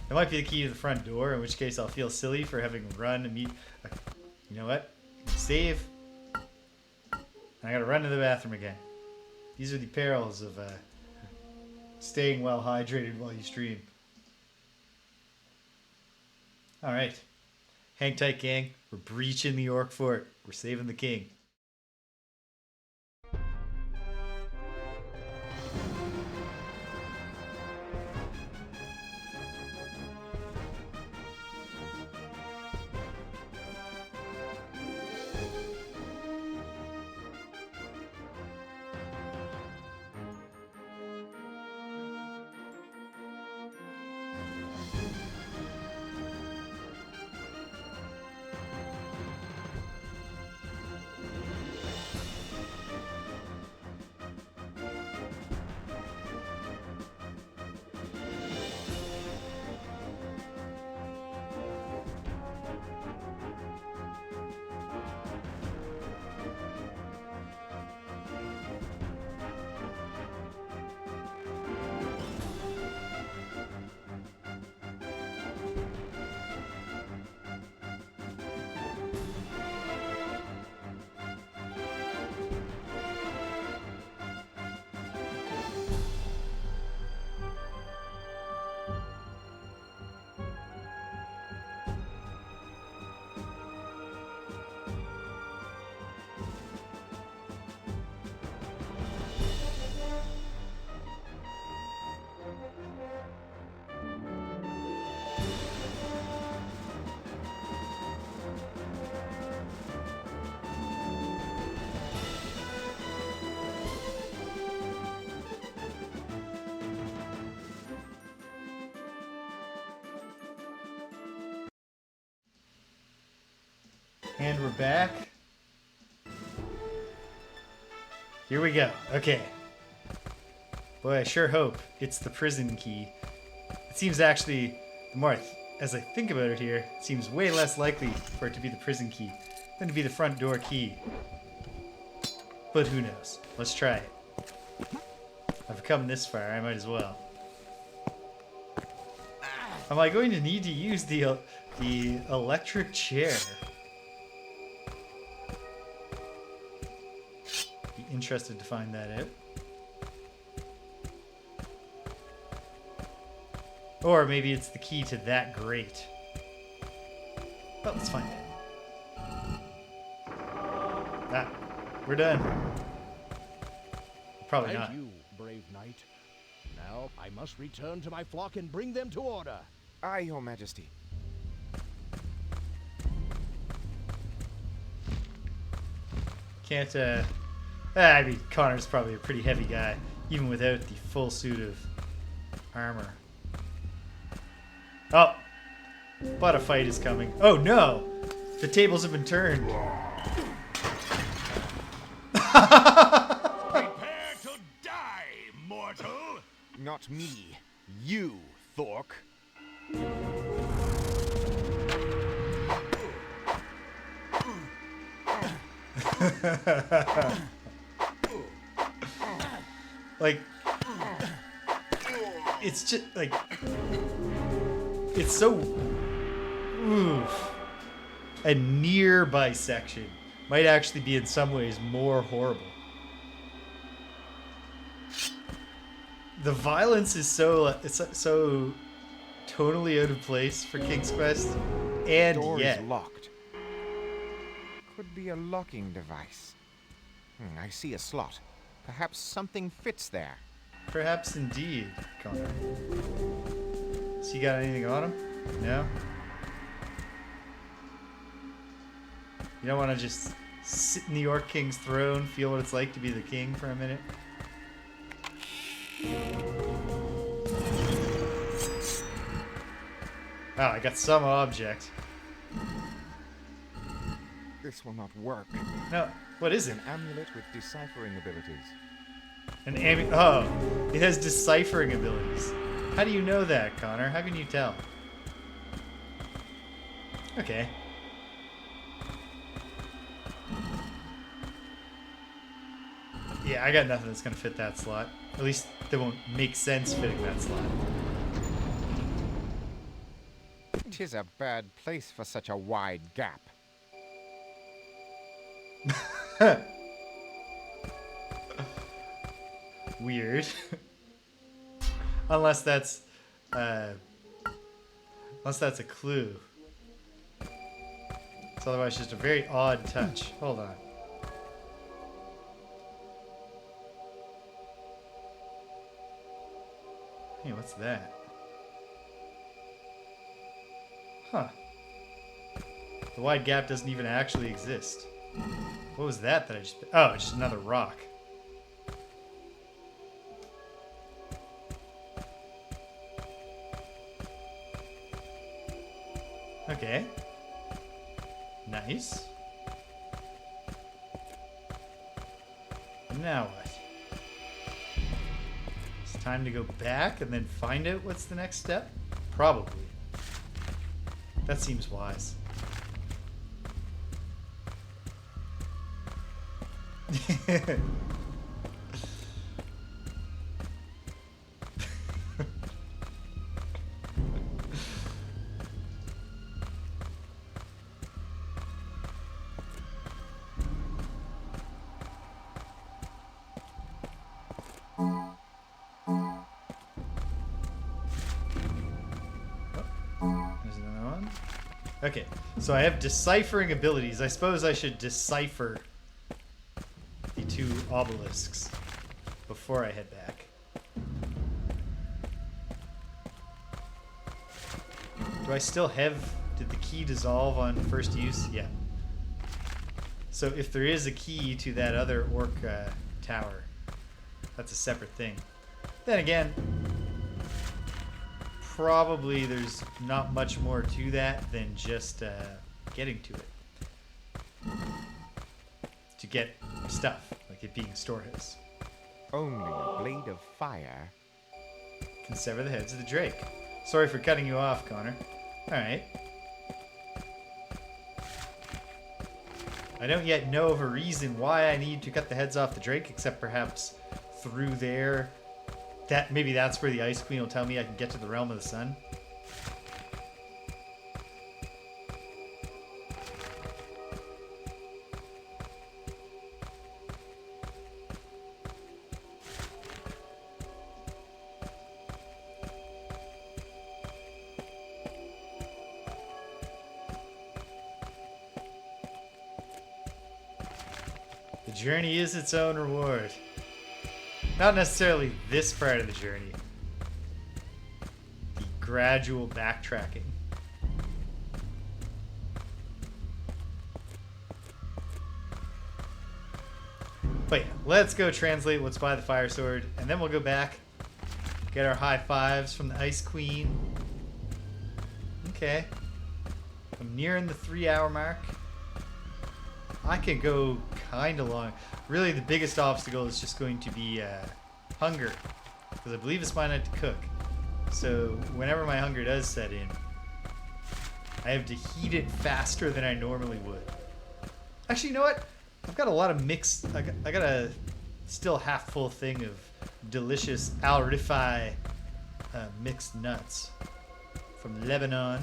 That might be the key to the front door, in which case I'll feel silly for having run and meet... You know what? Save. I gotta run to the bathroom again. These are the perils of staying well hydrated while you stream. Alright. Hang tight, gang. We're breaching the Orc Fort. We're saving the king. And we're back. Here we go. Okay. Boy, I sure hope it's the prison key. It seems actually, the more as I think about it here, it seems way less likely for it to be the prison key than to be the front door key. But who knows? Let's try it. I've come this far, I might as well. Am I going to need to use the electric chair? Be interested to find that out. Or maybe it's the key to that grate. Well, let's find out. Ah, we're done. Probably not. Thank you, brave knight. Now I must return to my flock and bring them to order. Aye, Your Majesty. Can't, I mean, Connor's probably a pretty heavy guy, even without the full suit of armor. Oh! But a fight is coming. Oh no! The tables have been turned. Prepare to die, mortal! Not me. You, Thork. Like, it's just like, it's so, oof. A near bisection might actually be in some ways more horrible. The violence is it's so totally out of place for King's Quest, and Door yet is locked. Could be a locking device. I see a slot. Perhaps something fits there. perhaps indeed, Connor. So you got anything on him? No? You don't want to just sit in the Orc King's throne, feel what it's like to be the king for a minute? Oh, I got some object. This will not work. No, what is it? An amulet with deciphering abilities. Oh, it has deciphering abilities. How do you know that, Connor? How can you tell? Okay. Yeah, I got nothing that's gonna fit that slot. At least that won't make sense fitting that slot. 'Tis a bad place for such a wide gap. Weird. Unless that's a clue. It's otherwise just a very odd touch. Hold on. Hey, what's that? Huh. The wide gap doesn't even actually exist. What was that I just... Oh, it's just another rock. Okay. Nice. Now what? It's time to go back and then find out what's the next step? Probably. That seems wise. Okay, so I have deciphering abilities. I suppose I should decipher the two obelisks before I head back. Do I still have... Did the key dissolve on first use? Yeah. So if there is a key to that other orc tower, that's a separate thing. Then again... Probably there's not much more to that than just getting to it. To get stuff, like it being a storehouse. Only a blade of fire. Can sever the heads of the drake. Sorry for cutting you off, Connor. Alright. I don't yet know of a reason why I need to cut the heads off the drake, except perhaps through there. Maybe that's where the Ice Queen will tell me I can get to the Realm of the Sun. The journey is its own reward. Not necessarily this part of the journey. The gradual backtracking. But yeah, let's go translate what's by the fire sword, and then we'll go back, get our high fives from the Ice Queen. Okay. I'm nearing the 3-hour mark. I could go kind of long. Really, the biggest obstacle is just going to be hunger, because I believe it's my night to cook. So whenever my hunger does set in, I have to heat it faster than I normally would. Actually, you know what? I've got a lot of mixed... I got a still half full thing of delicious Al Rifai mixed nuts from Lebanon.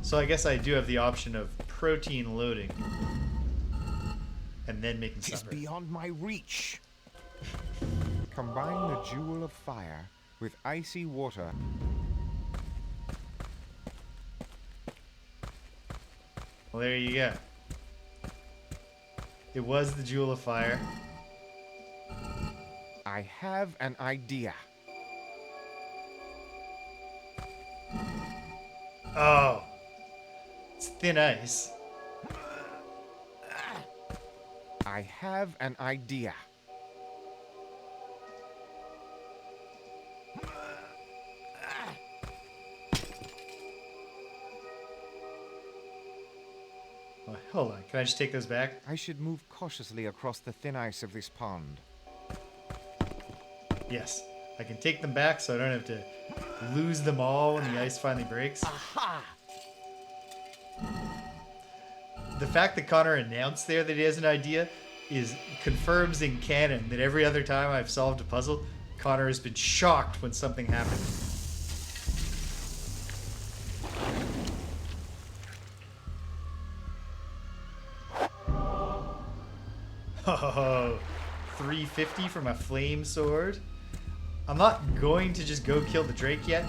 So I guess I do have the option of protein loading and then making supper. It's beyond my reach. Combine the jewel of fire with icy water. Well, there you go. It was the jewel of fire. I have an idea. Oh. It's thin ice. I have an idea. Oh, hold on. Can I just take those back? I should move cautiously across the thin ice of this pond. Yes. I can take them back so I don't have to lose them all when the ice finally breaks. Aha! The fact that Connor announced there that he has an idea confirms in canon that every other time I've solved a puzzle, Connor has been shocked when something happened. Oh, 350 for my flame sword. I'm not going to just go kill the drake yet.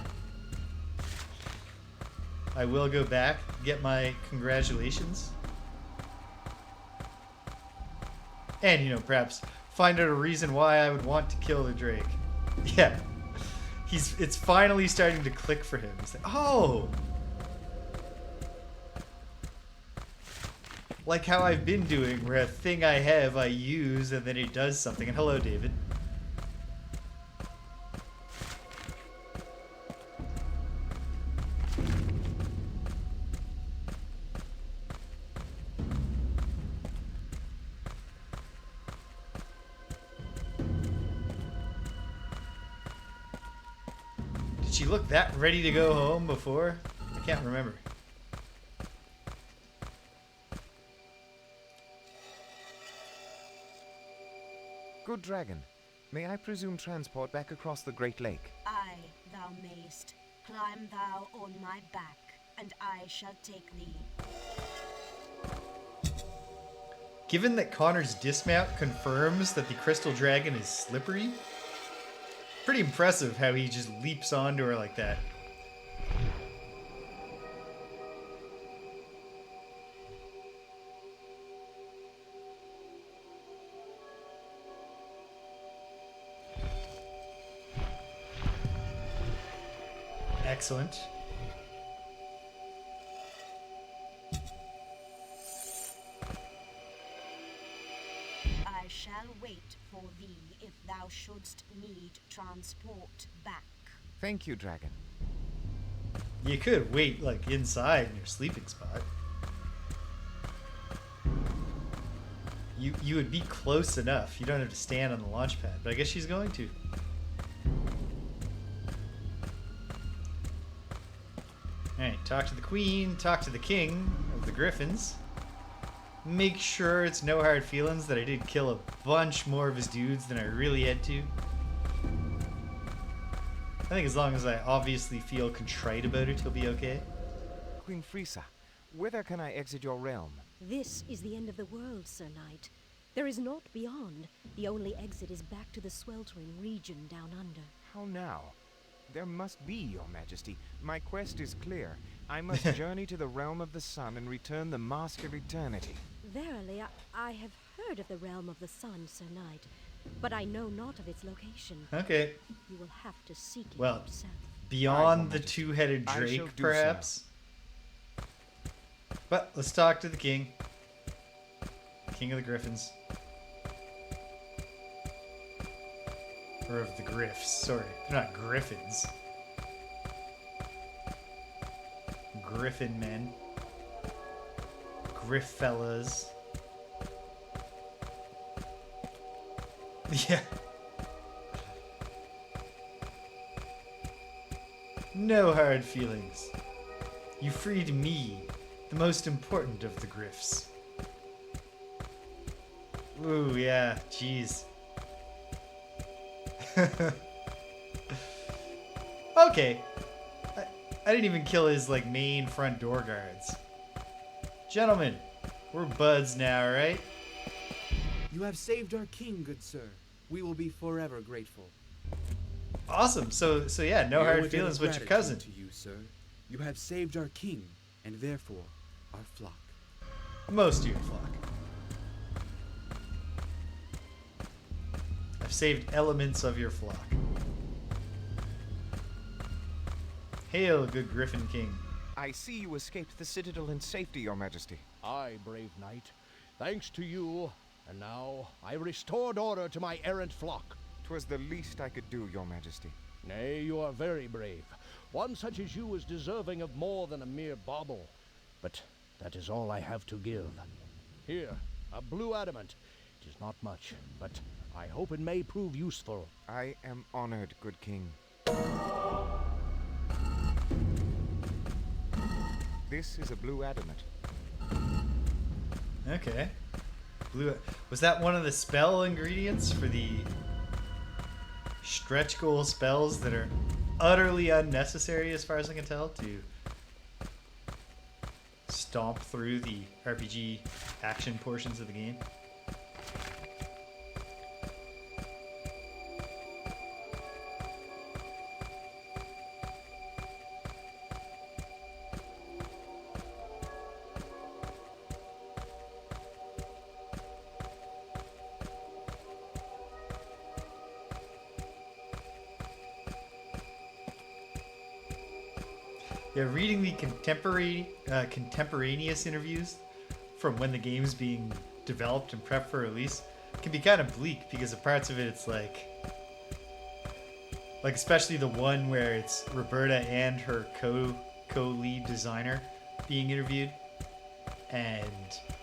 I will go back, get my congratulations. And, you know, perhaps find out a reason why I would want to kill the drake. Yeah. It's finally starting to click for him. He's like, oh! Like how I've been doing, where a thing I have I use and then it does something. And hello, David. Did she look that ready to go home before? I can't remember. Good dragon, may I presume transport back across the Great Lake? Aye, thou mayst. Climb thou on my back, and I shall take thee. Given that Connor's dismount confirms that the crystal dragon is slippery, pretty impressive how he just leaps onto her like that. Excellent. I shall wait for thee if thou shouldst need transport back. Thank you, dragon. You could wait, like, inside in your sleeping spot. You would be close enough. You don't have to stand on the launch pad, but I guess she's going to. Alright, talk to the queen, talk to the king of the griffins. Make sure it's no hard feelings that I did kill a bunch more of his dudes than I really had to. I think as long as I obviously feel contrite about it, he'll be okay. Queen Frisa, whither can I exit your realm? This is the end of the world, Sir Knight. There is naught beyond. The only exit is back to the sweltering region down under. How now? There must be, Your Majesty. My quest is clear. I must journey to the realm of the sun and return the Mask of Eternity. Verily, I have heard of the realm of the sun, Sir Knight, but I know not of its location. Okay. You will have to seek it Well, yourself. beyond the two-headed drake, perhaps. But let's talk to the king. King of the Griffins. Or of the Griffs. Sorry, they're not Griffins. Griffin men. Griff fellas. Yeah. No hard feelings. You freed me, the most important of the Griffs. Ooh, yeah, jeez. Okay. I didn't even kill his, like, main front door guards. Gentlemen, we're buds now, right? You have saved our king, good sir. We will be forever grateful. Awesome. So yeah, no hard feelings with your cousin. To you, sir. You have saved our king, and therefore our flock. Most of your flock. I've saved elements of your flock. Hail, good Griffin King. I see you escaped the citadel in safety, Your Majesty. Aye, brave knight. Thanks to you, and now I restored order to my errant flock. 'Twas the least I could do, Your Majesty. Nay, you are very brave. One such as you is deserving of more than a mere bauble. But that is all I have to give. Here, a blue adamant. It is not much, but I hope it may prove useful. I am honored, good king. This is a blue adamant. Okay. Blue. Was that one of the spell ingredients for the stretch goal spells that are utterly unnecessary, as far as I can tell, to stomp through the RPG action portions of the game? Yeah, reading the contemporaneous interviews from when the game's being developed and prepped for release can be kind of bleak, because of parts of it it's like especially the one where it's Roberta and her co-lead designer being interviewed, and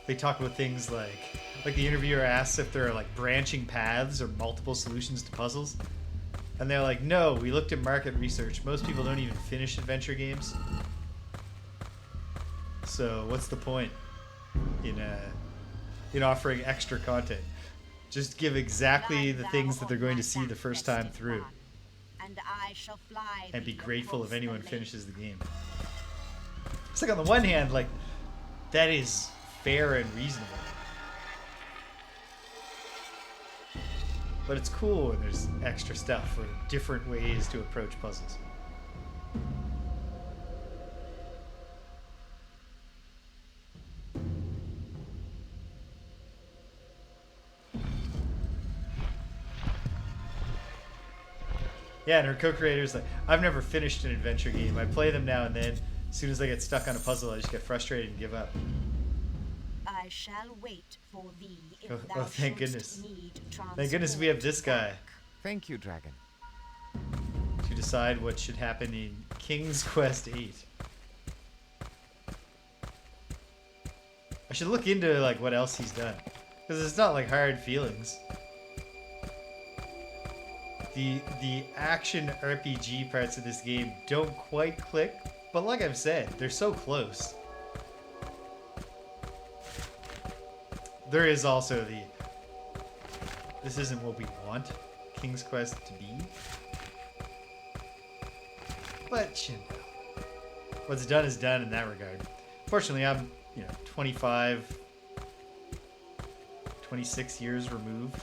they talk about things like the interviewer asks if there are like branching paths or multiple solutions to puzzles. And they're like, no, we looked at market research. Most people don't even finish adventure games. So what's the point in offering extra content? Just give exactly the things that they're going to see the first time through. And be grateful if anyone finishes the game. It's like, on the one hand, like, that is fair and reasonable. But it's cool when there's extra stuff or different ways to approach puzzles. Yeah, and her co-creator's like, I've never finished an adventure game. I play them now and then. As soon as I get stuck on a puzzle, I just get frustrated and give up. I shall wait for thee if Oh, thou thank shouldst goodness. need Thank goodness we have this guy Thank you, Dragon. to decide what should happen in King's Quest 8. I should look into like what else he's done. Because it's not like hard feelings. The action RPG parts of this game don't quite click, but like I've said, they're so close. There is also this isn't what we want King's Quest to be. But, you know, what's done is done in that regard. Fortunately, I'm, 25, 26 years removed.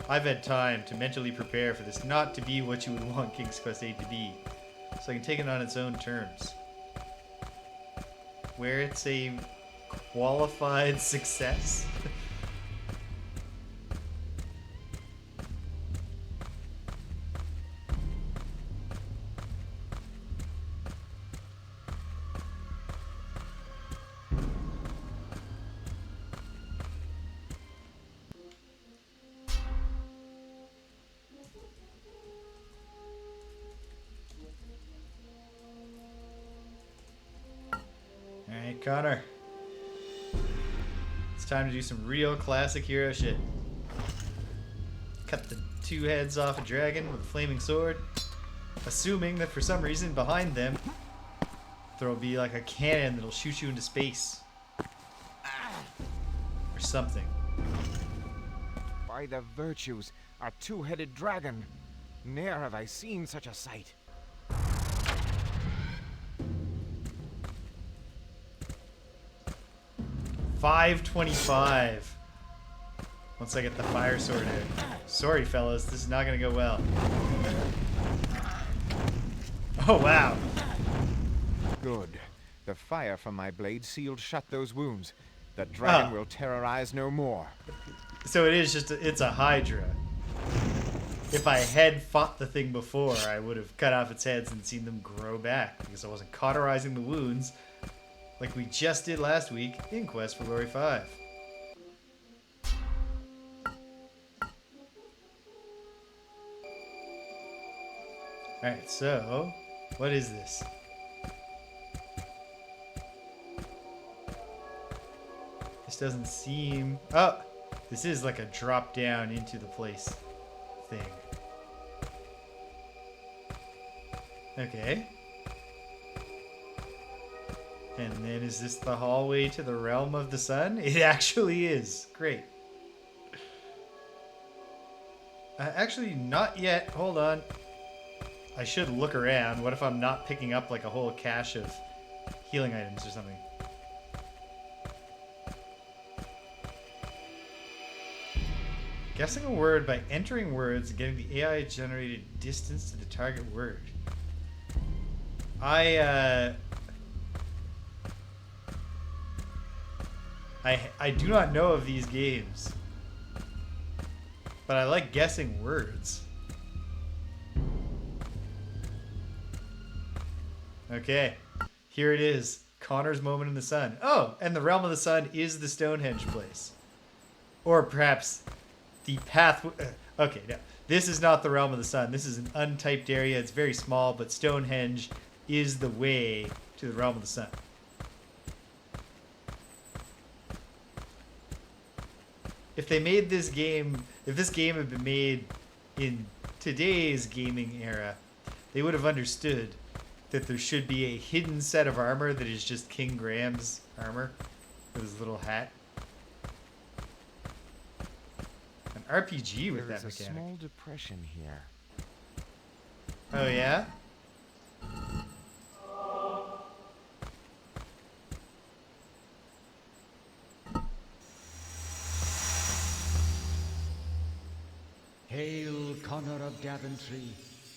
I've had time to mentally prepare for this not to be what you would want King's Quest 8 to be, so I can take it on its own terms. Where it's a qualified success. Alright, Connor. It's time to do some real classic hero shit. Cut the two heads off a dragon with a flaming sword, assuming that for some reason behind them there'll be like a cannon that'll shoot you into space. Or something. By the virtues, a two-headed dragon. Ne'er have I seen such a sight. $5.25. Once I get the fire sword out. Sorry, fellas, this is not gonna go well. Oh, wow. Good. The fire from my blade sealed shut those wounds. The dragon will terrorize no more. So it is just, it's a Hydra. If I had fought the thing before, I would have cut off its heads and seen them grow back, because I wasn't cauterizing the wounds like we just did last week in Quest for Glory 5. Alright, so, what is this? This doesn't seem... Oh! This is like a drop down into the place thing. Okay. And then is this the hallway to the realm of the sun? It actually is. Great. Actually, not yet. Hold on. I should look around. What if I'm not picking up like a whole cache of healing items or something? Guessing a word by entering words and getting the AI generated distance to the target word. I do not know of these games, but I like guessing words. Okay, here it is. Connor's moment in the sun. Oh, and the realm of the sun is the Stonehenge place. Or perhaps the path... Okay, no. This is not the realm of the sun. This is an untyped area. It's very small, but Stonehenge is the way to the realm of the sun. If they made this game... If this game had been made in today's gaming era, they would have understood that there should be a hidden set of armor that is just King Graham's armor with his little hat. An RPG with that mechanic. There is a small depression here. Oh yeah? Hail, Connor of Daventry,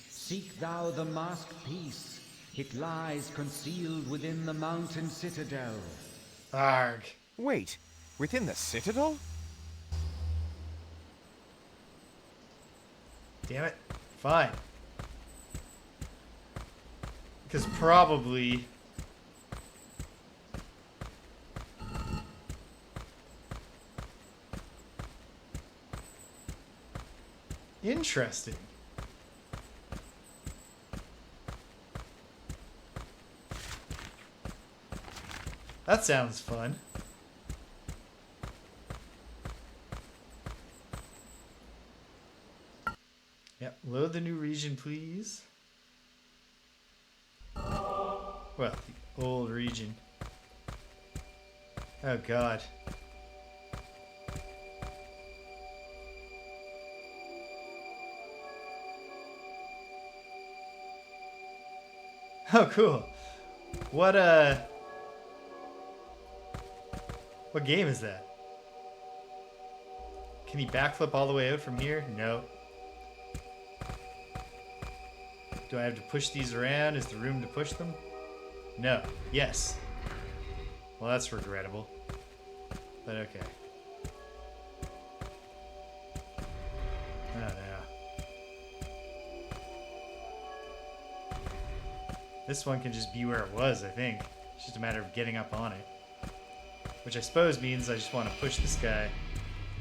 seek thou the masked peace. It lies concealed within the mountain citadel. Arg. Wait, within the citadel? Damn it. Fine. Because probably... Interesting. That sounds fun. Yep, load the new region, please. Well, the old region. Oh, God. Oh, cool. What game is that? Can he backflip all the way out from here? No. Do I have to push these around? Is there room to push them? No. Yes. Well, that's regrettable. But okay. Oh, no. This one can just be where it was, I think. It's just a matter of getting up on it. Which I suppose means I just want to push this guy.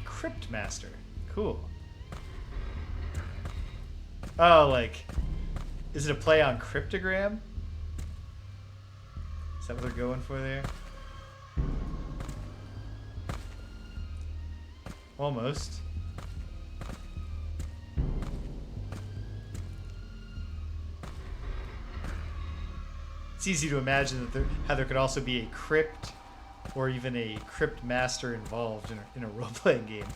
Crypt Master. Cool. Oh, like... Is it a play on cryptogram? Is that what they're going for there? Almost. It's easy to imagine that how there could also be a crypt or even a crypt master involved in a role-playing game.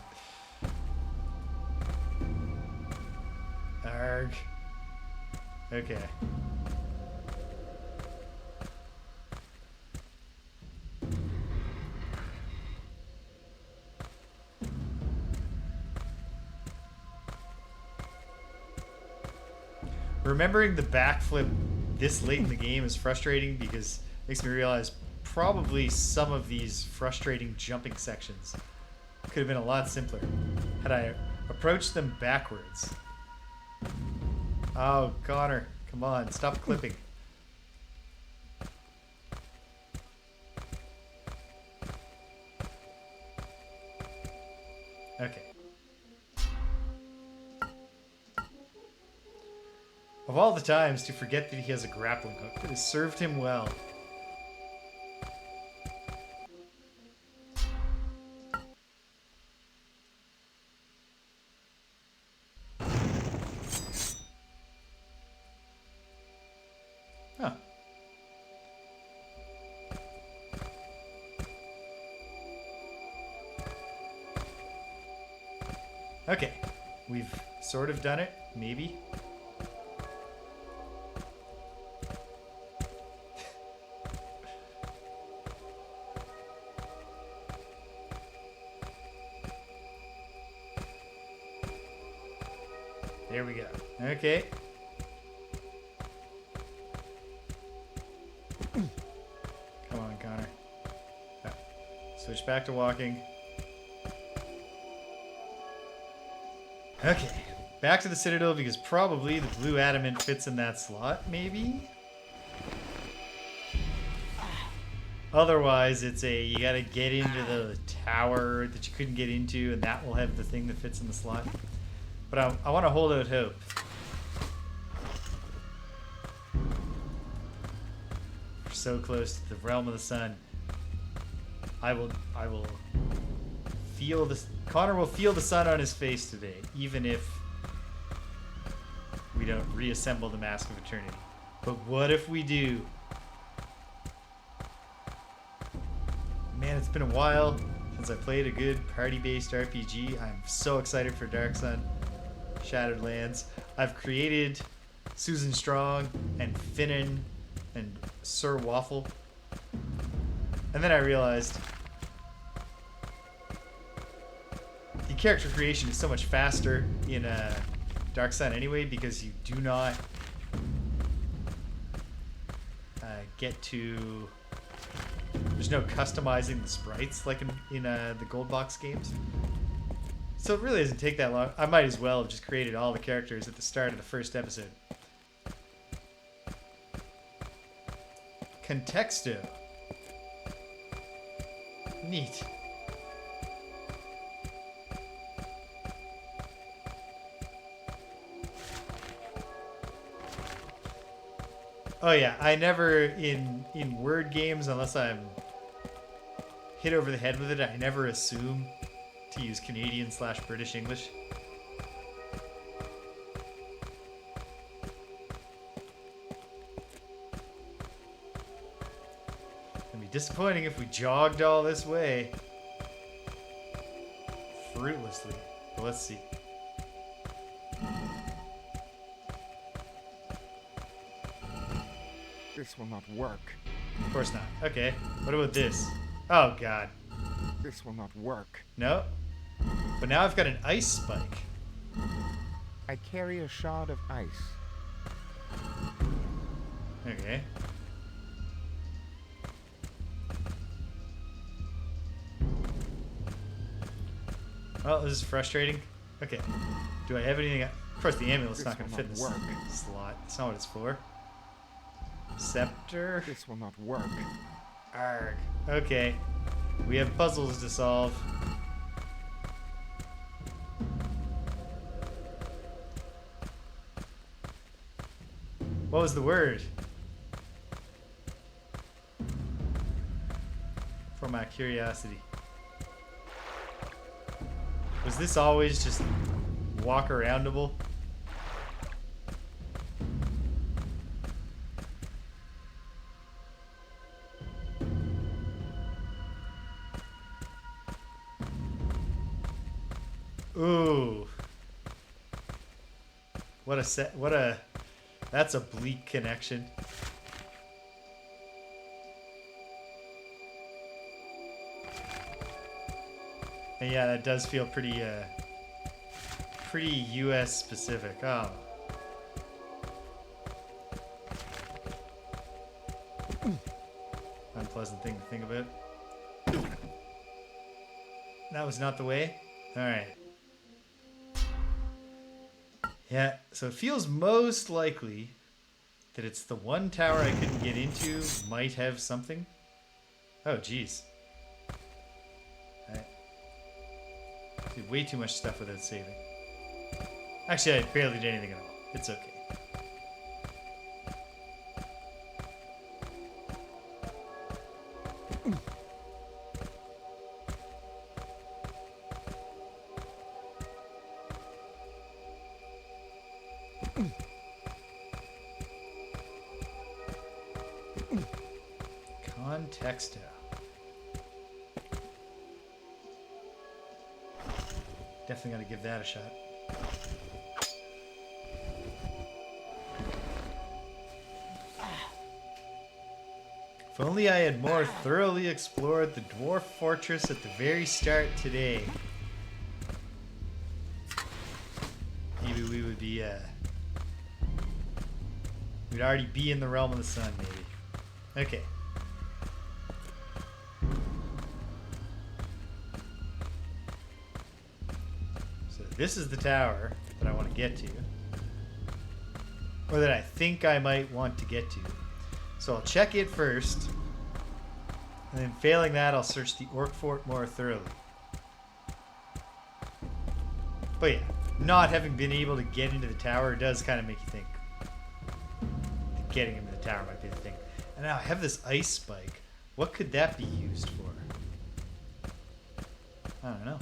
Arg. Okay. Remembering the backflip this late in the game is frustrating because it makes me realize probably some of these frustrating jumping sections could have been a lot simpler had I approached them backwards. Oh, Connor, come on, stop clipping. Okay. Of all the times to forget that he has a grappling hook, it has served him well. Huh. Okay, we've sort of done it, maybe. There we go. Okay. Come on, Connor. Oh. Switch back to walking. Okay. Back to the Citadel because probably the blue adamant fits in that slot, maybe? Otherwise, it's you gotta get into the tower that you couldn't get into, and that will have the thing that fits in the slot. But I want to hold out hope. We're so close to the realm of the sun. I will feel this. Connor will feel the sun on his face today, even if we don't reassemble the Mask of Eternity. But what if we do? Man, it's been a while since I played a good party-based RPG. I'm so excited for Dark Sun. Shattered Lands. I've created Susan Strong and Finnan and Sir Waffle. And then I realized the character creation is so much faster in Dark Sun anyway because you do not get to... There's no customizing the sprites like in the Gold Box games. So it really doesn't take that long. I might as well have just created all the characters at the start of the first episode. Contexto. Neat. Oh yeah, I never, in word games, unless I'm hit over the head with it, I never assume to use Canadian/British English. disappointing if we jogged all this way fruitlessly. But let's see. This will not work. Of course not. Okay. What about this? Oh, God. This will not work. No. But now I've got an ice spike. I carry a shard of ice. Okay. Well, this is frustrating. Okay. Do I have anything? Of course, the amulet's not going to fit in this slot. That's not what it's for. Scepter. This will not work. Arg. Okay. We have puzzles to solve. What was the word? For my curiosity. Was this always just walk aroundable? Ooh. That's a bleak connection. And yeah, that does feel pretty US specific. Oh. Unpleasant thing to think about. That was not the way? Alright. Yeah, so it feels most likely that it's the one tower I couldn't get into might have something. Oh, jeez. I did way too much stuff without saving. Actually, I barely did anything at all. It's okay. Contexto. Definitely gotta give that a shot. If only I had more thoroughly explored the dwarf fortress at the very start today. Maybe we would be, we'd already be in the realm of the sun, maybe. Okay. So this is the tower that I want to get to. Or that I think I might want to get to. So I'll check it first. And then failing that, I'll search the Orc Fort more thoroughly. But yeah, not having been able to get into the tower does kind of make you think that getting into the tower might be the thing. And now I have this ice spike. What could that be used for? I don't know.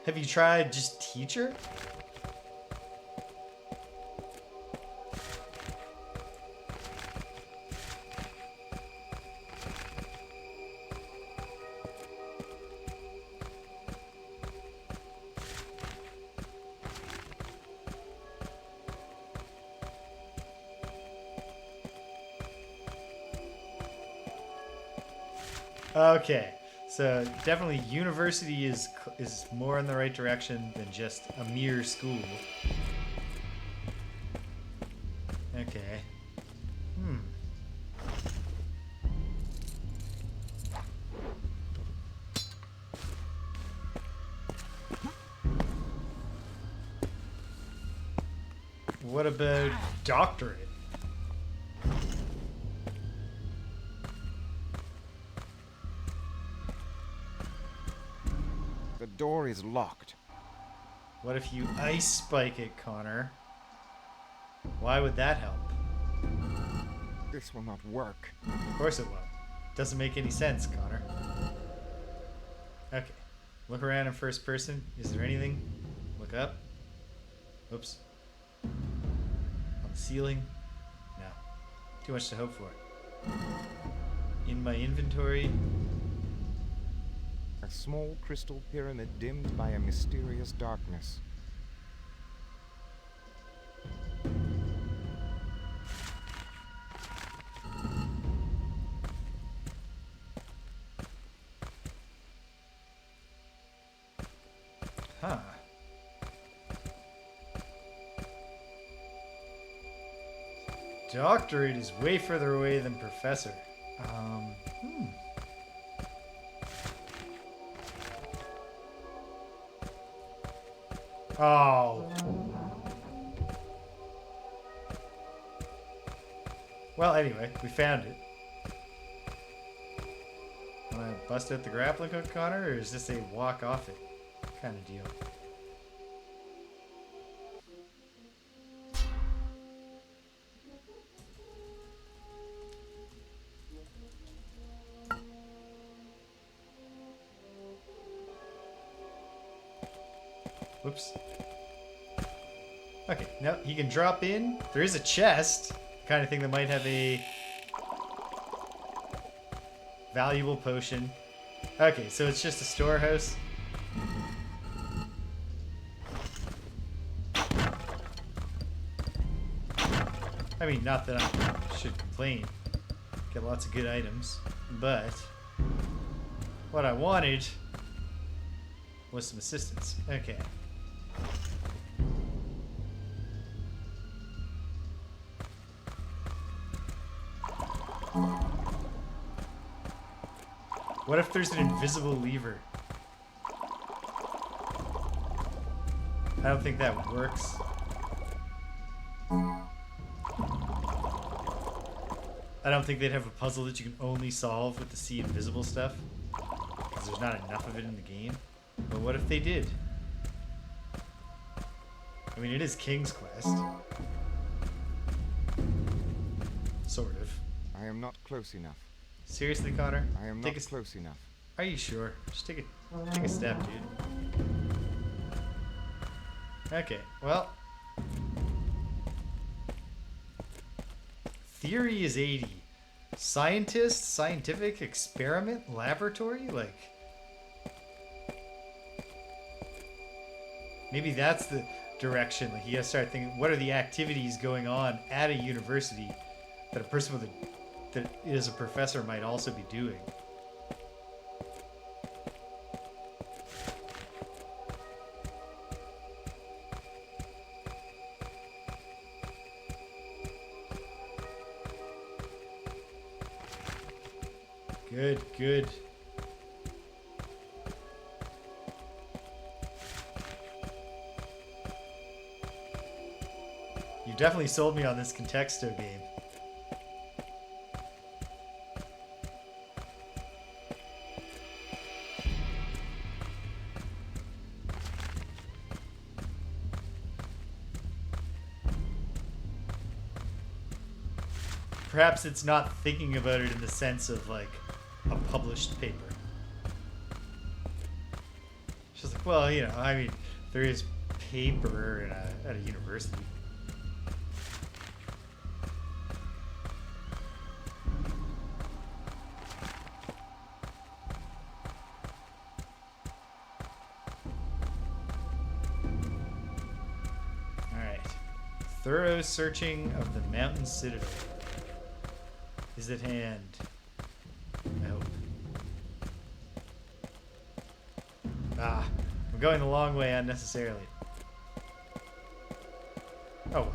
Have you tried just teacher? Okay, so definitely university is more in the right direction than just a mere school. Okay. What about doctorate? The door is locked. What if you ice spike it, Connor? Why would that help? This will not work. Of course it will. Doesn't make any sense, Connor. Okay. Look around in first person. Is there anything? Look up. Oops. On the ceiling? No. Too much to hope for. In my inventory? A small crystal pyramid dimmed by a mysterious darkness. Huh. Doctorate is way further away than Professor. Oh. Well, anyway, we found it. Wanna bust out the grappling hook, Connor, or is this a walk off it kind of deal? Whoops. Okay, now he can drop in. There is a chest, kind of thing that might have a valuable potion. Okay, so it's just a storehouse. I mean, not that I should complain. Get lots of good items, but what I wanted was some assistance. Okay. What if there's an invisible lever? I don't think that works. I don't think they'd have a puzzle that you can only solve with the see invisible stuff, because there's not enough of it in the game. But what if they did? I mean, it is King's Quest. Sort of. I am not close enough. Seriously, Connor? I am not close enough. Are you sure? Just take a step, dude. Okay, well. Theory is 80. Scientist, scientific experiment, laboratory? Like, maybe that's the direction. Like, you gotta start thinking, what are the activities going on at a university that a person with that is a professor might also be doing? Good, good. You definitely sold me on this Contexto game. Perhaps it's not thinking about it in the sense of like a published paper. It's just like, well, you know, I mean, there is paper at a university. Alright. Thorough searching of the mountain citadel is at hand. I hope. Ah, I'm going the long way unnecessarily. Oh well.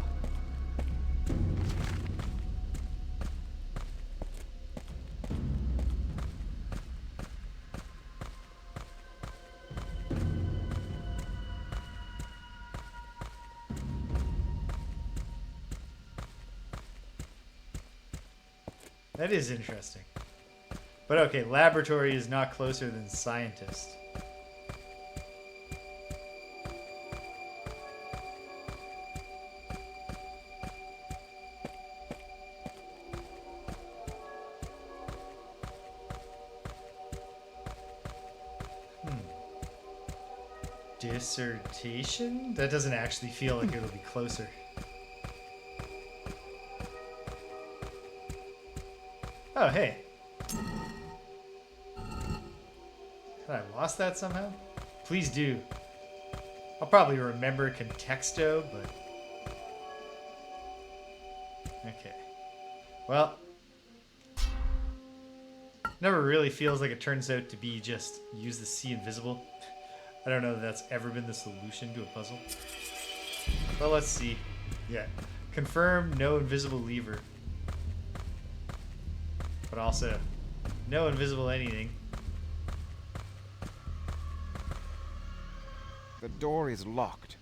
That is interesting. But okay, laboratory is not closer than scientist. Dissertation? That doesn't actually feel like it'll be closer. Oh, hey. Had I lost that somehow? Please do. I'll probably remember contexto, but... Okay. Well... Never really feels like it turns out to be just use the C invisible. I don't know that that's ever been the solution to a puzzle. But let's see. Yeah. Confirm no invisible lever. But also, no invisible anything. The door is locked.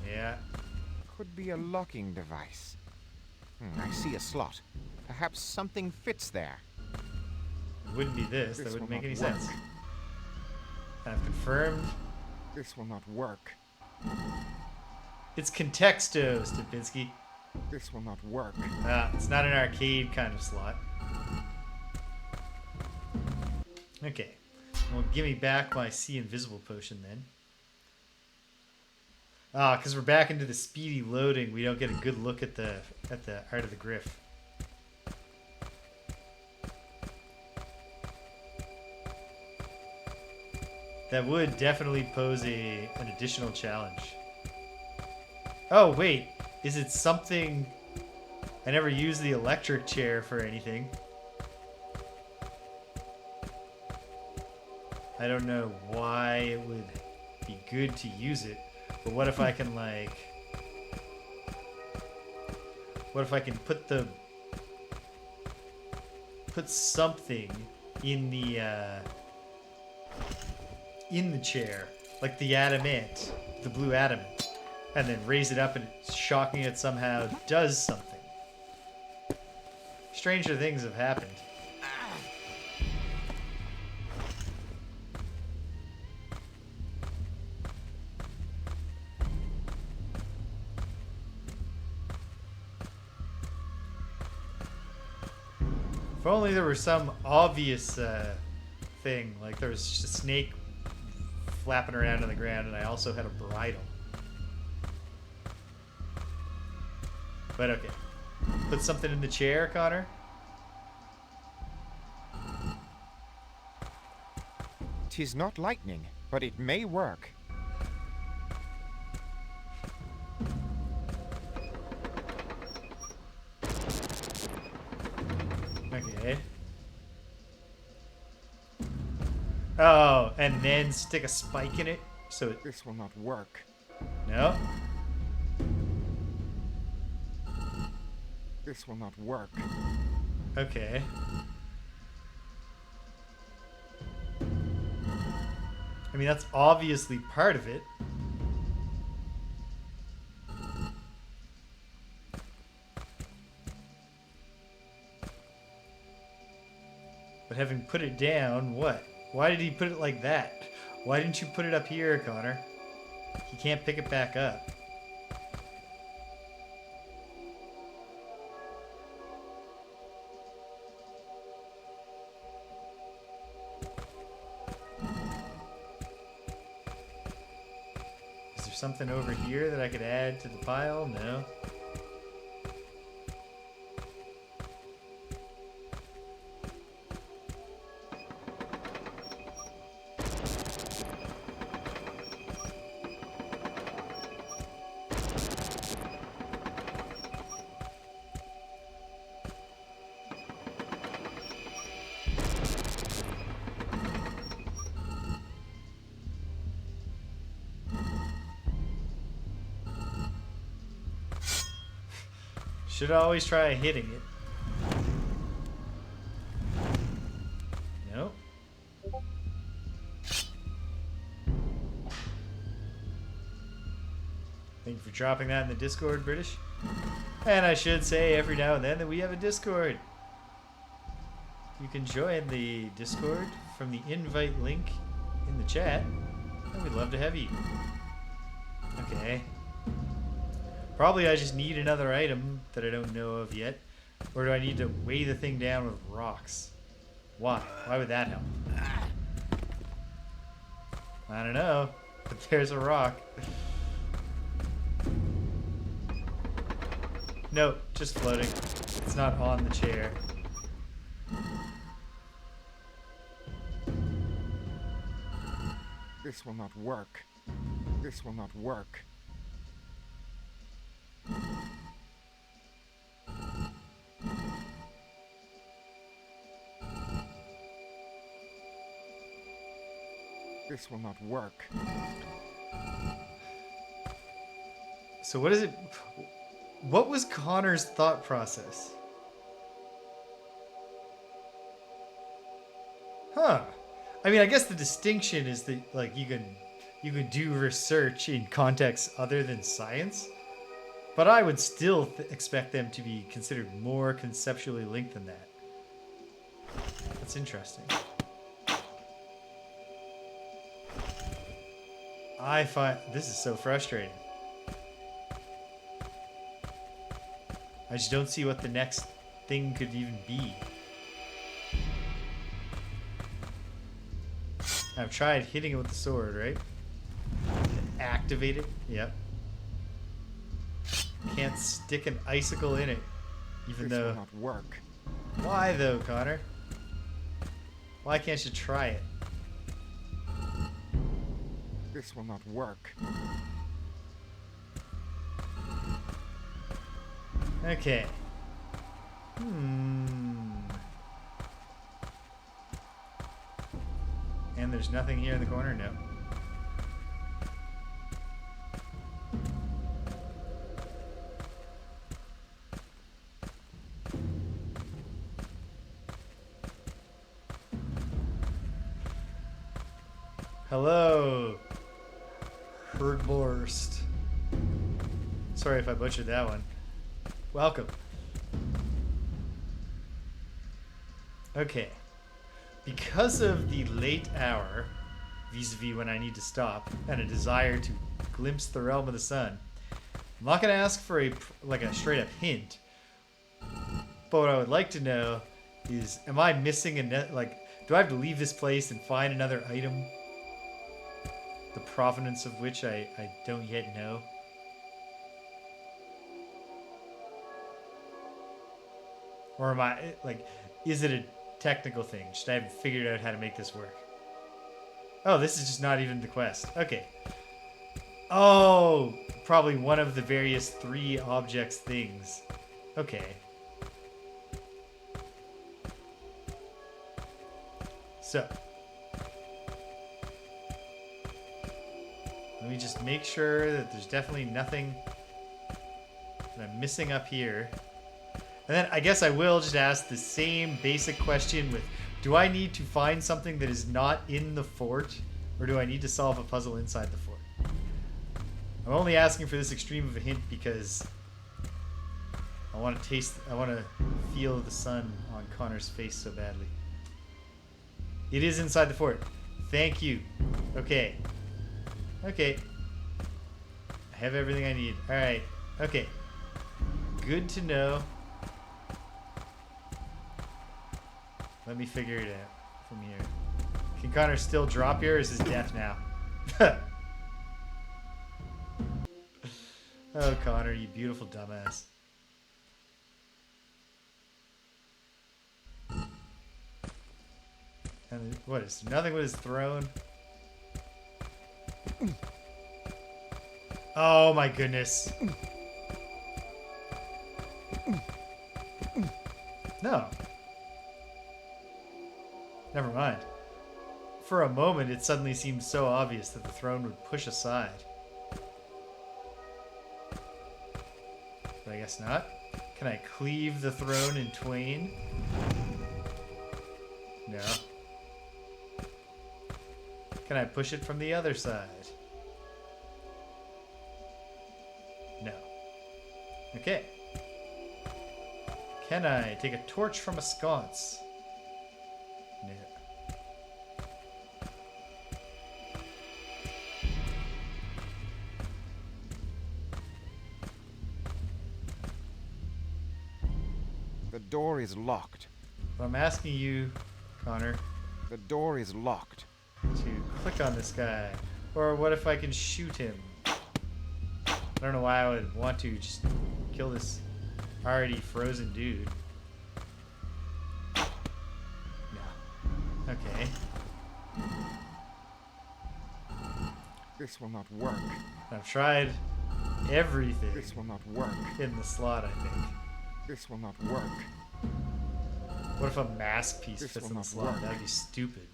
Yeah. Could be a locking device. I see a slot. Perhaps something fits there. It wouldn't be this. That This wouldn't will make any not work. sense. I've confirmed. This will not work. It's contexto, Stupinski. This will not work. It's not an arcade kind of slot. Okay. Well, give me back my C invisible potion then. Because we're back into the speedy loading, we don't get a good look at the Art of the Griff. That would definitely pose an additional challenge. Oh, wait. Is it something... I never used the electric chair for anything. I don't know why it would be good to use it. But what if I can, like... What if I can put something in the chair, like the adamant, the blue adamant, and then raise it up and shocking it somehow does something. Stranger things have happened. If only there were some obvious thing, like there was just a snake flapping around on the ground and I also had a bridle. But okay. Put something in the chair, Connor. Tis not lightning, but it may work. Okay. Oh, and then stick a spike in it, so it... This will not work. No? This will not work. Okay. I mean, that's obviously part of it. But having put it down, what? Why did he put it like that? Why didn't you put it up here, Connor? He can't pick it back up. Is there something over here that I could add to the pile? No. Should always try hitting it. Nope. Thank you for dropping that in the Discord, British. And I should say every now and then that we have a Discord. you can join the Discord from the invite link in the chat, and we'd love to have you. Okay. Probably I just need another item that I don't know of yet. Or do I need to weigh the thing down with rocks? Why? Why would that help? I don't know, but there's a rock. No, just floating. It's not on the chair. This will not work. This will not work. This will not work. So what is it? What was Connor's thought process? Huh. I mean, I guess the distinction is that like you can do research in contexts other than science, but I would still expect them to be considered more conceptually linked than that. That's interesting. I find this is so frustrating. I just don't see what the next thing could even be. I've tried hitting it with the sword, right? Activate it. Yep. Can't stick an icicle in it, even though. This will not work. Why though, Connor? Why can't you try it? This will not work. Okay. And there's nothing here in the corner? No. Hello, Herdborst. Sorry if I butchered that one. Welcome. Okay. Because of the late hour, vis-a-vis when I need to stop, and a desire to glimpse the realm of the sun, I'm not going to ask for a straight up hint. But what I would like to know is, am I missing do I have to leave this place and find another item? The provenance of which I don't yet know. Or am I, is it a technical thing? Should I have figured out how to make this work? Oh, this is just not even the quest. Okay. Oh, probably one of the various 3 objects things. Okay. So. Let me just make sure that there's definitely nothing that I'm missing up here. And then I guess I will just ask the same basic question with, do I need to find something that is not in the fort? Or do I need to solve a puzzle inside the fort? I'm only asking for this extreme of a hint because I want to feel the sun on Connor's face so badly. It is inside the fort. Thank you. Okay. Okay. I have everything I need. Alright. Okay. Good to know. Let me figure it out from here. Can Connor still drop here, or is his death now? Oh, Connor, you beautiful dumbass. And what is nothing but his throne? Oh my goodness. No. Never mind. For a moment, it suddenly seemed so obvious that the throne would push aside. But I guess not. Can I cleave the throne in twain? No. Can I push it from the other side? No. Okay. Can I take a torch from a sconce? door is locked. But I'm asking you, Connor, The door is locked. to click on this guy. Or what if I can shoot him? I don't know why I would want to just kill this already frozen dude. No. Okay. This will not work. I've tried everything This will not work. in the slot, I think. This will not work. What if a mask piece This fits will in the not slot? work. That'd be stupid.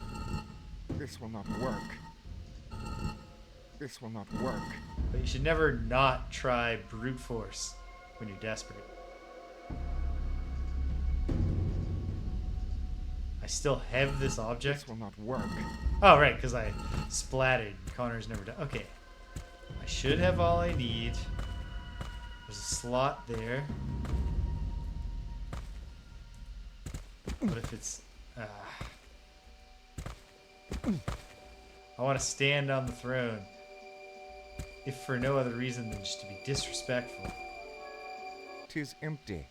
This will not work. This will not work. But you should never not try brute force when you're desperate. I still have this object. This will not work. Oh, right, because I splatted. Connor's never done. Okay. I should have all I need. There's a slot there. What if it's... I want to stand on the throne. If for no other reason than just to be disrespectful. 'Tis empty.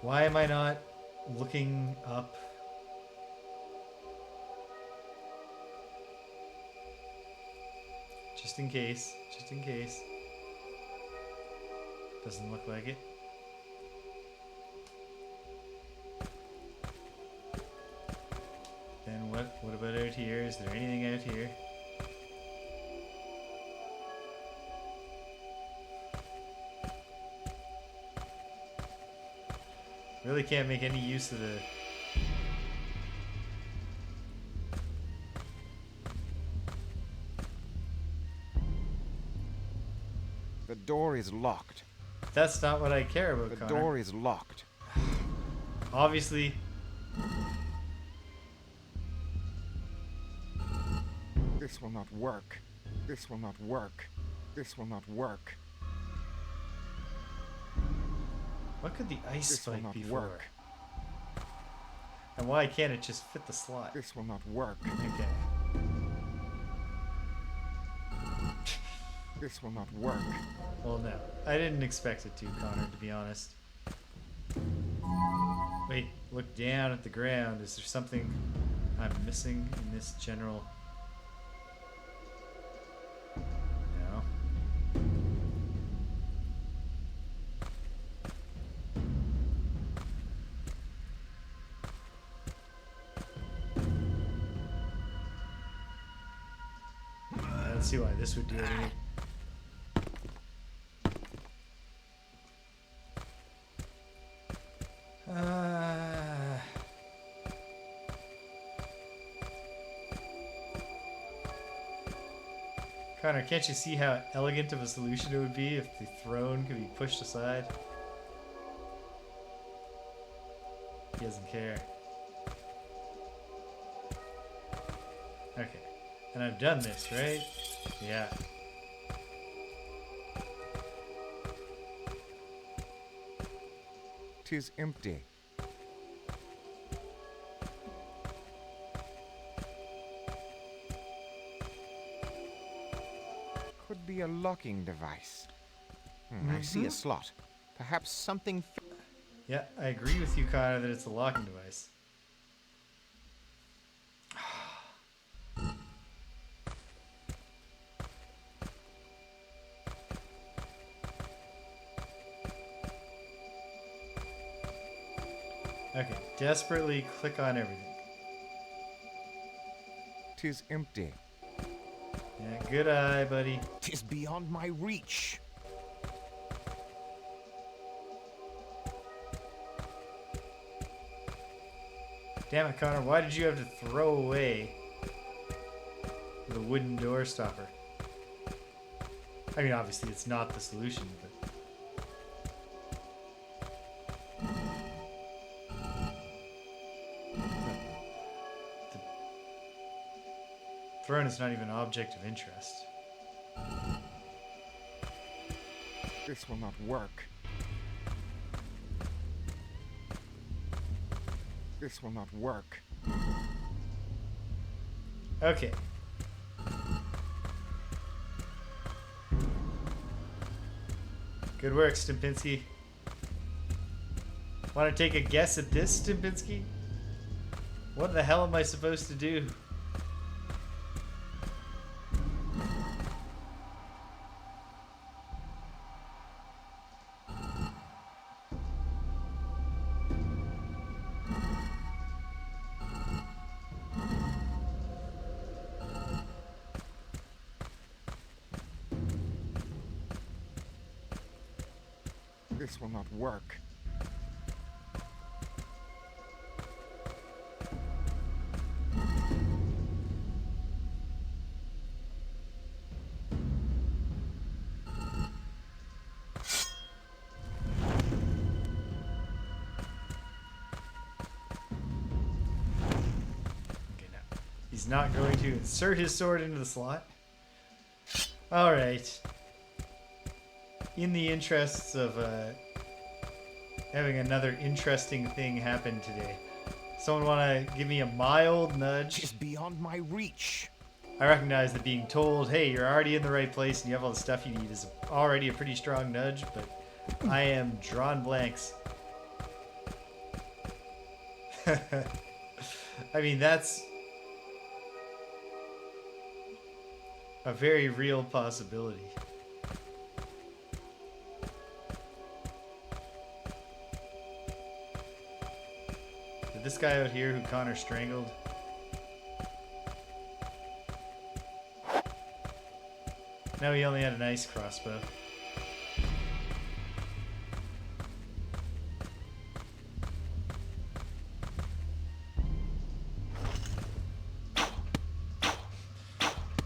Why am I not looking up? Just in case. Just in case. Doesn't look like it. Then what about out here? Is there anything out here? Really can't make any use of the... The door is locked. That's not what I care about, The Connor. door is locked. Obviously... This will not work. This will not work. This will not work. What could the ice This will spike not be work. for? And why can't it just fit the slot? This will not work. Okay. This will not work. Well, no. I didn't expect it to, Connor, to be honest. Wait, look down at the ground. Is there something I'm missing in this general... No. I don't see why this would do anything. Connor, can't you see how elegant of a solution it would be if the throne could be pushed aside? He doesn't care. Okay. And I've done this, right? Yeah. Tis empty. Could be a locking device. I see a slot. Perhaps something... Yeah, I agree with you, Connor, that it's a locking device. Okay, desperately click on everything. Tis empty. Yeah, good eye, buddy. Tis beyond my reach. Damn it, Connor, why did you have to throw away the wooden door stopper? I mean, obviously it's not the solution, but... The throne is not even an object of interest. This will not work. This will not work. Okay. Good work, Stimpinski. Want to take a guess at this, Stimpinski? What the hell am I supposed to do? This will not work. He's not going to insert his sword into the slot. Alright. In the interests of having another interesting thing happen today, someone want to give me a mild nudge? It's beyond my reach. I recognize that being told, hey, you're already in the right place and you have all the stuff you need is already a pretty strong nudge, but I am drawn blanks. I mean, that's a very real possibility. Did this guy out here who Connor strangled? No, he only had an ice crossbow.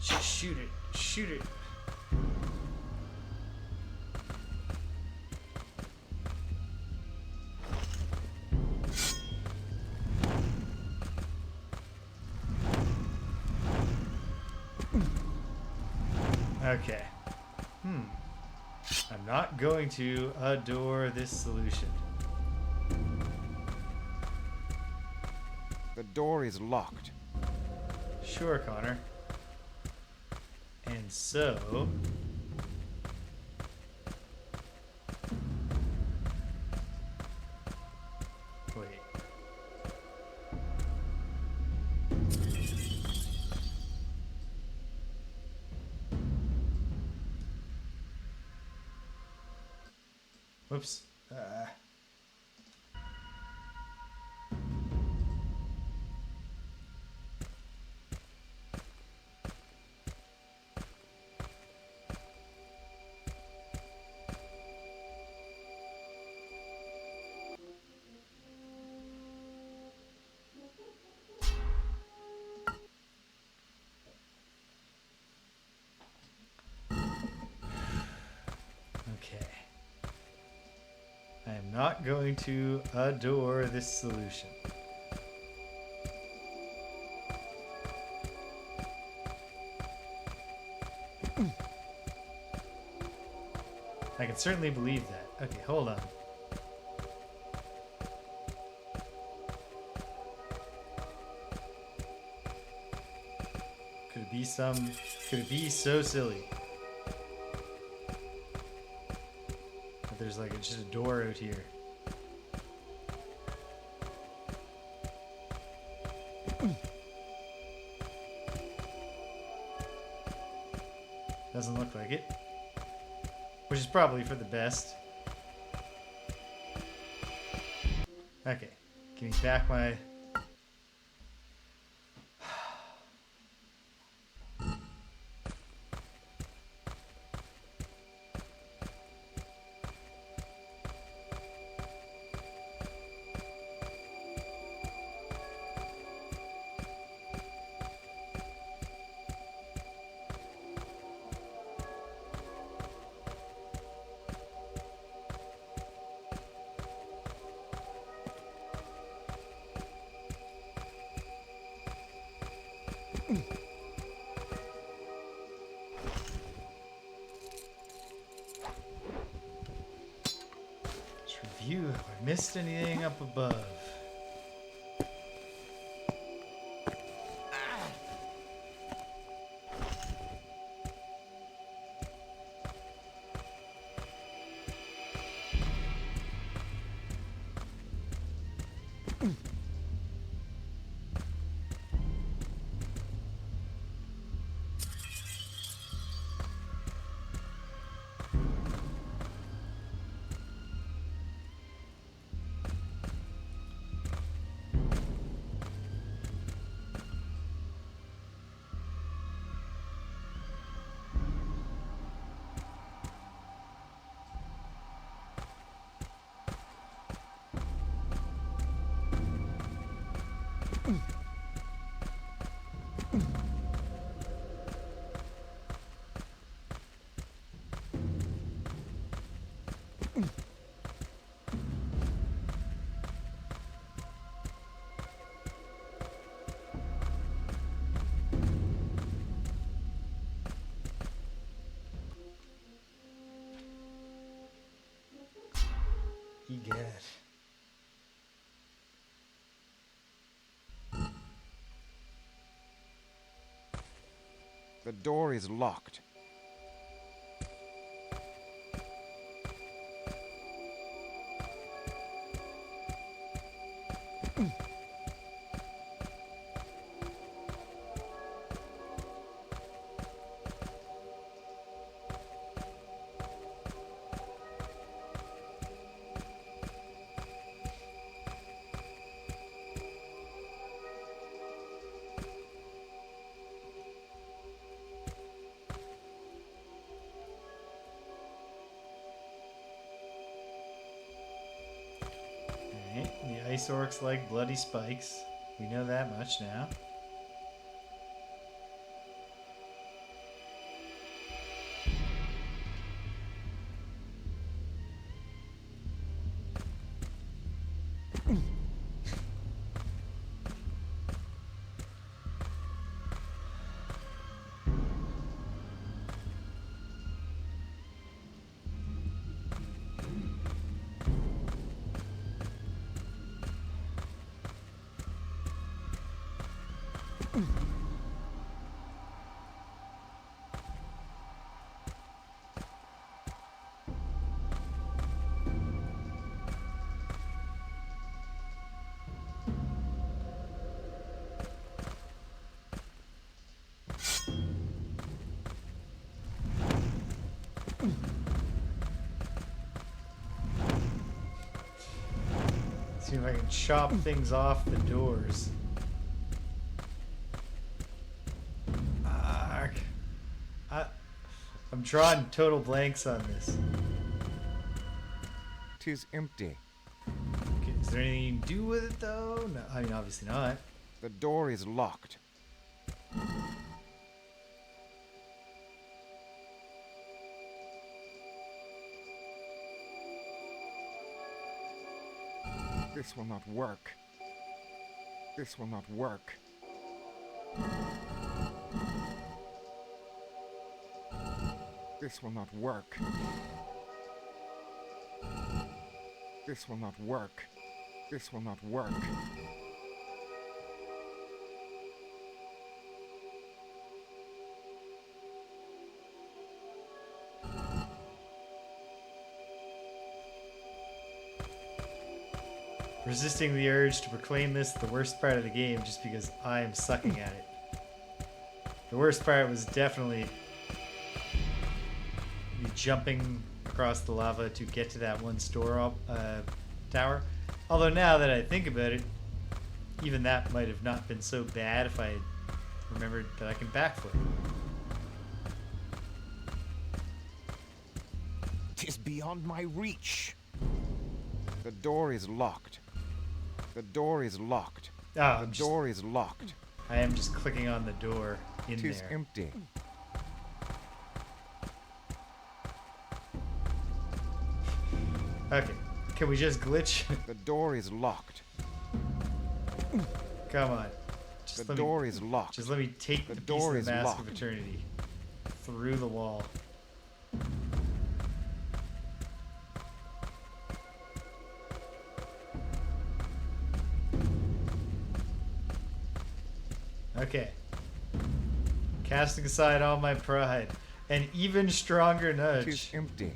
Shoot it. Shoot it. Okay. I'm not going to adore this solution. The door is locked. Sure, Connor. And so... Wait. Whoops. Okay. I am not going to adore this solution. I can certainly believe that. Okay, hold on. Could it be so silly? But there's like just a door out here. Doesn't look like it. Which is probably for the best. Okay. Give me back my... Review, have I missed anything up above? Egad. The door is locked. Alright, the ice orcs like bloody spikes. We know that much now. See if I can chop things off the doors. Arg. I'm drawing total blanks on this. 'Tis empty. Okay, is there anything you can do with it though? No, I mean obviously not. The door is locked. This will not work. This will not work. This will not work. This will not work. This will not work. Resisting the urge to proclaim this the worst part of the game just because I am sucking at it. The worst part was definitely me jumping across the lava to get to that one store tower. Although now that I think about it, even that might have not been so bad if I remembered that I can backflip. 'Tis beyond my reach. The door is locked. The door is locked. Oh, the door is locked. I am just clicking on the door in there. 'Tis empty. Okay, can we just glitch? The door is locked. Come on. Just the door is locked. Just let me take the piece door of is the Mask locked. of Eternity through the wall. Okay. Casting aside all my pride. An even stronger nudge. 'Tis empty.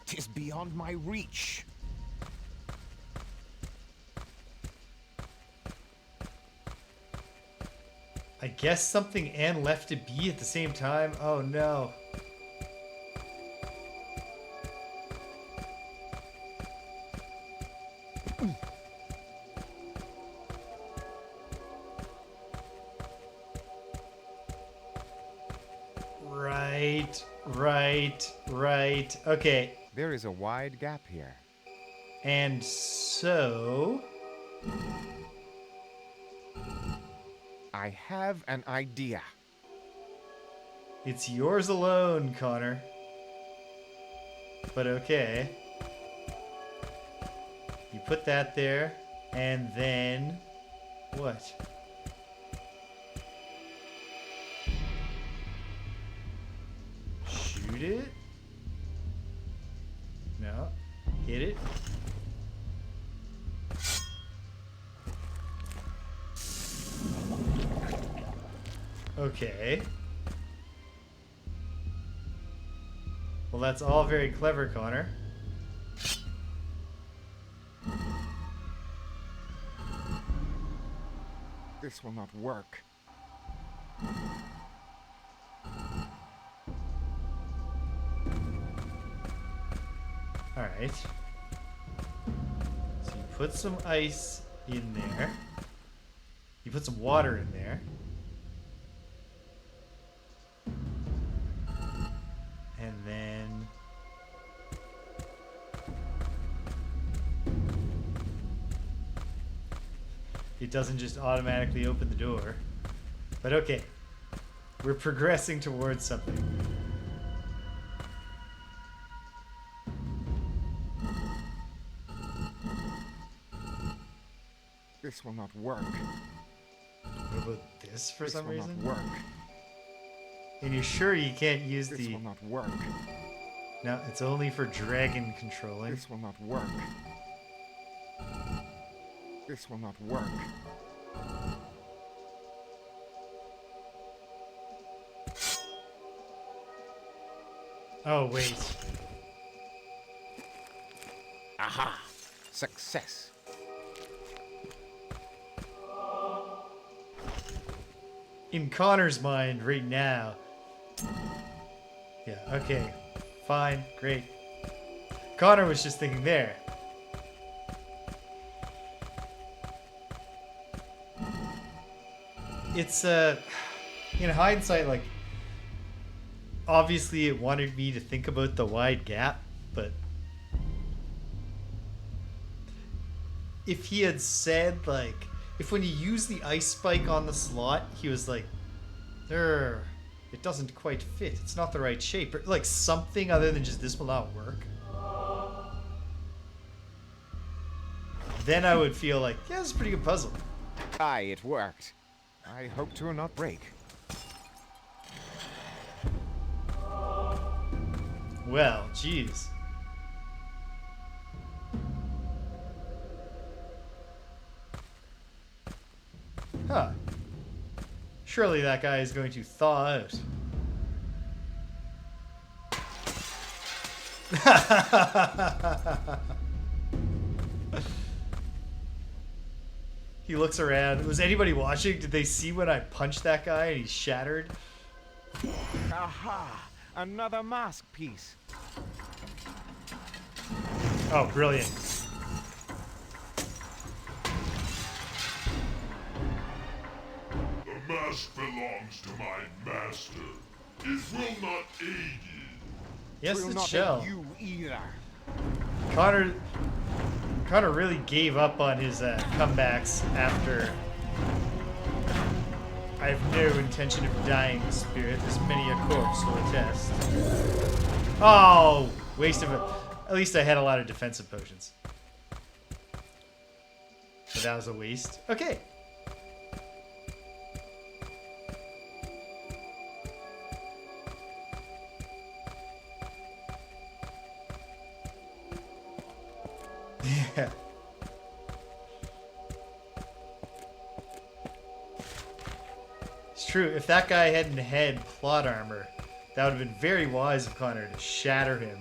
'Tis beyond my reach. I guess something and left to be at the same time? Oh no. Right. Okay. There is a wide gap here. And so... I have an idea. It's yours alone, Connor. But okay. You put that there, and then... what? Shoot it? No. Hit it. Okay. Well, that's all very clever, Connor. This will not work. Alright. So you put some ice in there. You put some water in there. And then... it doesn't just automatically open the door. But okay. We're progressing towards something. This will not work. What about this for some reason? This will not work. And you're sure you can't use This will not work. No, it's only for dragon controlling. This will not work. This will not work. Oh, wait. Aha! Success. In Connor's mind right now. Yeah, okay. Fine, great. Connor was just thinking there. It's, in hindsight, like, obviously it wanted me to think about the wide gap, but if he had said, like, if when you use the ice spike on the slot, he was like, it doesn't quite fit. It's not the right shape. Or like something other than just this will not work. Then I would feel like, yeah, this is a pretty good puzzle. Aye, it worked. I hope to not break. Well, geez. Huh. Surely that guy is going to thaw out. He looks around. Was anybody watching? Did they see when I punched that guy and he shattered? Aha! Another mask piece. Oh, brilliant. The mask belongs to my master. It will not aid you. Yes, Will it not shall. aid you either. Connor really gave up on his comebacks after. I have no intention of dying, spirit. As many a corpse will attest. Oh, waste of it. At least I had a lot of defensive potions. But that was a waste. Okay. Yeah. It's true. If that guy hadn't had plot armor, that would have been very wise of Connor to shatter him.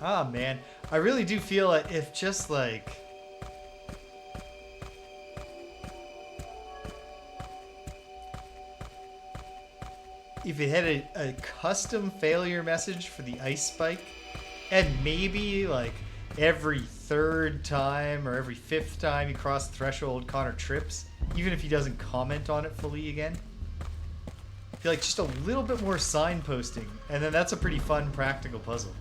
Ah, man. I really do feel like if just like... if it had a custom failure message for the ice spike, and maybe like every third time or every fifth time you cross the threshold, Connor trips, even if he doesn't comment on it fully again. I feel like just a little bit more signposting, and then that's a pretty fun practical puzzle.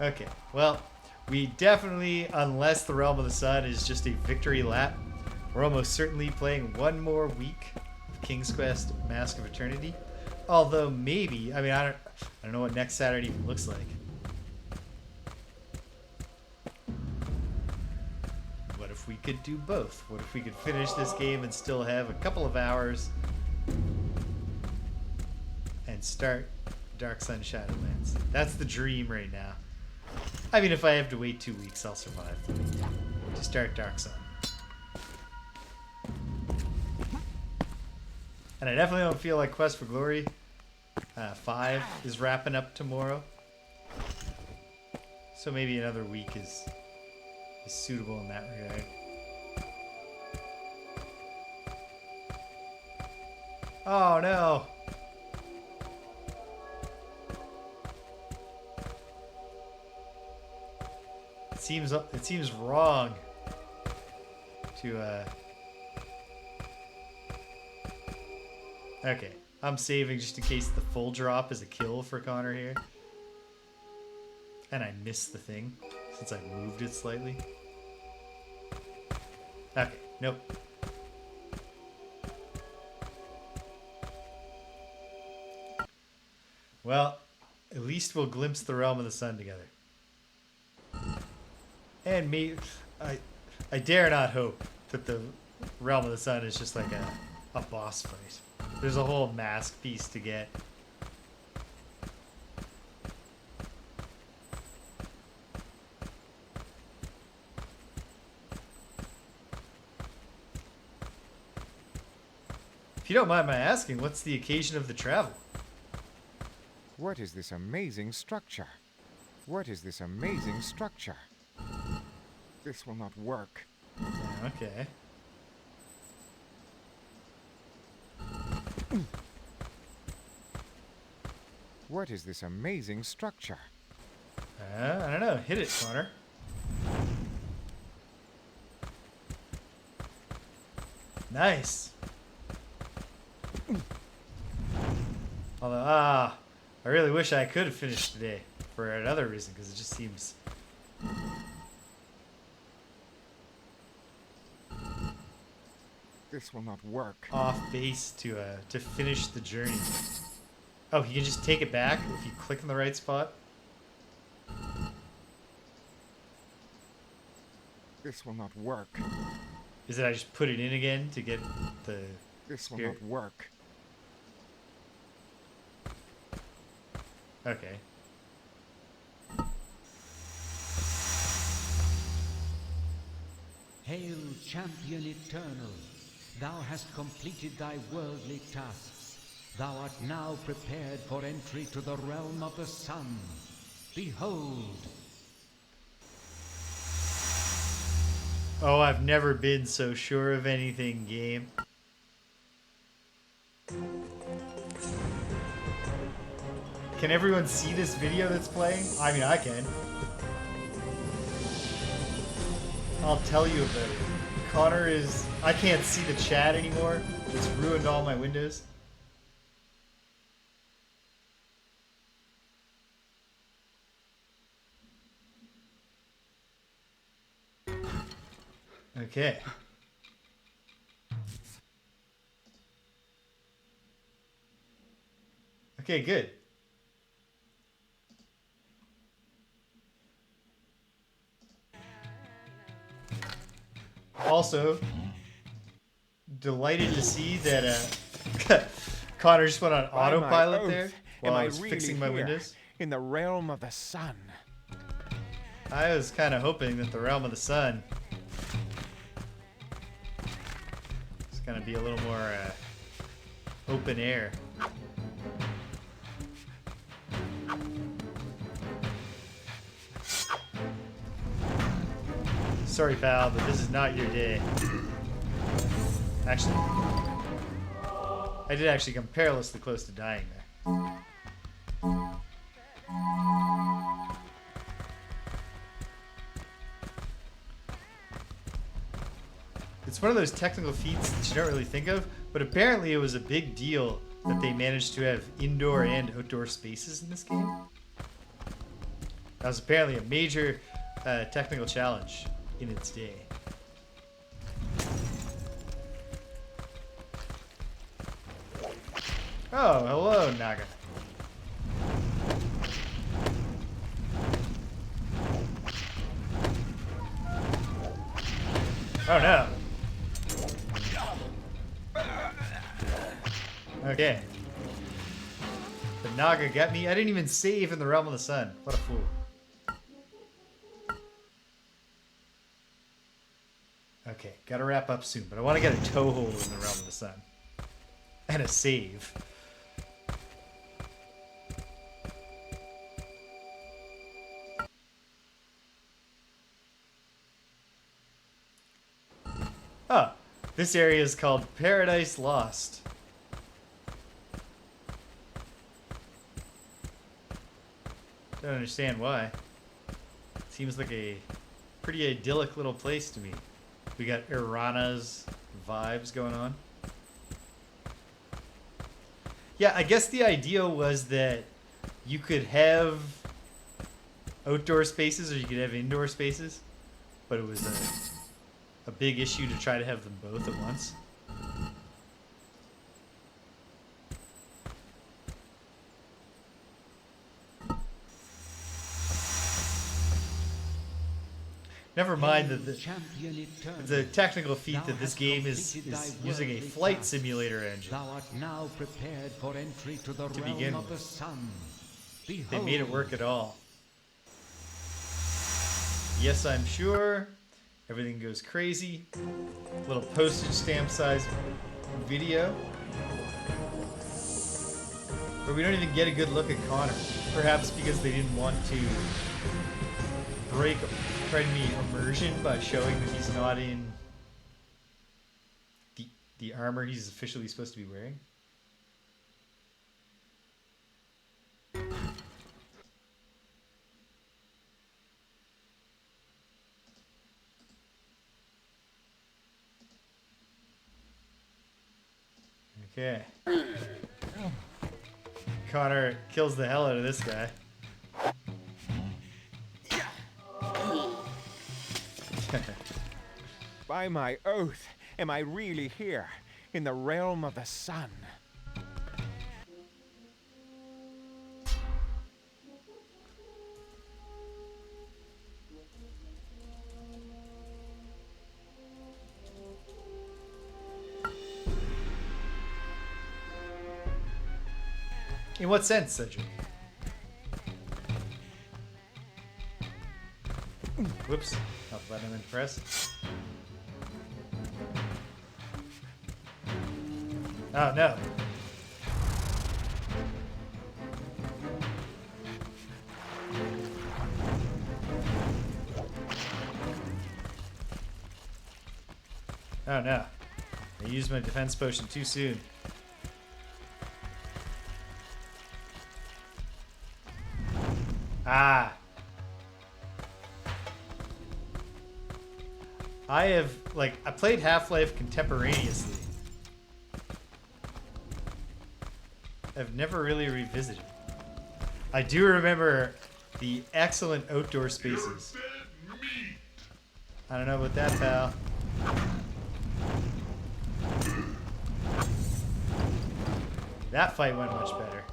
Okay, well, we definitely, unless the Realm of the Sun is just a victory lap, we're almost certainly playing one more week of King's Quest Mask of Eternity. Although maybe, I mean, I don't know what next Saturday even looks like. What if we could do both? What if we could finish this game and still have a couple of hours and start Dark Sun Shadowlands? That's the dream right now. I mean, if I have to wait 2 weeks, I'll survive to start Dark Sun. And I definitely don't feel like Quest for Glory 5 is wrapping up tomorrow. So maybe another week is suitable in that regard. Oh no! It seems wrong to Okay, I'm saving just in case the full drop is a kill for Connor here. And I missed the thing since I moved it slightly. Okay, nope. Well, at least we'll glimpse the Realm of the Sun together. And I dare not hope that the Realm of the Sun is just like a boss fight. There's a whole mask piece to get. If you don't mind my asking, what's the occasion of the travel? What is this amazing structure? What is this amazing structure? This will not work. Okay. What is this amazing structure? I don't know. Hit it, Connor. Nice. Although, I really wish I could have finished today for another reason, because it just seems... This will not work. Off base to finish the journey. Oh, you can just take it back if you click in the right spot? This will not work. Is it I just put it in again to get the... This will not work. Okay. Hail, champion eternal! Thou hast completed thy worldly tasks. Thou art now prepared for entry to the realm of the sun. Behold! Oh, I've never been so sure of anything, game. Can everyone see this video that's playing? I mean, I can. I'll tell you about it. Connor is... I can't see the chat anymore. It's ruined all my windows. Okay. Okay, good. Also, delighted to see that Connor just went on autopilot there while I was fixing my windows. In the realm of the sun. I was kind of hoping that the realm of the sun is going to be a little more open air. Sorry, pal, but this is not your day. Actually, I did actually come perilously close to dying there. It's one of those technical feats that you don't really think of, but apparently it was a big deal that they managed to have indoor and outdoor spaces in this game. That was apparently a major technical challenge in its day. Oh, hello, Naga. Oh no. Okay. The Naga got me. I didn't even save in the Realm of the Sun. What a fool. Okay, gotta wrap up soon, but I want to get a toehold in the Realm of the Sun. And a save. Oh, this area is called Paradise Lost. Don't understand why. Seems like a pretty idyllic little place to me. We got Irana's vibes going on. Yeah, I guess the idea was that you could have outdoor spaces or you could have indoor spaces, but it was a big issue to try to have them both at once. Never mind that it's a technical feat that this game is using a flight simulator engine. Thou art now prepared for entry to the realm of the sun. They made it work at all. Yes, I'm sure. Everything goes crazy. Little postage stamp size video. But we don't even get a good look at Connor. Perhaps because they didn't want to break immersion by showing that he's not in the armor he's officially supposed to be wearing. Okay. Connor kills the hell out of this guy. By my oath, am I really here, in the realm of the sun? In what sense, Cedric? Whoops. Not the button I meant to press. Oh no. Oh no. I used my defense potion too soon. Ah. I played Half-Life contemporaneously. I've never really revisited. I do remember the excellent outdoor spaces. I don't know about that, pal. That fight went much better.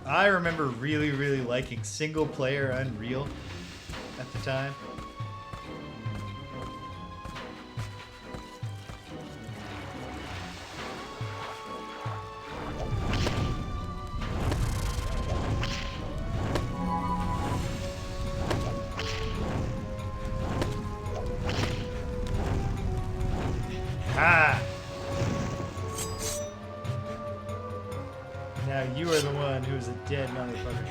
I remember really, really liking single-player Unreal at the time. Ah! Now you are the one who is a dead motherfucker.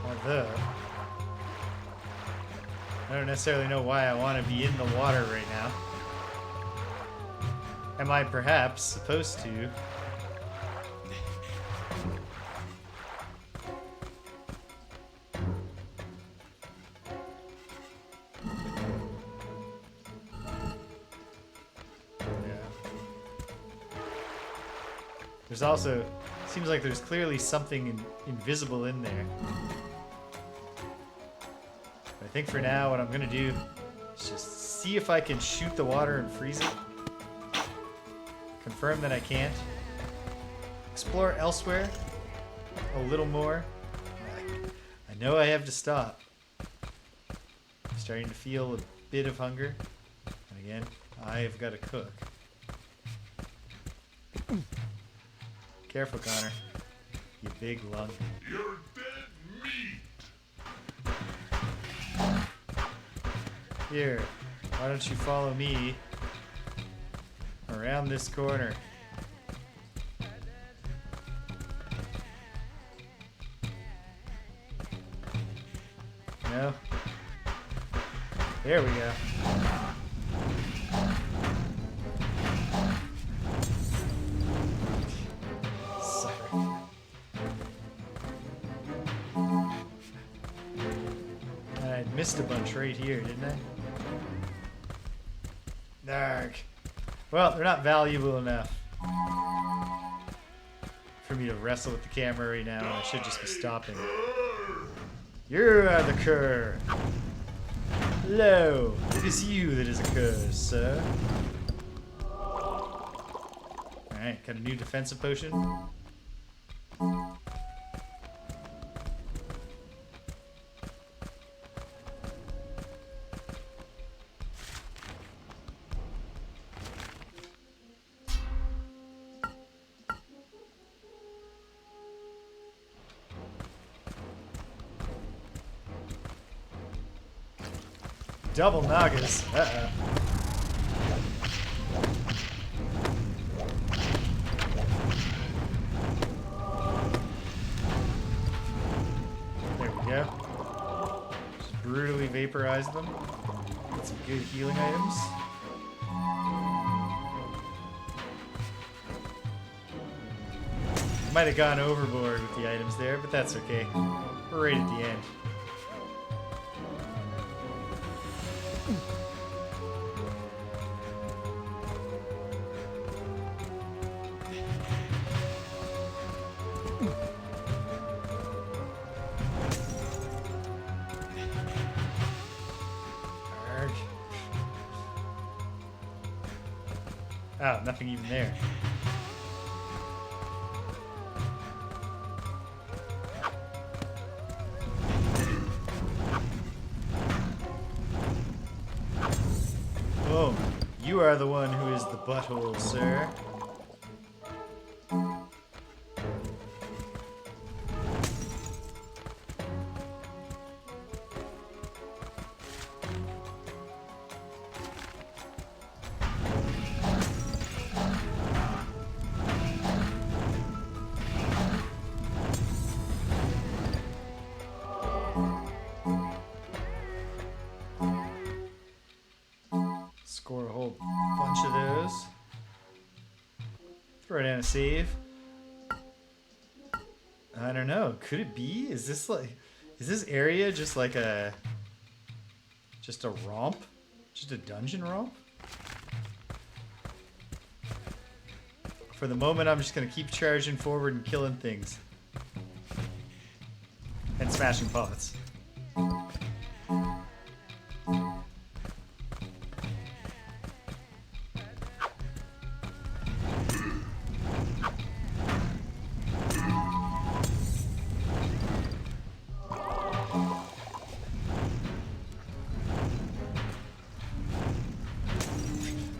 Although, I don't necessarily know why I want to be in the water right now. Am I perhaps supposed to? There's also... Seems like there's clearly something invisible in there. But I think for now what I'm going to do is just see if I can shoot the water and freeze it. Confirm that I can't. Explore elsewhere a little more. I know I have to stop. I'm starting to feel a bit of hunger. And again, I've got to cook. Careful, Connor. You big lung. You're dead meat! Here, why don't you follow me around this corner? No? There we go. Sucker. I missed a bunch right here, didn't I? Dark. Well, they're not valuable enough for me to wrestle with the camera right now. I should just be stopping. You are the cur. Hello. It is you that is a cur, sir. Alright, got a new defensive potion. Double Nagas. Uh-oh. There we go. Just brutally vaporize them. Get some good healing items. Might have gone overboard with the items there, but that's okay. We're right at the end. Oh, nothing even there. Oh, you are the one who is the butthole, sir. Score a whole bunch of those. Throw down a save. I don't know. Could it be? Is this area just like just a romp? Just a dungeon romp? For the moment, I'm just gonna keep charging forward and killing things. And smashing pots.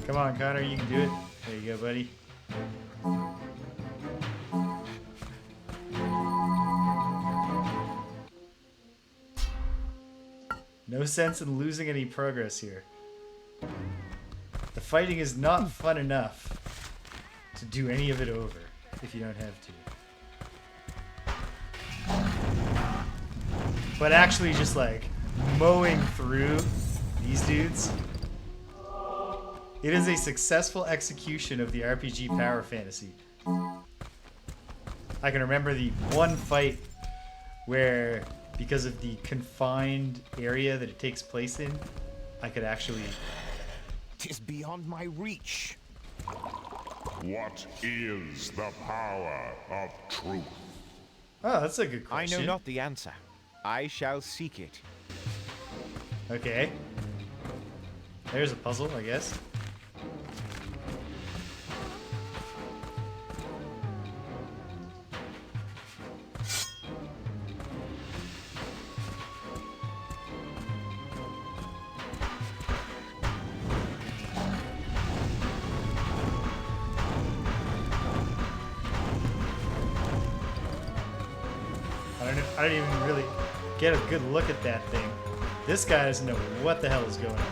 Come on, Connor, you can do it. There you go, buddy. No sense in losing any progress here. The fighting is not fun enough to do any of it over if you don't have to. But actually just like mowing through these dudes, it is a successful execution of the RPG power fantasy. I can remember the one fight where, because of the confined area that it takes place in, I could actually... 'Tis beyond my reach. What is the power of truth? Oh, that's a good I question. know not the answer. I shall seek it. Okay. There's a puzzle, I guess. I don't even really get a good look at that thing. This guy doesn't know what the hell is going on.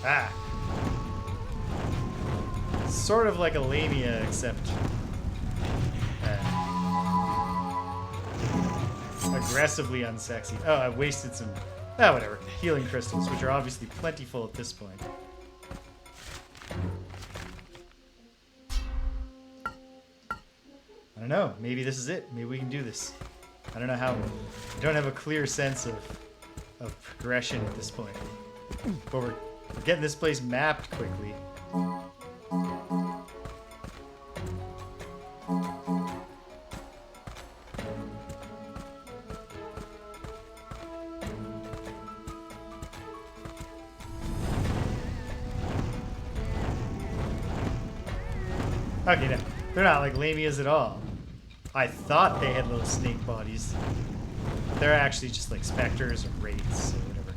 Ah. Sort of like a Lamia, except aggressively unsexy. Oh, I wasted some, whatever, healing crystals, which are obviously plentiful at this point. I don't know. Maybe this is it. Maybe we can do this. I don't know how. I don't have a clear sense of progression at this point. But we're getting this place mapped quickly. Okay, no. They're not like Lamias at all. I thought they had little snake bodies. But they're actually just like specters or wraiths or whatever.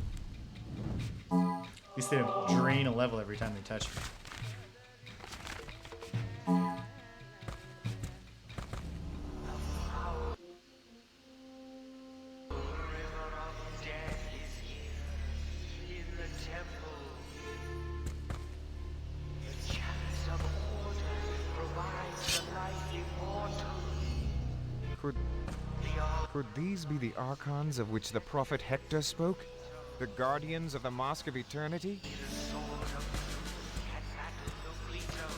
At least they don't drain a level every time they touch me. Could these be the Archons of which the prophet Hector spoke? The guardians of the Mask of Eternity?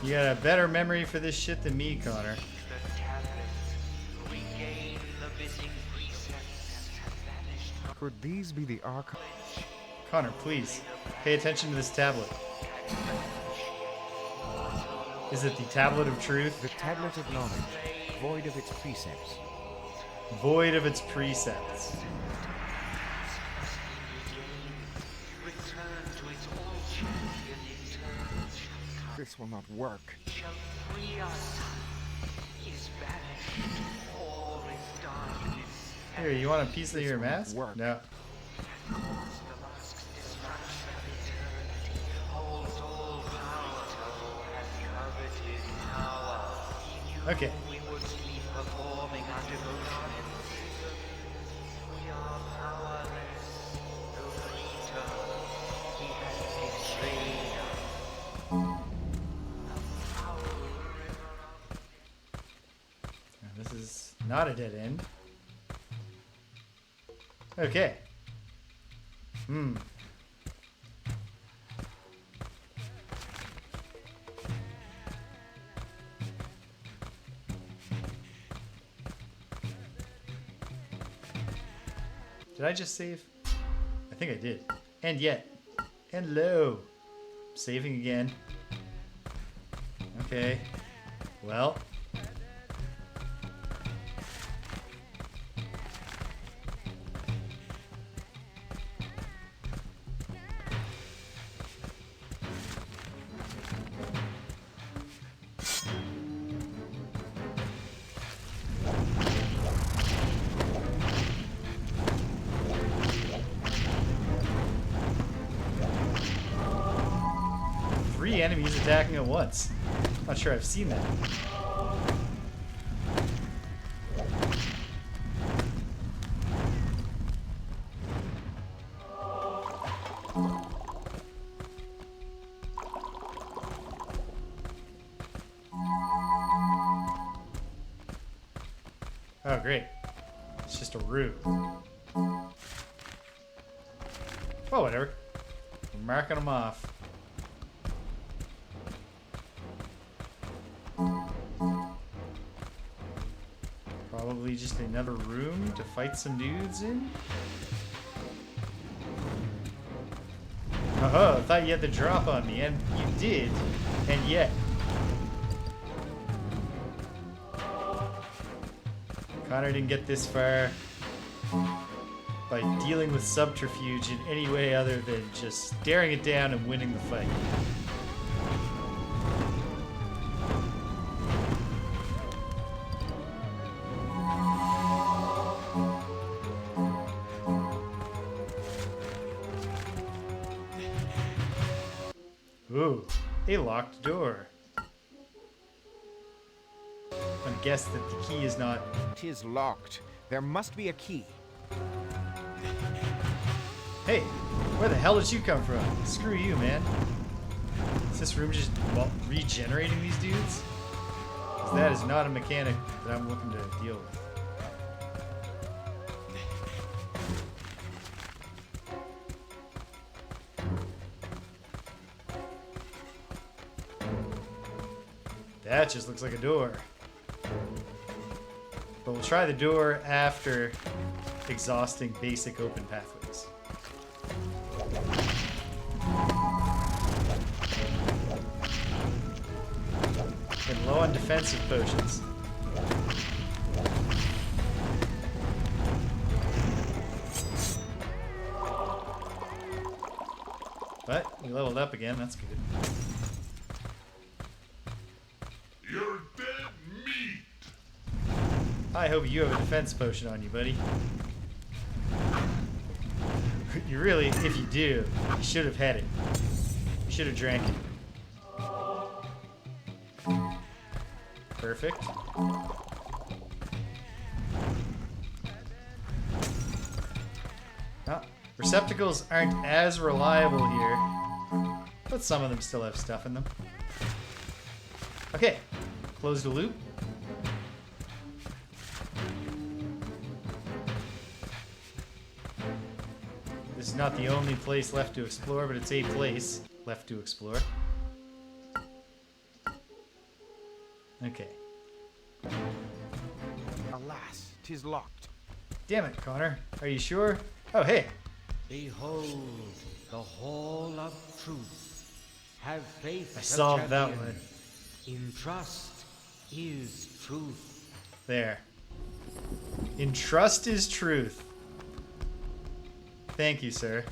You got a better memory for this shit than me, Connor. Could these be the Archons? Connor, please, pay attention to this tablet. Is it the Tablet of Truth? The Tablet of Knowledge, void of its precepts. Void of its precepts. This will not work. Here, you want a piece of your mask? Work. No. Okay. This is not a dead end. Okay. Did I just save? I think I did. And yet. And low. Saving again. Okay. Well. Three enemies attacking at once. Not sure I've seen that. Oh, great. It's just a room. Oh, whatever. We're marking them off. Probably just another room to fight some dudes in. Oh, I thought you had the drop on me, and you did, and yet. Connor didn't get this far by dealing with subterfuge in any way other than just staring it down and winning the fight. Ooh, a locked door. I'm guess that the key is not... Tis locked. There must be a key. Hey, where the hell did you come from? Screw you, man. Is this room just regenerating these dudes? 'Cause that is not a mechanic that I'm looking to deal with. That just looks like a door. But we'll try the door after exhausting basic open pathways. Getting low on defensive potions. But we leveled up again, that's good. You're dead meat! I hope you have a defense potion on you, buddy. You really, if you do, you should have had it. You should have drank it. Perfect. Oh, receptacles aren't as reliable here, but some of them still have stuff in them. Okay, close the loop. This is not the only place left to explore, but it's a place left to explore. Okay. Alas, 'tis locked. Damn it, Connor. Are you sure? Oh, hey. Behold, the Hall of Truth. Have faith, I O solved that champion. one. In trust is truth. There. In trust is truth. Thank you, sir.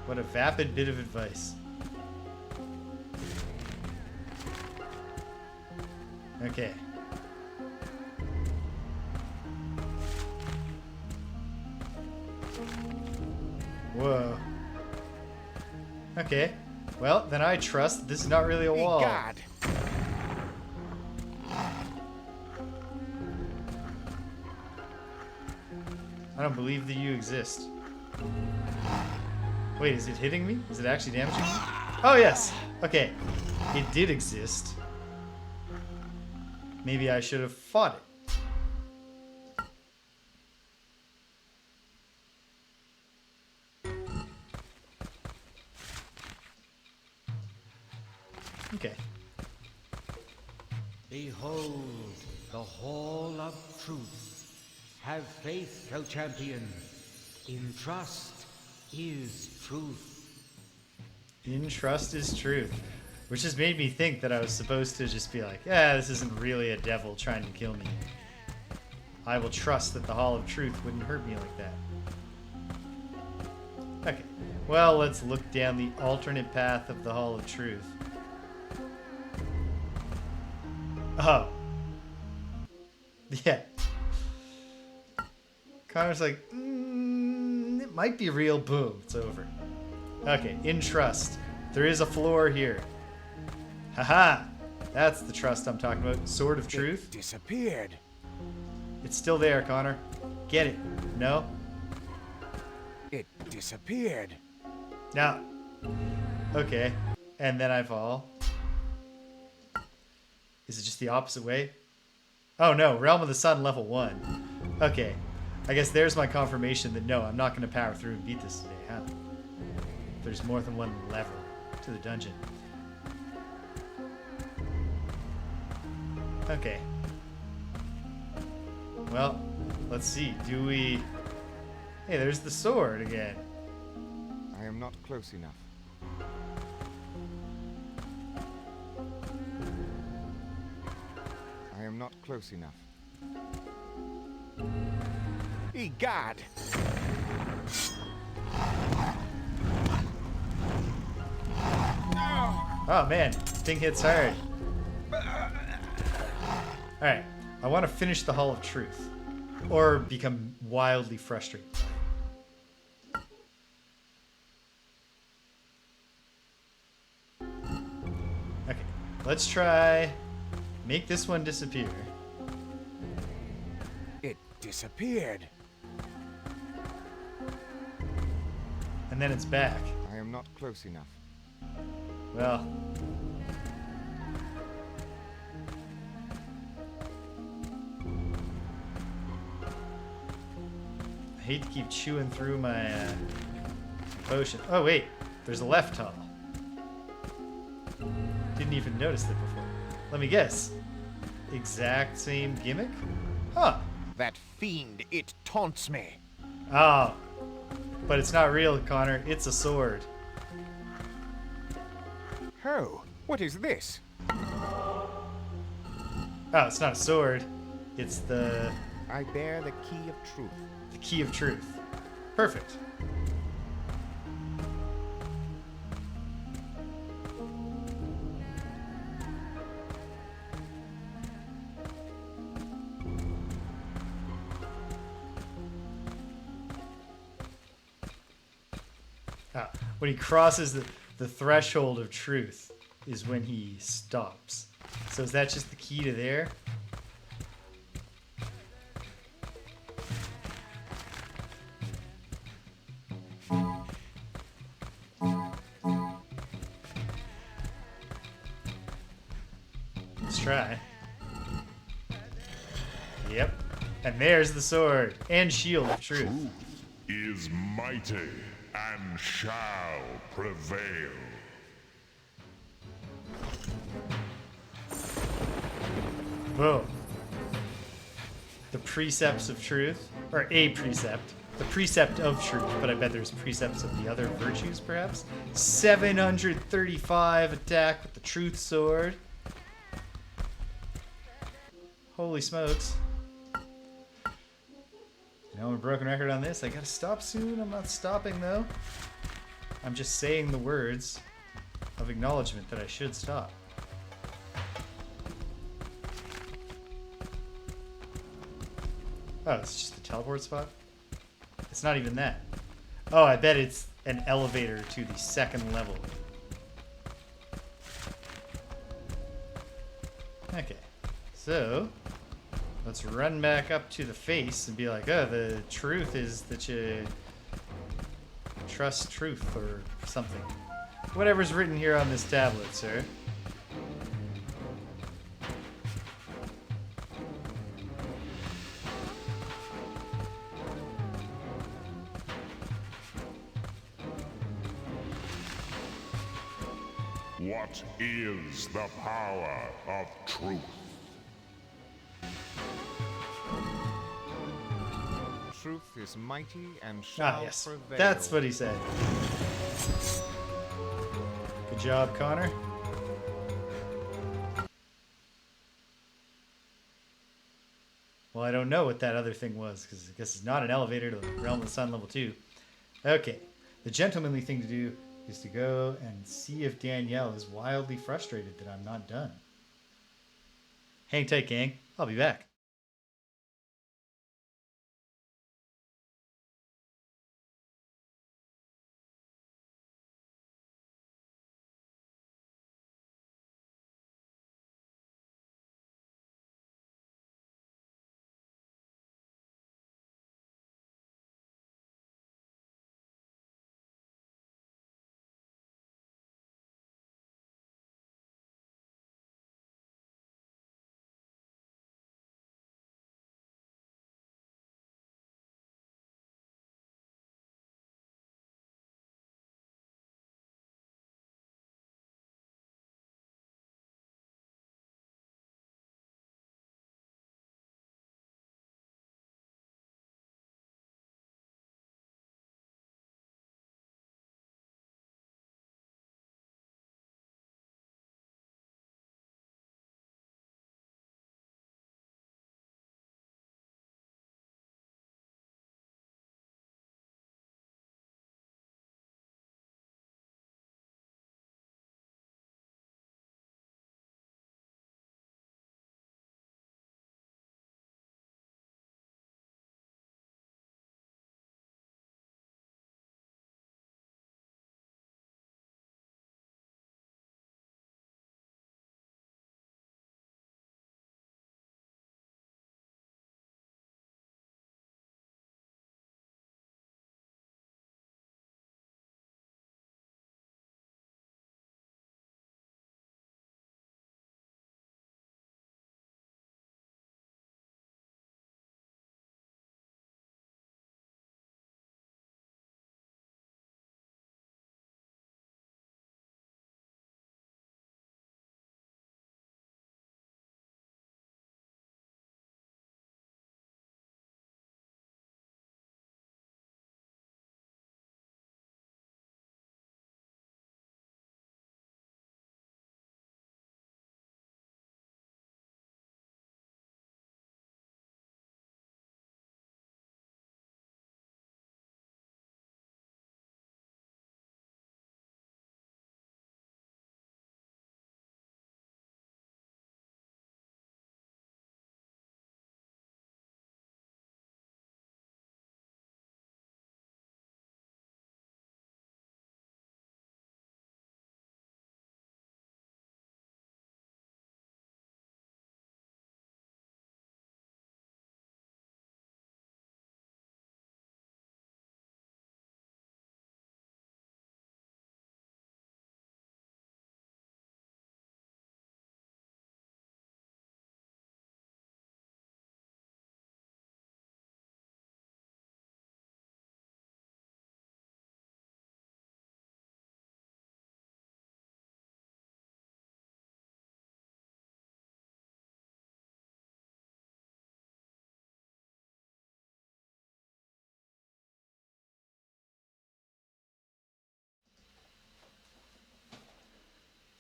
What a vapid bit of advice. Okay. Whoa. Okay. Well, then I trust that this is not really a wall. God. I don't believe that you exist. Wait, is it hitting me? Is it actually damaging me? Oh, yes. Okay. It did exist. Maybe I should have fought it. Okay. Behold, the Hall of Truth. Have faith, O champion. In trust is truth. In trust is truth. Which just made me think that I was supposed to just be like, yeah, this isn't really a devil trying to kill me. I will trust that the Hall of Truth wouldn't hurt me like that. Okay. Well, let's look down the alternate path of the Hall of Truth. Oh. Yeah. Connor's like, it might be real. Boom. It's over. Okay. In trust. There is a floor here. Haha! That's the trust I'm talking about. Sword of Truth. It disappeared. It's still there, Connor. Get it. No? It disappeared. No. Okay. And then I fall. Is it just the opposite way? Oh no, Realm of the Sun level 1. Okay. I guess there's my confirmation that no, I'm not going to power through and beat this today, huh? There's more than one level to the dungeon. Okay. Well, let's see. Do we Hey, there's the sword again. I am not close enough. I am not close enough. Egad! Oh man, this thing hits hard. Alright, I want to finish the Hall of Truth. Or become wildly frustrated. Okay, let's try... make this one disappear. It disappeared. And then it's back. I am not close enough. Well... I hate to keep chewing through my potion. Oh wait, there's a left hall. Didn't even notice it before. Let me guess. Exact same gimmick? Huh. That fiend, it taunts me. Oh. But it's not real, Connor. It's a sword. Oh, what is this? Oh, it's not a sword. It's the... I bear the key of truth. The key of truth. Perfect. Ah, when he crosses the threshold of truth is when he stops. So is that just the key to there? Let's try. Yep. And there's the sword and shield of truth. Truth is mighty and shall prevail. Boom. The precepts of truth, or a precept. The precept of truth, but I bet there's precepts of the other virtues, perhaps. 735 attack with the truth sword. Holy smokes. You know, I'm a broken record on this. I gotta stop soon. I'm not stopping, though. I'm just saying the words of acknowledgement that I should stop. Oh, it's just a teleport spot? It's not even that. Oh, I bet it's an elevator to the second level. Okay, so let's run back up to the face and be like, oh, the truth is that you trust truth or something. Whatever's written here on this tablet, sir. What is the power of truth? Truth is mighty and shall yes. prevail. That's what he said. Good job, Connor. Well, I don't know what that other thing was, because I guess it's not an elevator to the Realm of the Sun level 2. Okay. The gentlemanly thing to do is to go and see if Danielle is wildly frustrated that I'm not done. Hang tight, gang. I'll be back.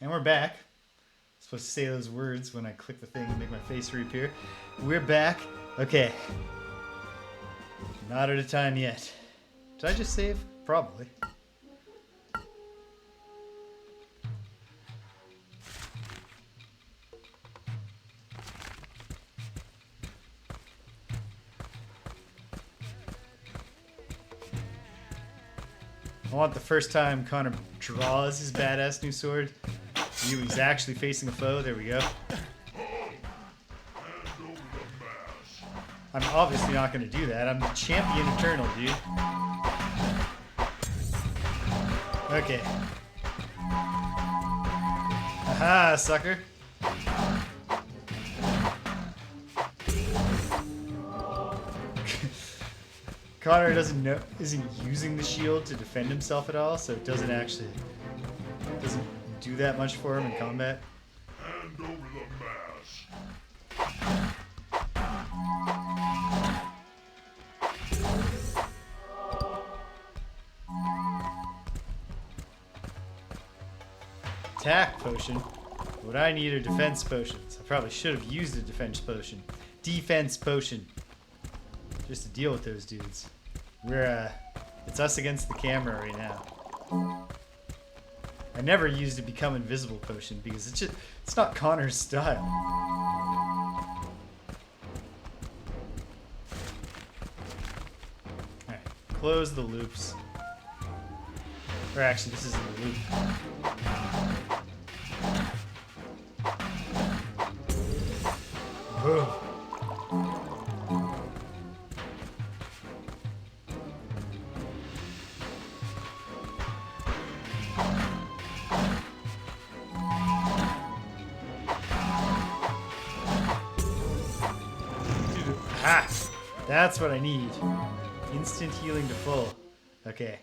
And we're back. I'm supposed to say those words when I click the thing and make my face reappear. We're back. Okay. Not at a time yet. Did I just save? Probably. I want the first time Connor draws his badass new sword. He's actually facing a foe. There we go. I'm obviously not going to do that. I'm the champion eternal, dude. Okay. Aha, sucker. Connor isn't using the shield to defend himself at all, so it doesn't do that much for him in combat. Hand over the mask. Attack potion. What I need are defense potions. I probably should have used a defense potion. Defense potion. Just to deal with those dudes. It's us against the camera right now. I never used a become invisible potion because it's not Connor's style. Alright, close the loops. Or actually, this isn't a loop. Boom. Ah, that's what I need. Instant healing to full. Okay.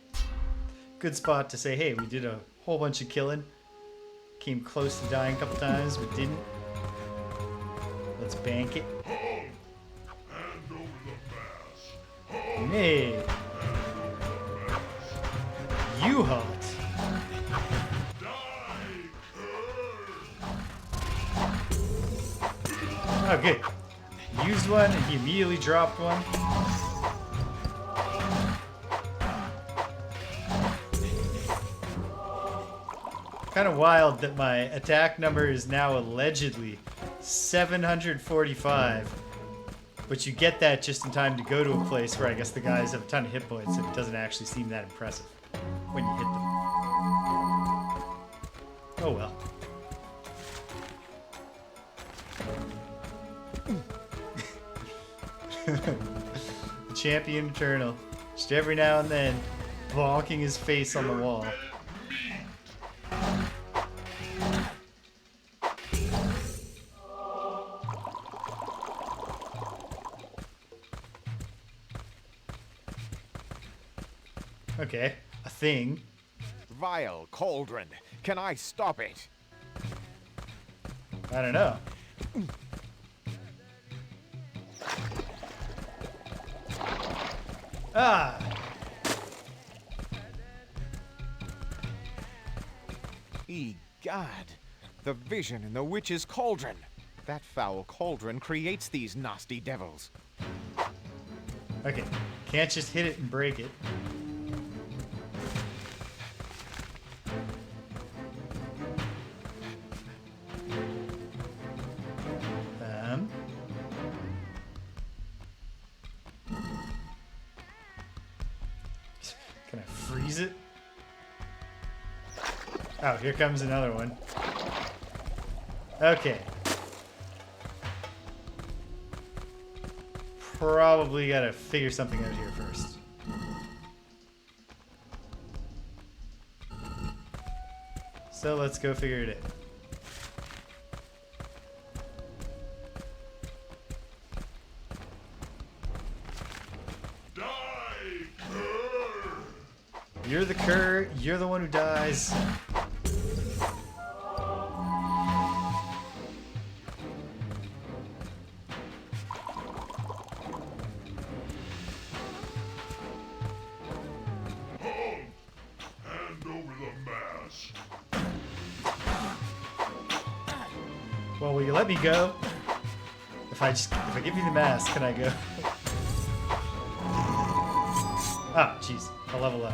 Good spot to say, hey, we did a whole bunch of killing. Came close to dying a couple times, but didn't. Let's bank it. Hey. You hot. Oh, good. Used one and he immediately dropped one. Kind of wild that my attack number is now allegedly 745, but you get that just in time to go to a place where I guess the guys have a ton of hit points and it doesn't actually seem that impressive when you hit them. Oh well. Champion Eternal. Just every now and then bonking his face on the wall. Okay, a thing. Vile cauldron. Can I stop it? I don't know. Ah! Egad, the vision in the witch's cauldron. That foul cauldron creates these nasty devils. Okay, can't just hit it and break it. Can I freeze it? Oh, here comes another one. Okay. Probably gotta figure something out here first. So let's go figure it out. You're the cur, you're the one who dies. Hand over the mask. Well, will you let me go? If I give you the mask, can I go? Ah, jeez. I'll level up.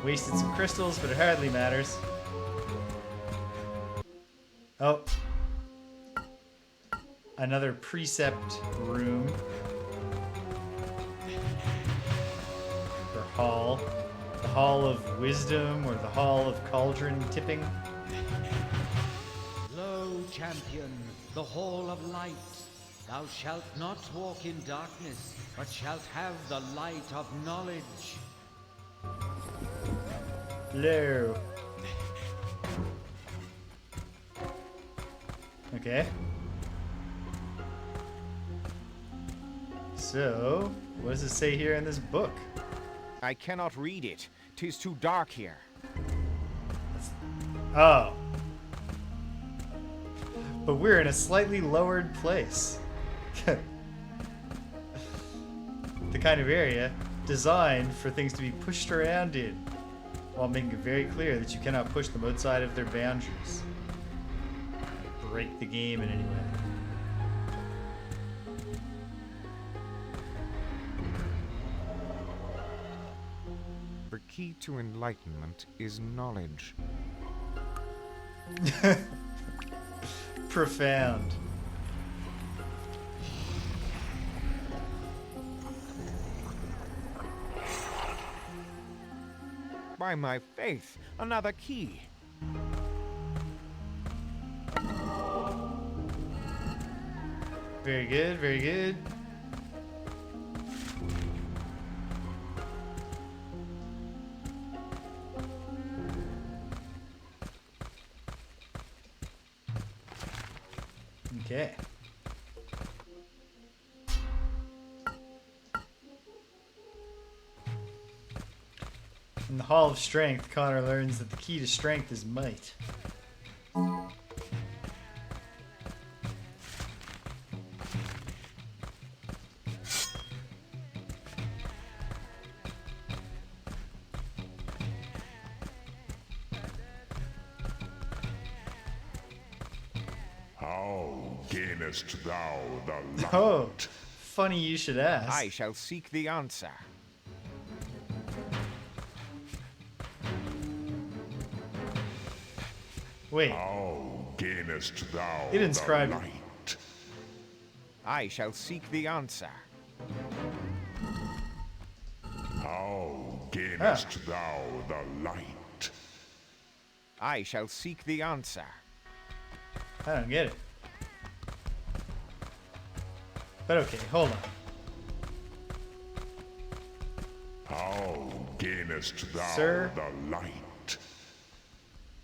Wasted some crystals, but it hardly matters. Oh. Another precept room. Or hall. The Hall of Wisdom, or the Hall of Cauldron Tipping. Lo, champion, the Hall of Light. Thou shalt not walk in darkness, but shalt have the light of knowledge. Hello. Okay. So, what does it say here in this book? I cannot read it. 'Tis too dark here. Oh. But we're in a slightly lowered place. The kind of area designed for things to be pushed around in, while making it very clear that you cannot push them outside of their boundaries. Break the game in any way. The key to enlightenment is knowledge. Profound. By my faith, another key. Very good, very good. Okay. In the Hall of Strength, Connor learns that the key to strength is might. How gainest thou the light? Oh, funny you should ask. I shall seek the answer. Wait. How gainest thou It inscribed. the light? I shall seek the answer. How gainest thou the light? I shall seek the answer. I don't get it. But okay, hold on. How gainest thou Sir? the light?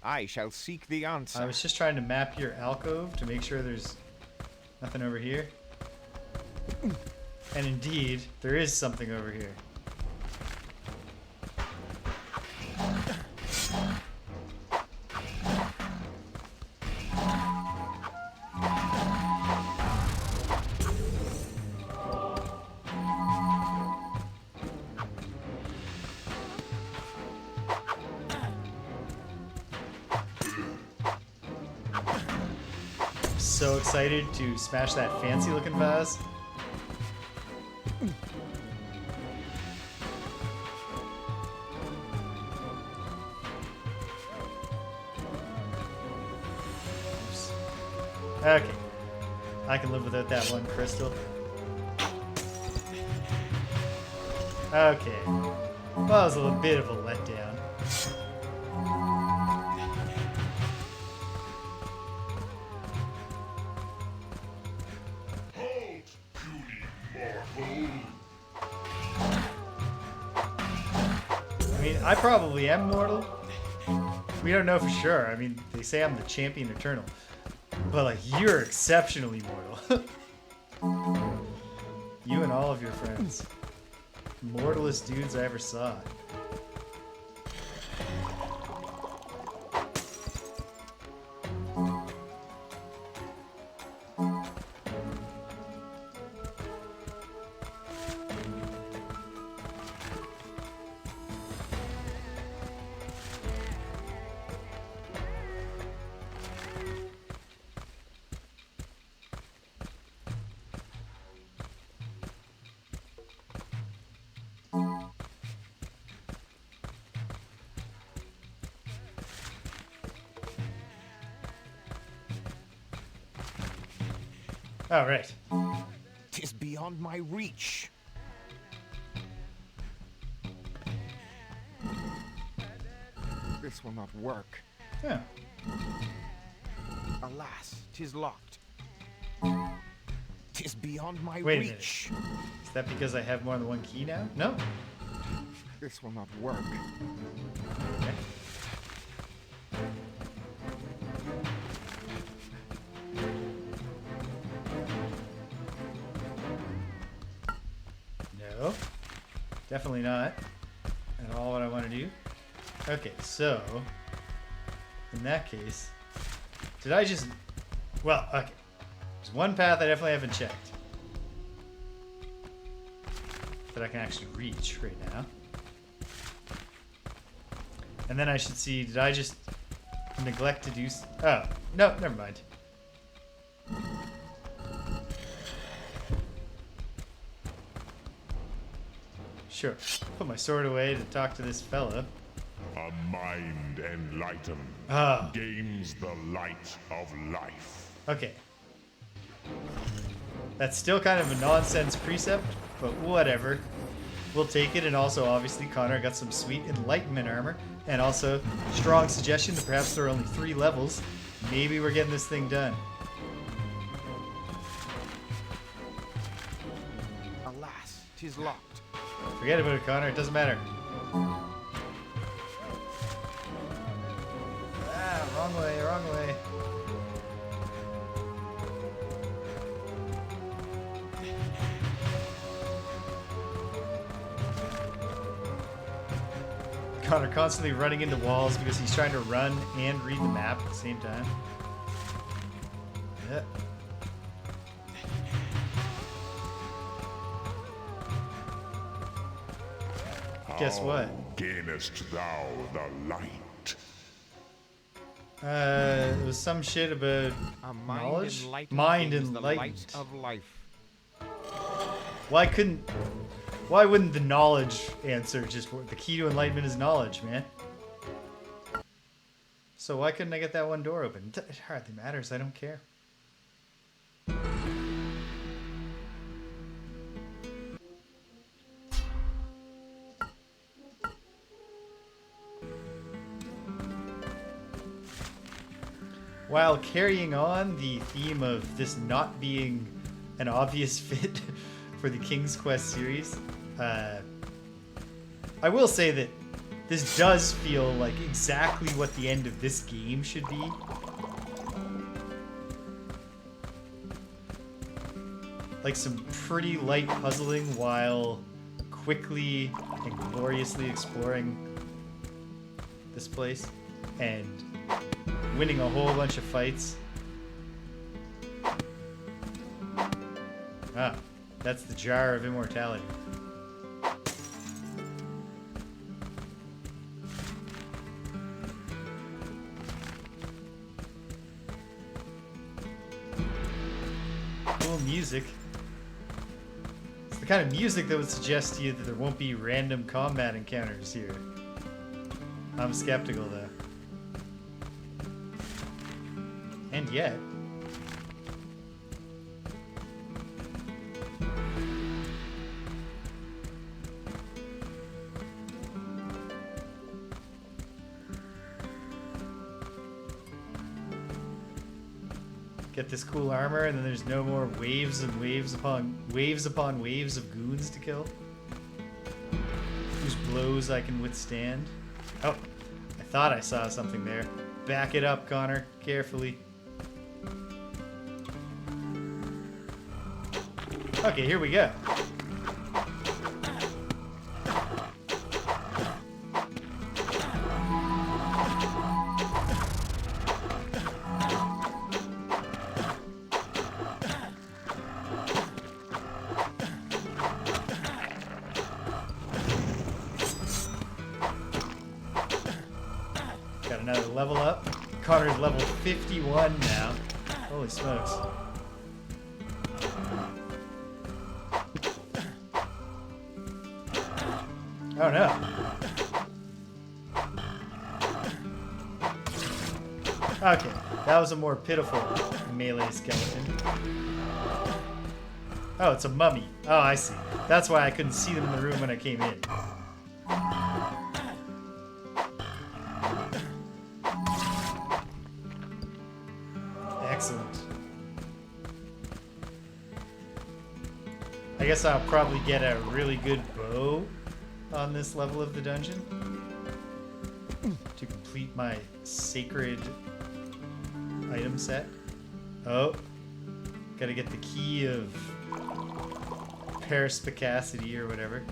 I shall seek the answer. I was just trying to map your alcove to make sure there's nothing over here. And indeed, there is something over here. So excited to smash that fancy looking vase. Oops. Okay. I can live without that one crystal. Okay. Well, that was a little bit of a letdown. I mean, I probably am mortal. We don't know for sure. I mean, they say I'm the champion eternal. But, like, you're exceptionally mortal. You and all of your friends. Mortalest dudes I ever saw. Oh, right. 'Tis beyond my reach. This will not work. Yeah. Alas, 'tis locked. 'Tis beyond my Wait a reach. minute. Is that because I have more than one key now? No. This will not work. Okay. No. Definitely not. At all what I want to do. Okay, so in that case, did I just... Well, okay. There's one path I definitely haven't checked that I can actually reach right now. And then I should see, did I just neglect to do... Oh, no, never mind. Sure. Put my sword away to talk to this fella. A mind enlightened Ah. gains the light of life. Okay. That's still kind of a nonsense precept, but whatever. We'll take it, and also obviously Connor got some sweet enlightenment armor, and also strong suggestion that perhaps there are only 3 levels. Maybe we're getting this thing done. Alas, 'tis locked. Forget about it, Connor. It doesn't matter. Ah, wrong way, wrong way. Connor constantly running into walls because he's trying to run and read the map at the same time. Yeah. Guess what? Gainest thou the light? It was some shit about A mind knowledge? enlightened Mind gains the enlightened. light of life. Why wouldn't the knowledge answer just work? The key to enlightenment is knowledge, man. So why couldn't I get that one door open? It hardly matters, I don't care. While carrying on the theme of this not being an obvious fit for the King's Quest series, I will say that this does feel like exactly what the end of this game should be. Like some pretty light puzzling while quickly and gloriously exploring this place and winning a whole bunch of fights. Ah, that's the jar of immortality. Cool music. It's the kind of music that would suggest to you that there won't be random combat encounters here. I'm skeptical though. And yet... get this cool armor, and then there's no more waves and waves upon waves of goons to kill. Whose blows I can withstand. Oh, I thought I saw something there. Back it up, Connor, carefully. Okay, here we go. Got another level up. Connor's level 51 now. Holy smokes. Oh no. Okay, that was a more pitiful melee skeleton. Oh, it's a mummy. Oh, I see. That's why I couldn't see them in the room when I came in. Excellent. I guess I'll probably get a really good bow on this level of the dungeon to complete my sacred item set. Oh, gotta get the key of perspicacity or whatever.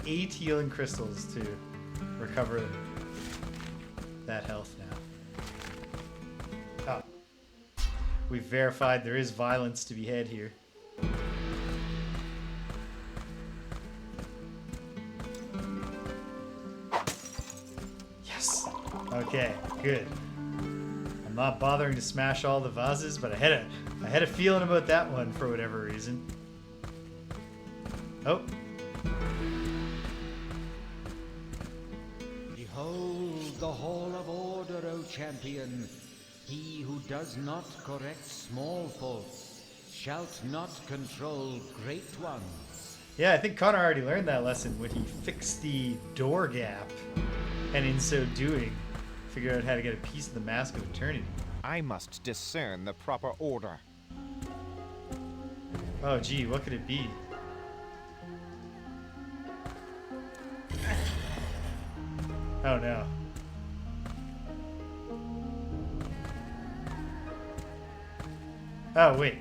Eight healing crystals to recover that health now. Oh. We've verified there is violence to be had here. Yes! Okay, good. I'm not bothering to smash all the vases, but I had a feeling about that one for whatever reason. Oh. Behold the Hall of Order, O champion. He who does not correct small faults shalt not control great ones. Yeah, I think Connor already learned that lesson when he fixed the door gap, and in so doing, figured out how to get a piece of the Mask of Eternity. I must discern the proper order. Oh gee, what could it be? Oh no. Oh wait.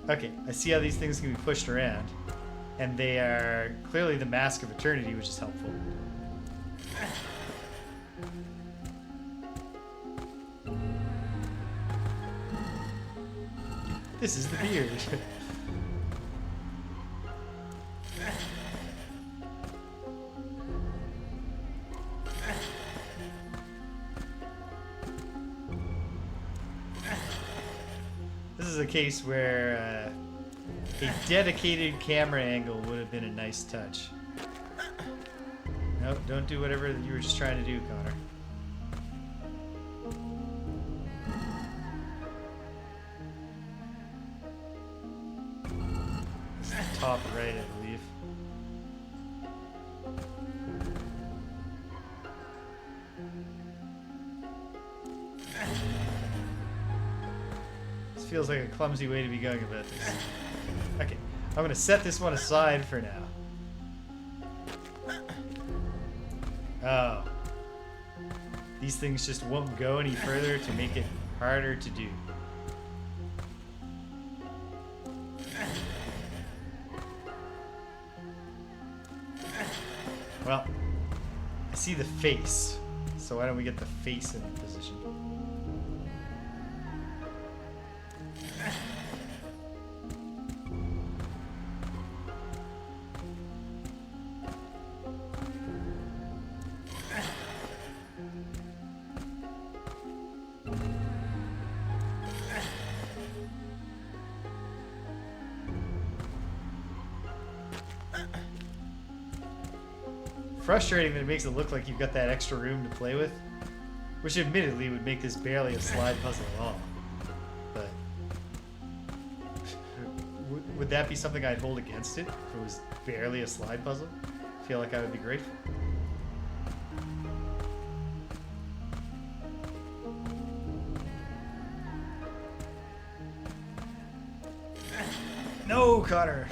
Okay, I see how these things can be pushed around. And they are clearly the Mask of Eternity, which is helpful. This is the beard. This is a case where a dedicated camera angle would have been a nice touch. Nope, don't do whatever you were just trying to do, Connor. This is the top right, I believe. This feels like a clumsy way to be going about this. Okay, I'm gonna set this one aside for now. Oh. These things just won't go any further to make it harder to do. Well, I see the face, so why don't we get the face in position? Frustrating that it makes it look like you've got that extra room to play with, which admittedly would make this barely a slide puzzle at all. But would that be something I'd hold against it if it was barely a slide puzzle? I feel like I would be grateful. No, Connor!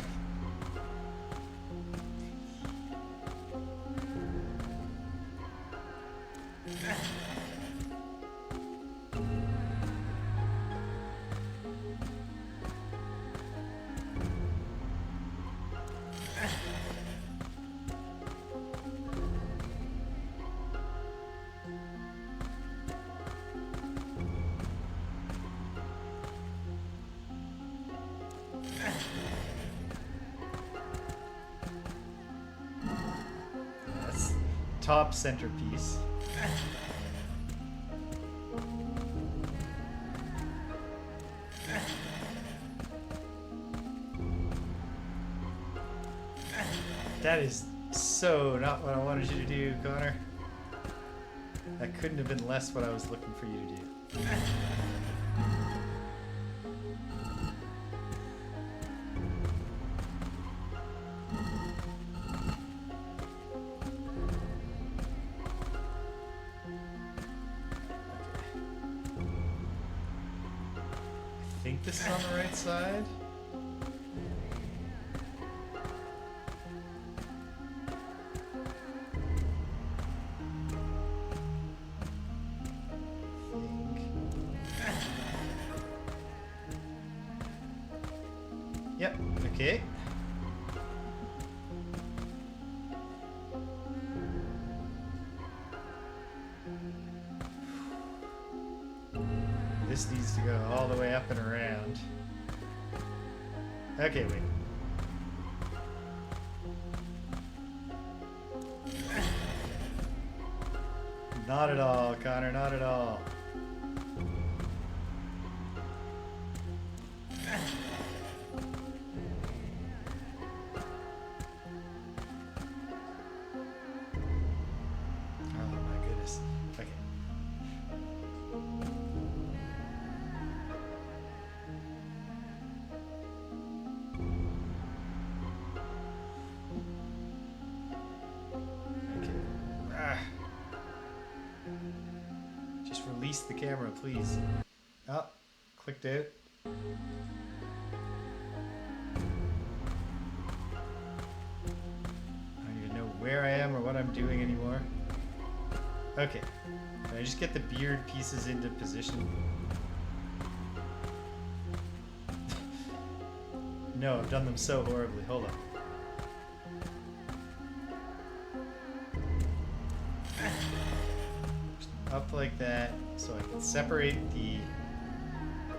Top centerpiece. That is so not what I wanted you to do, Connor. That couldn't have been less what I was looking for you to do. I think this is on the right side. Yep, okay. This needs to go all the way up and around. Okay, wait. Not at all, Connor, not at all. Just release the camera, please. Oh, clicked out. I don't even know where I am or what I'm doing anymore. Okay. Can I just get the beard pieces into position? No, I've done them so horribly. Hold on. Up like that, so I can separate the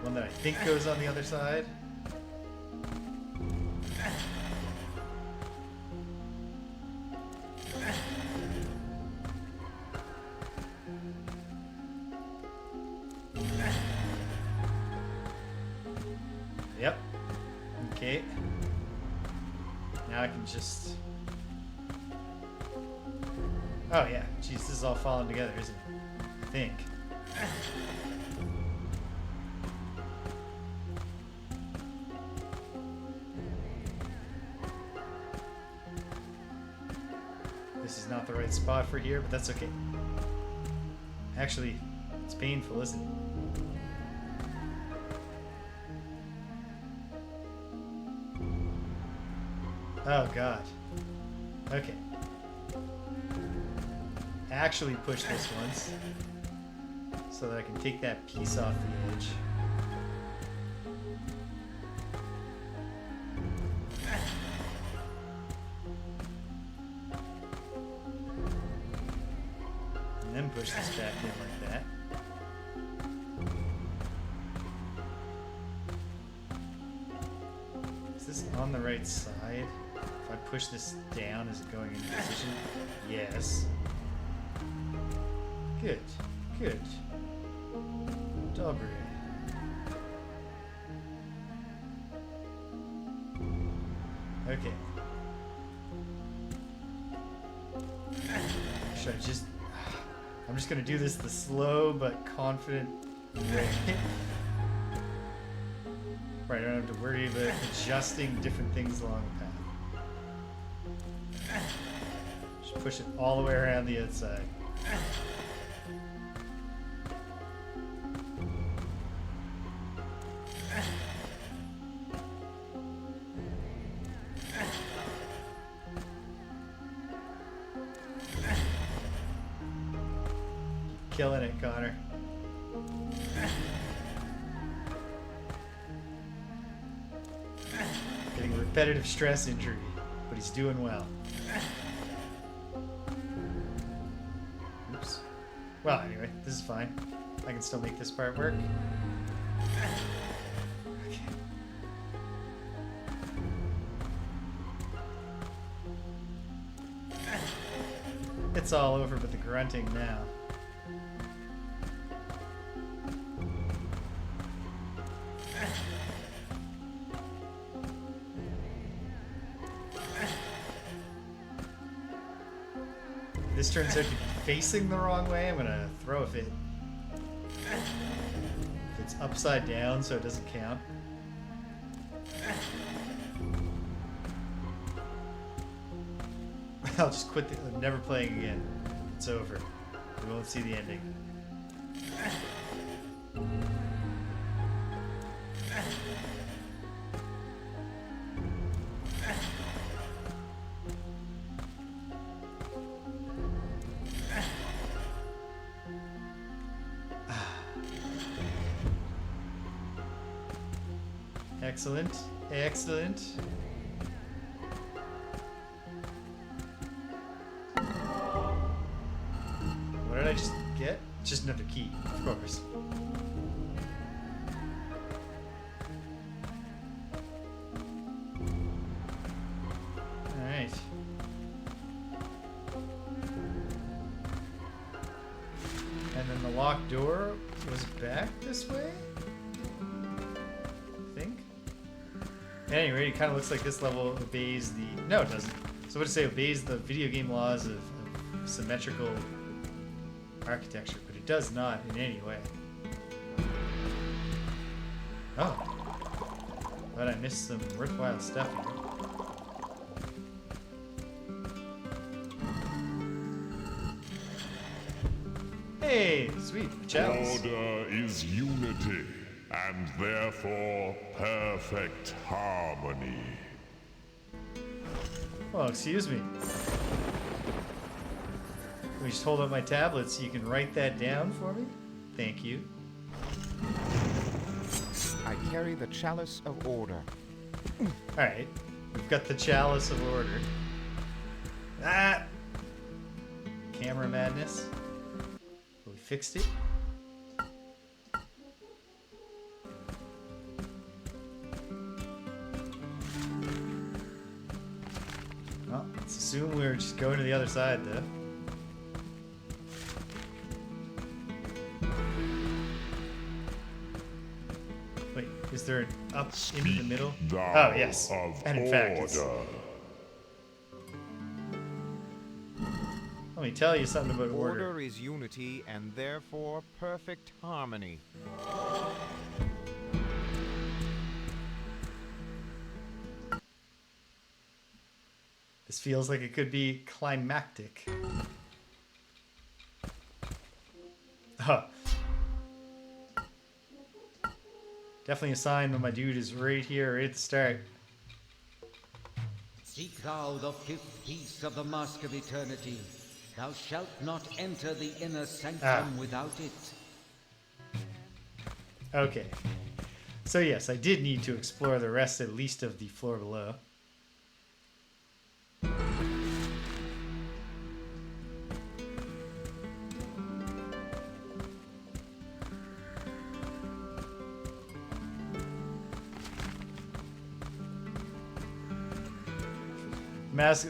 one that I think goes on the other side. Yep. Okay. Now I can just... Oh yeah, jeez, this is all falling together, isn't it? I think. This is not the right spot for here, but that's okay. Actually, it's painful, isn't it? Oh god. Okay. Actually push this once so that I can take that piece off the edge. And then push this back in like that. Is this on the right side? If I push this down, is it going into position? Yes. Good. Good. Dobry. Okay. Should I just... I'm just gonna do this the slow but confident way. Right, I don't have to worry about adjusting different things along the path. Just push it all the way around the outside. Killing it, Connor. Getting repetitive stress injury, but he's doing well. Oops. Well, anyway, this is fine. I can still make this part work. Okay. It's all over but the grunting now. this turns out to be facing the wrong way, I'm gonna throw a fit. If it's upside down, so it doesn't count. I'll just quit. I'm never playing again. It's over. We won't see the ending. Excellent. Excellent. What did I just get? Just another key, of course. Alright. And then the locked door was back this way? I think. At any rate, it kind of looks like this level obeys the... No, it doesn't. So what to say, obeys the video game laws of symmetrical architecture, but it does not in any way. Oh. But I missed some worthwhile stuff here. Hey, sweet, chalice. Order is unity, and therefore perfect harmony. Well, excuse me. Let me just hold up my tablet so you can write that down for me. Thank you. I carry the chalice of order. Alright. We've got the chalice of order. Ah! Camera madness. We fixed it. Well, let's assume we're just going to the other side, though. Wait, is there an up in the middle? Oh, yes. And in fact, it's... Let me tell you something about order. Order is unity and therefore perfect harmony. This feels like it could be climactic. Huh. Definitely a sign when my dude is right here, right at the start. Seek thou the fifth piece of the Mask of Eternity. Thou shalt not enter the inner sanctum without it. Okay. So yes, I did need to explore the rest at least of the floor below.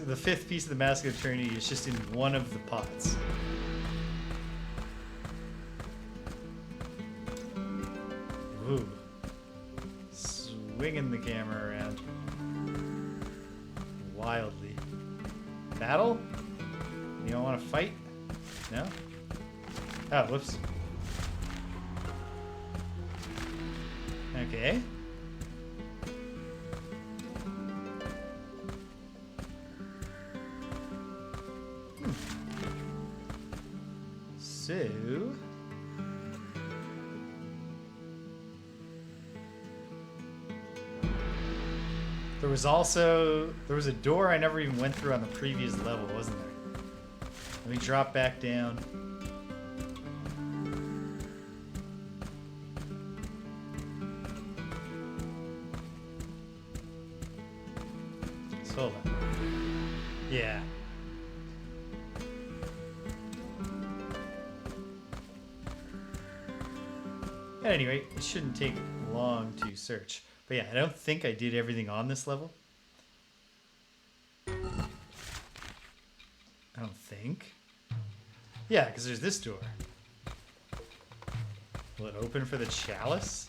The fifth piece of the Mask of Eternity is just in one of the pots. Ooh. Swinging the camera around. Wildly. Battle? You don't want to fight? No? Oh, whoops. Okay. So... There was a door I never even went through on the previous level, wasn't there? Let me drop back down. Hold on. Yeah. At any rate, it shouldn't take long to search. But yeah, I don't think I did everything on this level. I don't think. Yeah, because there's this door. Will it open for the chalice?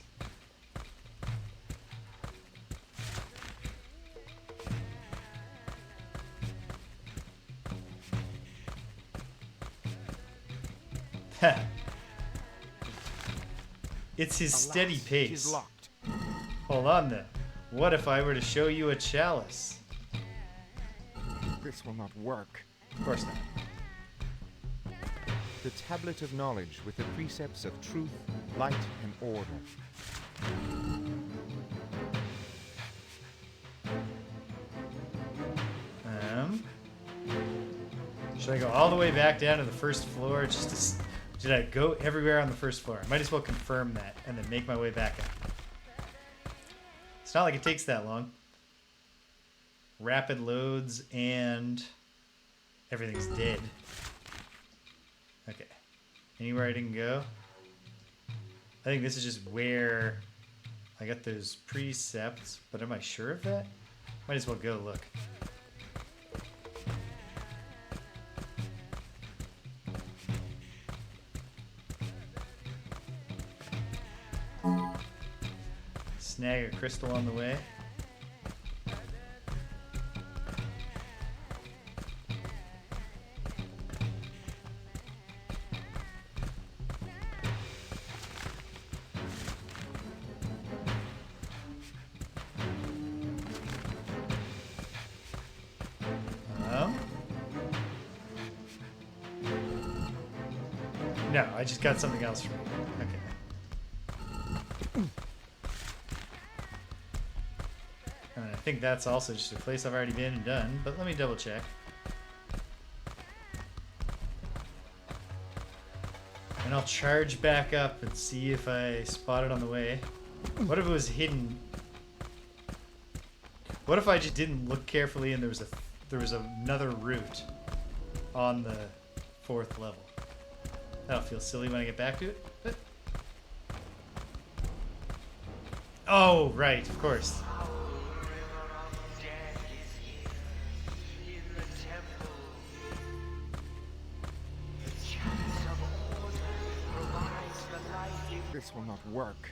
It's his Alas, steady it pace. is locked. Hold on then. What if I were to show you a chalice? This will not work. Of course not. The tablet of knowledge with the precepts of truth, light, and order. Should I go all the way back down to the first floor just to... Did I go everywhere on the first floor? I might as well confirm that and then make my way back up. It's not like it takes that long. Rapid loads and everything's dead. Okay. Anywhere I didn't go? I think this is just where I got those precepts, but am I sure of that? Might as well go look. Snag a crystal on the way. No, I just got something else from you. Okay. And I think that's also just a place I've already been and done, but let me double check. And I'll charge back up and see if I spot it on the way. What if it was hidden? What if I just didn't look carefully and there was another route on the 4th level? That'll feel silly when I get back to it. But... Oh, right, of course. This will not work.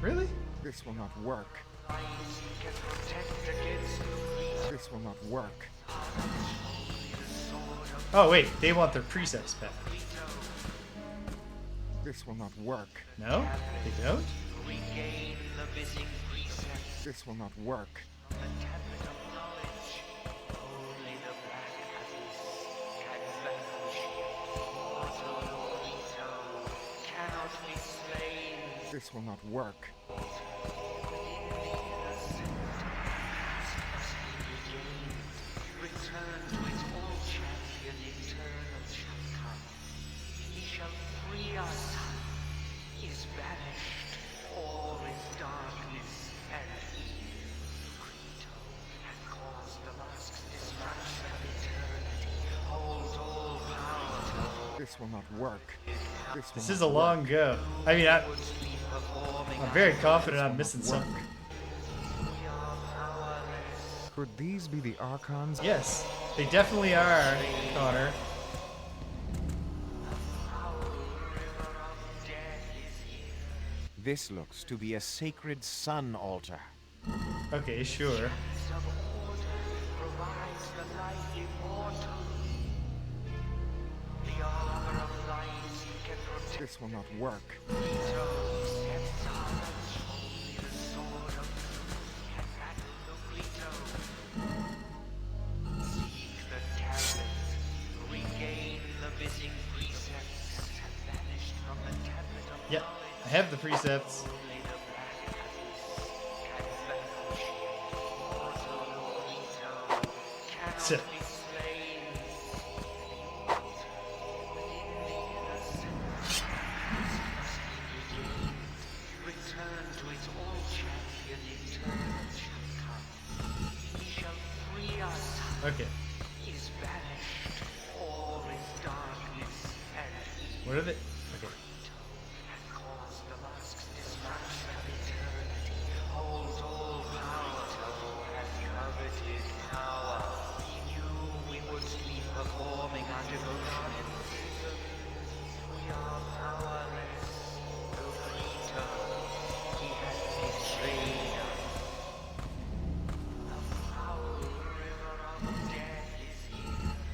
Really? This will not work. This will not work. Oh, wait, they want their precepts back. This will not work. No? They don't? This will not work. This will not work. This will not work. This is a long go. I mean, I'm very confident I'm missing something. Could these be the Archons? Yes, they definitely are, Connor. This looks to be a sacred sun altar. Okay, sure. This will not work. Yep, I have the precepts. Sit. Okay. What are they? Okay.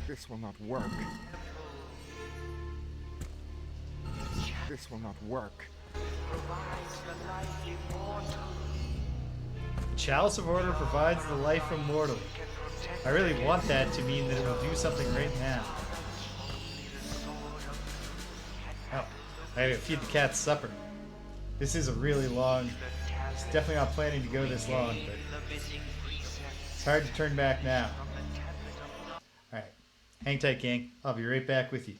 This will not work. This will not work. Chalice of Order provides the life immortal. I really want that to mean that it will do something right now. Oh, I gotta feed the cats supper. This is a really long... It's definitely not planning to go this long, but... It's hard to turn back now. Alright. Hang tight, gang. I'll be right back with you.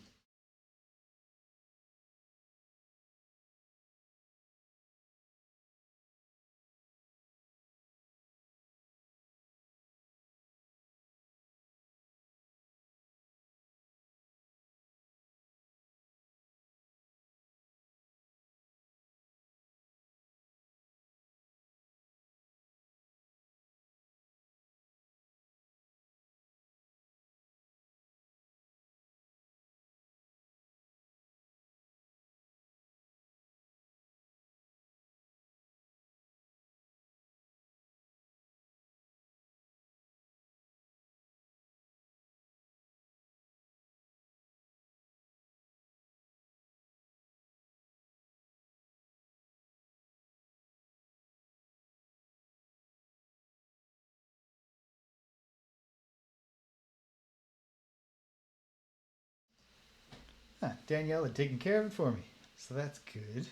Huh, Danielle had taken care of it for me, so that's good.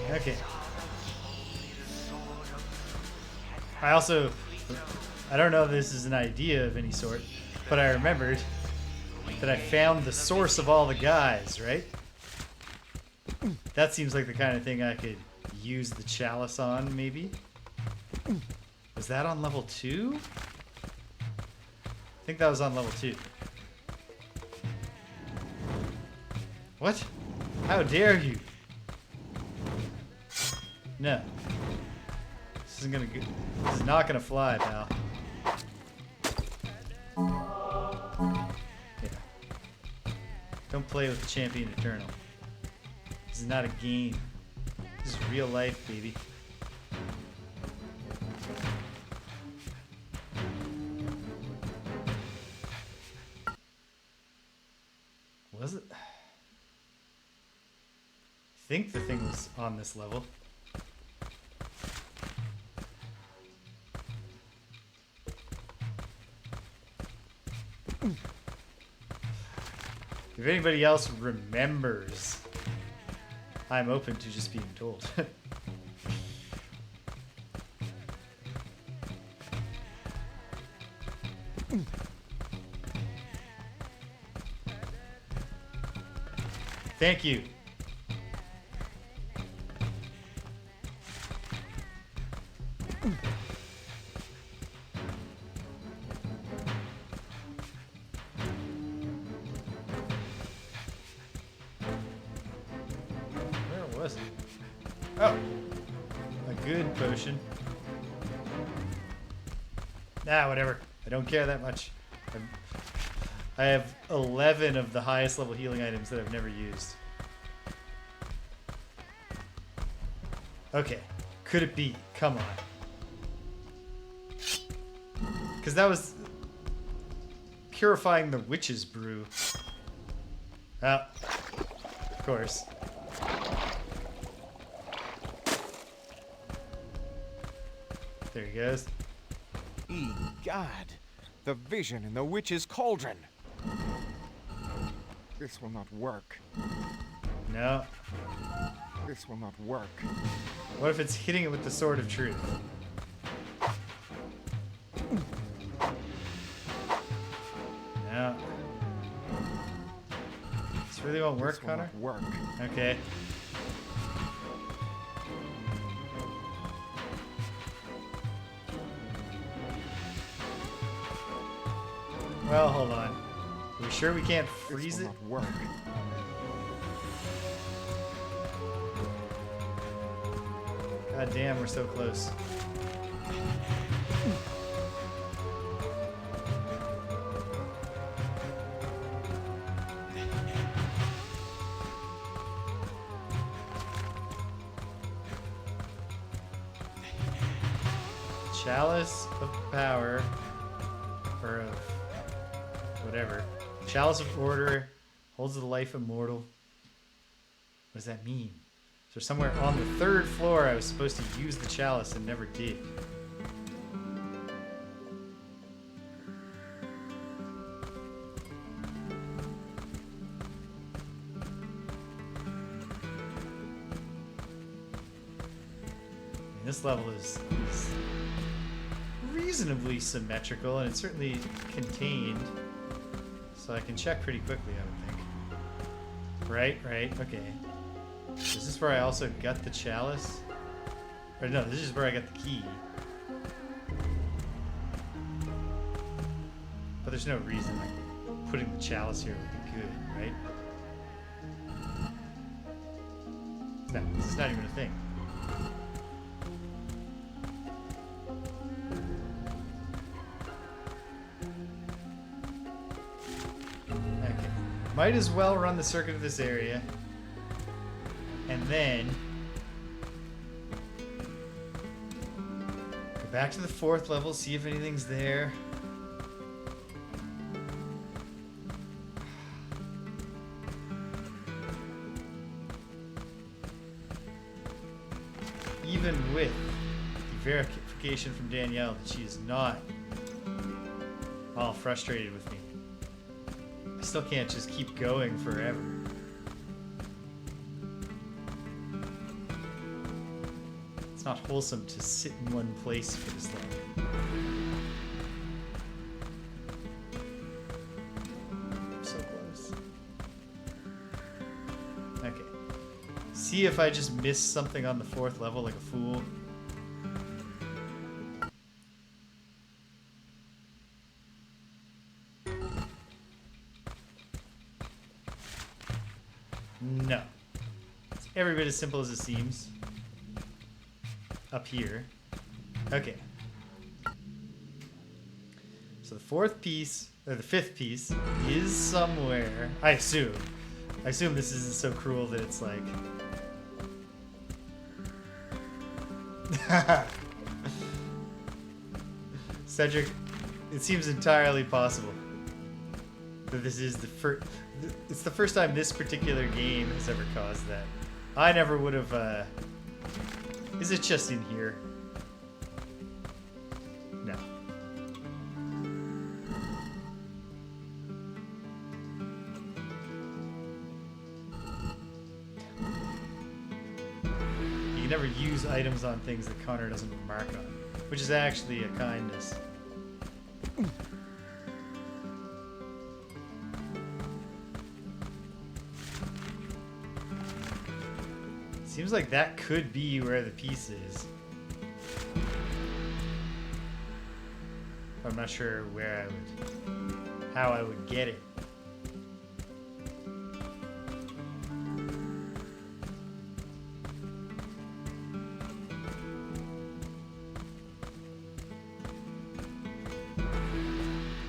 Okay. I don't know if this is an idea of any sort, but I remembered that I found the source of all the guys, right? That seems like the kind of thing I could use the chalice on, maybe? Was that on level 2? I think that was on level 2. What? How dare you? No. This isn't gonna go. This is not gonna fly, pal. Yeah. Don't play with the Champion Eternal. This is not a game. This is real life, baby. Was it? I think the thing was on this level. If anybody else remembers, I'm open to just being told. Thank you. Where was it? Oh, a good potion. Nah, whatever. I don't care that much. I have 11 of the highest level healing items that I've never used. Okay. Could it be? Come on. Because that was purifying the witch's brew. Oh. Of course. There he goes. God! The vision in the witch's cauldron! This will not work. No. This will not work. What if it's hitting it with the sword of truth? No. This really won't work, Connor? This will not work. Okay. Well, hold on. Are we sure we can't freeze this will it? Not work. God damn, we're so close. Chalice of power, or of whatever. Chalice of order Holds the life immortal. What does that mean? So somewhere on the 3rd floor I was supposed to use the chalice and never did. This level is reasonably symmetrical, and it's certainly contained, so I can check pretty quickly, I would think. Right, okay. Is this where I also got the chalice? Or no, this is where I got the key. But there's no reason like putting the chalice here would be good, right? No, this is not even a thing. Might as well run the circuit of this area. And then go back to the 4th level, see if anything's there. Even with the verification from Danielle that she is not all frustrated with me. I still can't just keep going forever. It's not wholesome to sit in one place for this long. I'm so close. Okay. See if I just missed something on the 4th level like a fool. No. It's every bit as simple as it seems. Up here. Okay. So the 4th piece, or the 5th piece, is somewhere. I assume. I assume this isn't so cruel that it's like... Cedric, it seems entirely possible that this is the first... It's the first time this particular game has ever caused that. I never would have, Is it just in here? No. You can never use items on things that Connor doesn't mark on, which is actually a kindness. Seems like that could be where the piece is. I'm not sure where I would... how I would get it.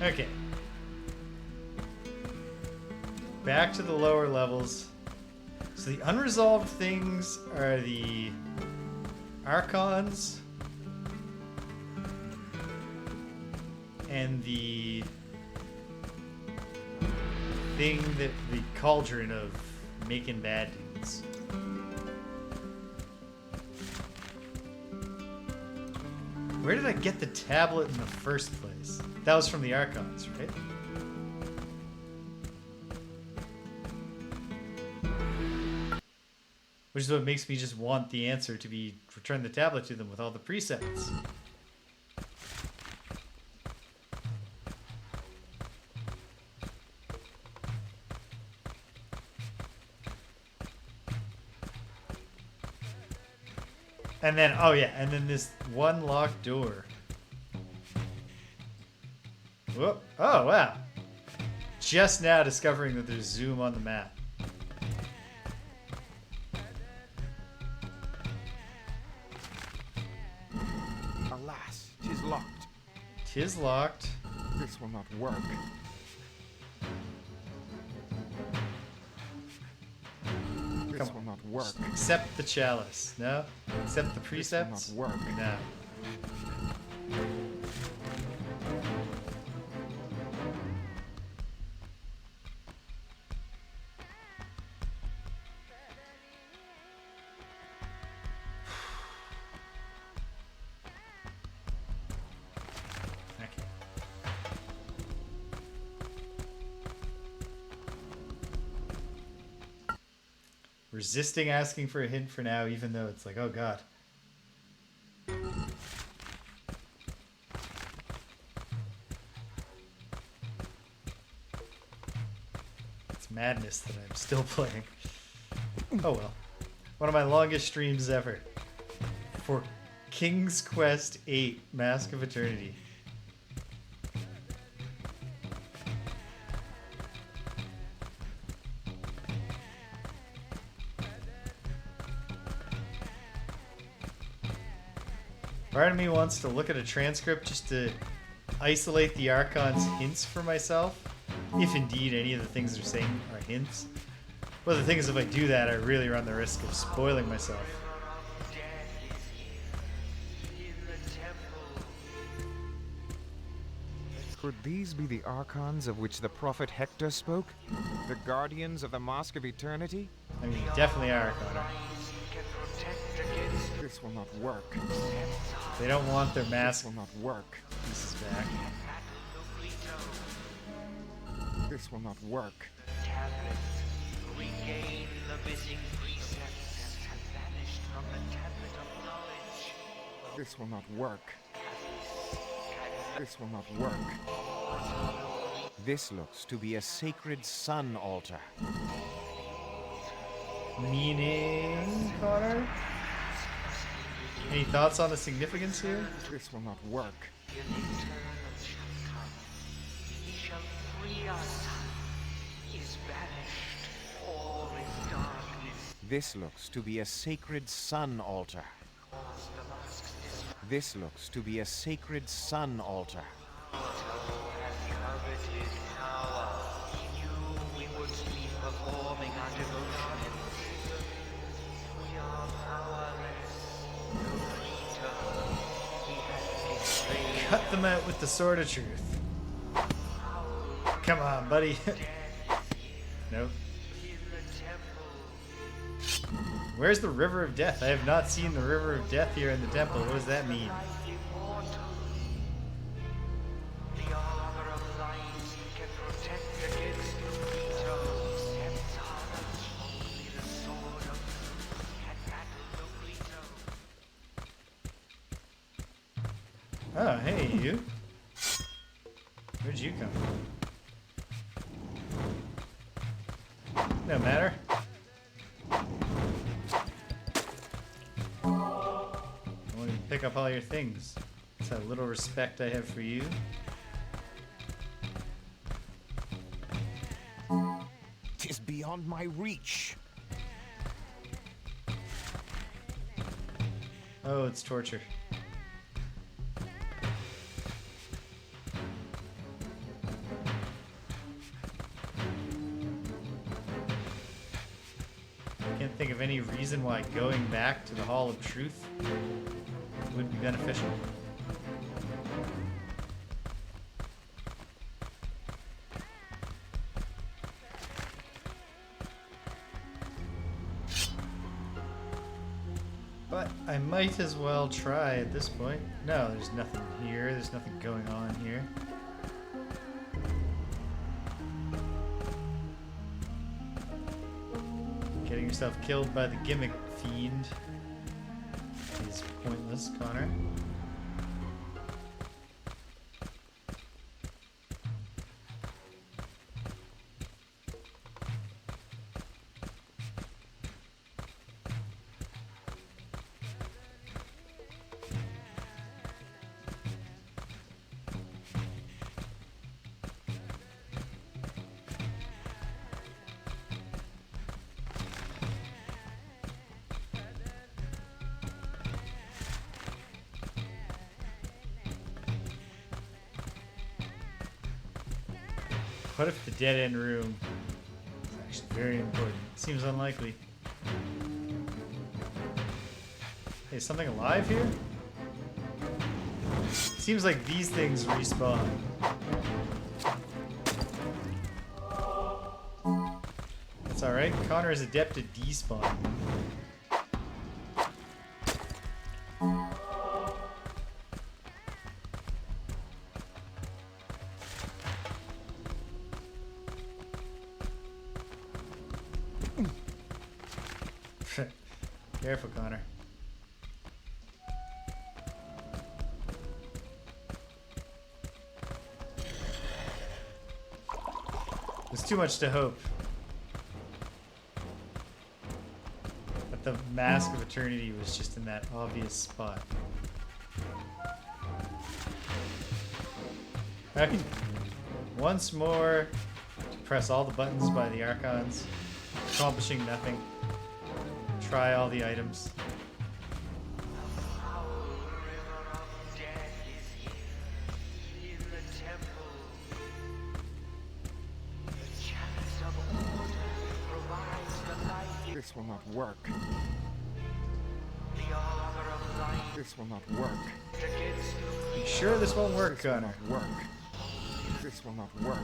Okay. Back to the lower levels. So the unresolved things are the Archons and the thing that the cauldron of making bad dudes. Where did I get the tablet in the first place? That was from the Archons, right? Which is what makes me just want the answer to be return the tablet to them with all the precepts. And then, oh yeah, and then this one locked door. Whoop. Oh, wow. Just now discovering that there's zoom on the map. Alas, 'tis locked. 'Tis locked. This will not work. This will not work. Accept the chalice. No? Accept the precepts? This will not work. No. resisting asking for a hint for now, even though it's like, oh god. It's madness that I'm still playing. Oh well. One of my longest streams ever. For King's Quest VIII, Mask of Eternity. Part of me wants to look at a transcript just to isolate the Archon's hints for myself, if indeed any of the things they're saying are hints. But the thing is, if I do that, I really run the risk of spoiling myself. Could these be the Archons of which the prophet Hector spoke? The guardians of the Mask of Eternity? I mean, definitely are, Connor. This will not work. They don't want their mask. This will not work. This is back. This will not work. Regain the missing precepts that have vanished from the tablet of knowledge. This will not work. This will not work. This looks to be a sacred sun altar. Meaning, Connor? Any thoughts on the significance here? This will not work. The eternal shall come. He shall free our sun. Is banished. All is darkness. This looks to be a sacred sun altar. This looks to be a sacred sun altar. Coveted power. He knew we would be performing our devotion. We are powerless. No return. He has betrayed. Cut them out with the sword of truth. Come on, buddy. Nope. Where's the River of Death? I have not seen the River of Death here in the temple. What does that mean? The armor of light can protect against the veto. Scepter, only the sword of truth can battle the veto. Oh, hey, you. Where'd you come from? No matter. I want to pick up all your things. That's how little respect I have for you. Tis beyond my reach. Oh, it's torture. Can't think of any reason why going back to the Hall of Truth would be beneficial. But I might as well try at this point. No, there's nothing here. There's nothing going on here. Getting yourself killed by the gimmick fiend is pointless, Connor. What if the dead end room is actually very important? Seems unlikely. Hey, is something alive here? Seems like these things respawn. That's alright. Connor is adept at despawn. Careful, Connor. There's too much to hope that the Mask of Eternity was just in that obvious spot. Okay. Once more, press all the buttons by the Archons, accomplishing nothing. Try all the items. This will not work. This will not work. You sure this won't work, Connor? This will not work.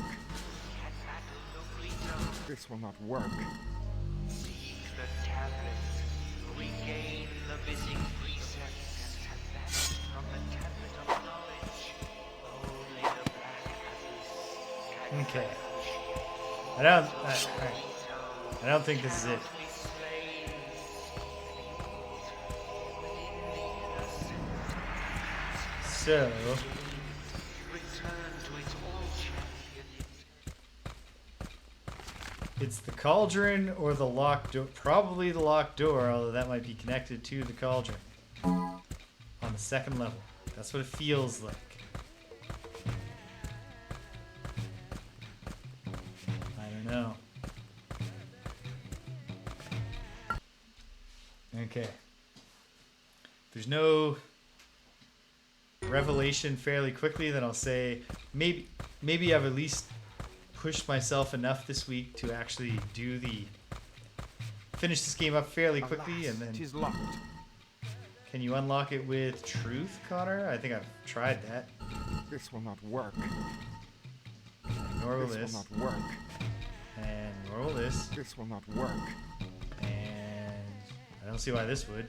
This will not work. Seek the tablets. Regain the missing precepts that have vanished from the tablet of knowledge. Only the black abyss can Okay. I don't think this is it. So, it's the cauldron or the locked door. Probably the locked door, although that might be connected to the cauldron. On the second level. That's what it feels like. I don't know. Okay. There's no revelation fairly quickly, then I'll say maybe I've at least pushed myself enough this week to actually finish this game up fairly quickly. And then it is locked. Can you unlock it with truth, Connor? I think I've tried that. This will not work. Nor will this this. will not work. And nor will this. This will not work. And I don't see why this would.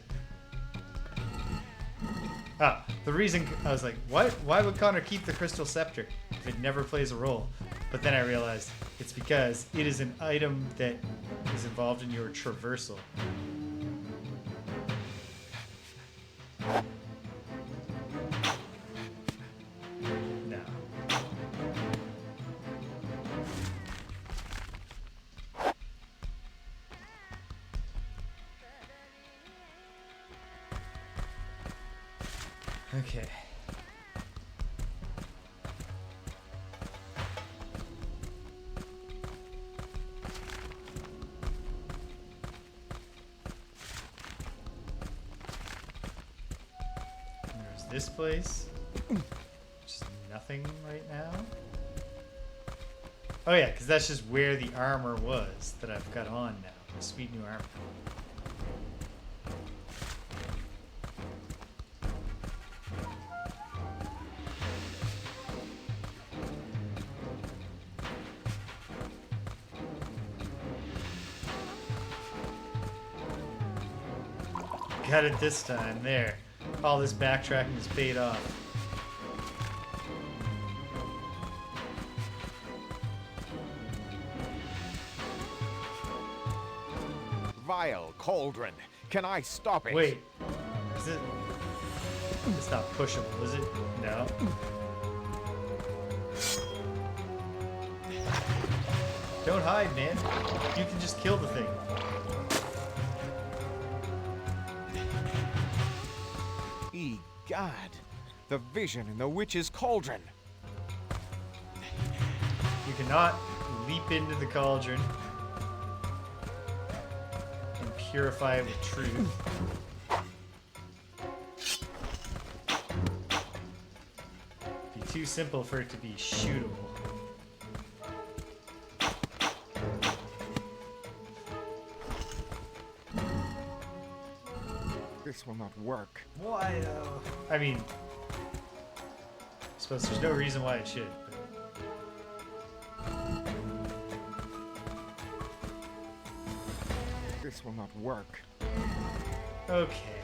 Ah, the reason I was like, why would Connor keep the Crystal Scepter if it never plays a role? But then I realized it's because it is an item that is involved in your traversal. No. Okay. There's this place. Just nothing right now. Oh yeah, because that's just where the armor was that I've got on now. The sweet new armor. Got it this time. There. All this backtracking has paid off. Vile cauldron. Can I stop it? Wait. Is it? It's not pushable, is it? No. Don't hide, man. You can just kill the thing. God, the vision in the witch's cauldron. You cannot leap into the cauldron and purify it with truth. It'd be too simple for it to be shootable. This will not work. Why though? I mean, I suppose there's no reason why it should. But... This will not work. Okay.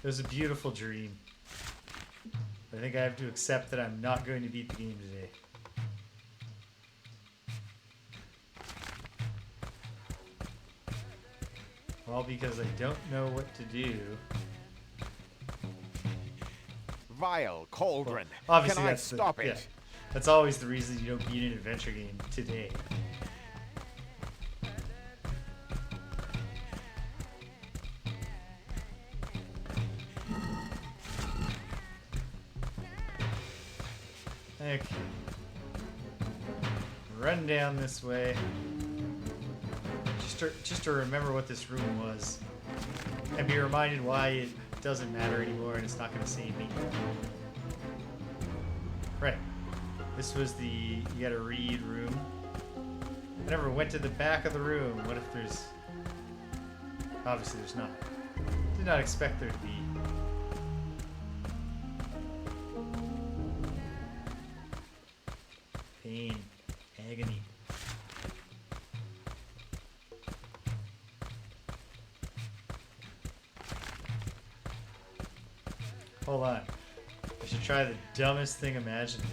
It was a beautiful dream. I think I have to accept that I'm not going to beat the game today. all because I don't know what to do. Vile cauldron. Well, obviously Can I that's stop it? Yeah, that's always the reason you don't beat an adventure game today. Okay. Run down this way. Just to remember what this room was. And be reminded why it doesn't matter anymore and it's not going to save me. Right. This was the you gotta read room. I never went to the back of the room. What if there's... Obviously there's not. Did not expect there to be. Pain. Agony. Hold on. I should try the dumbest thing imaginable.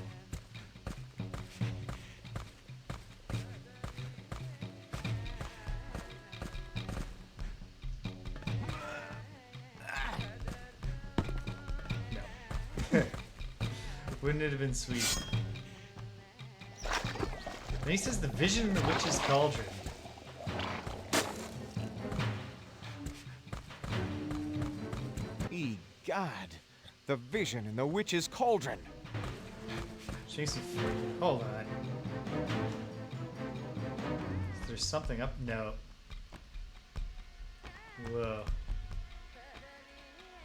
No. Wouldn't it have been sweet? And he says the vision in the witch's cauldron. God, the vision in the witch's cauldron. Chasey, hold on. Is there something up? No. Whoa.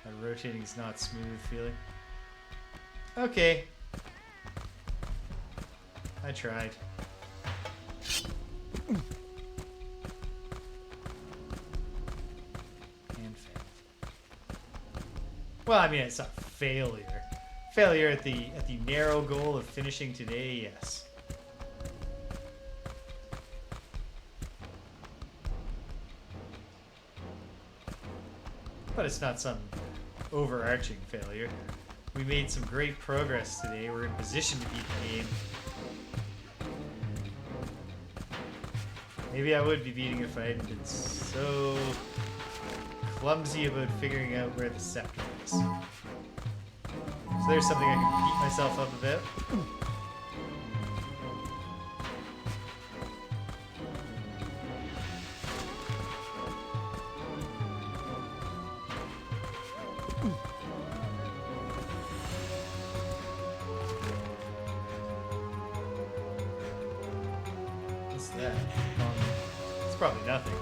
That rotating's not smooth feeling. Okay. I tried. Well, I mean, it's not failure. Failure at the narrow goal of finishing today, yes. But it's not some overarching failure. We made some great progress today. We're in position to beat the game. Maybe I would be beating if I hadn't been so clumsy about figuring out where the scepter is. So there's something I can beat myself up about. What's that? It's probably nothing.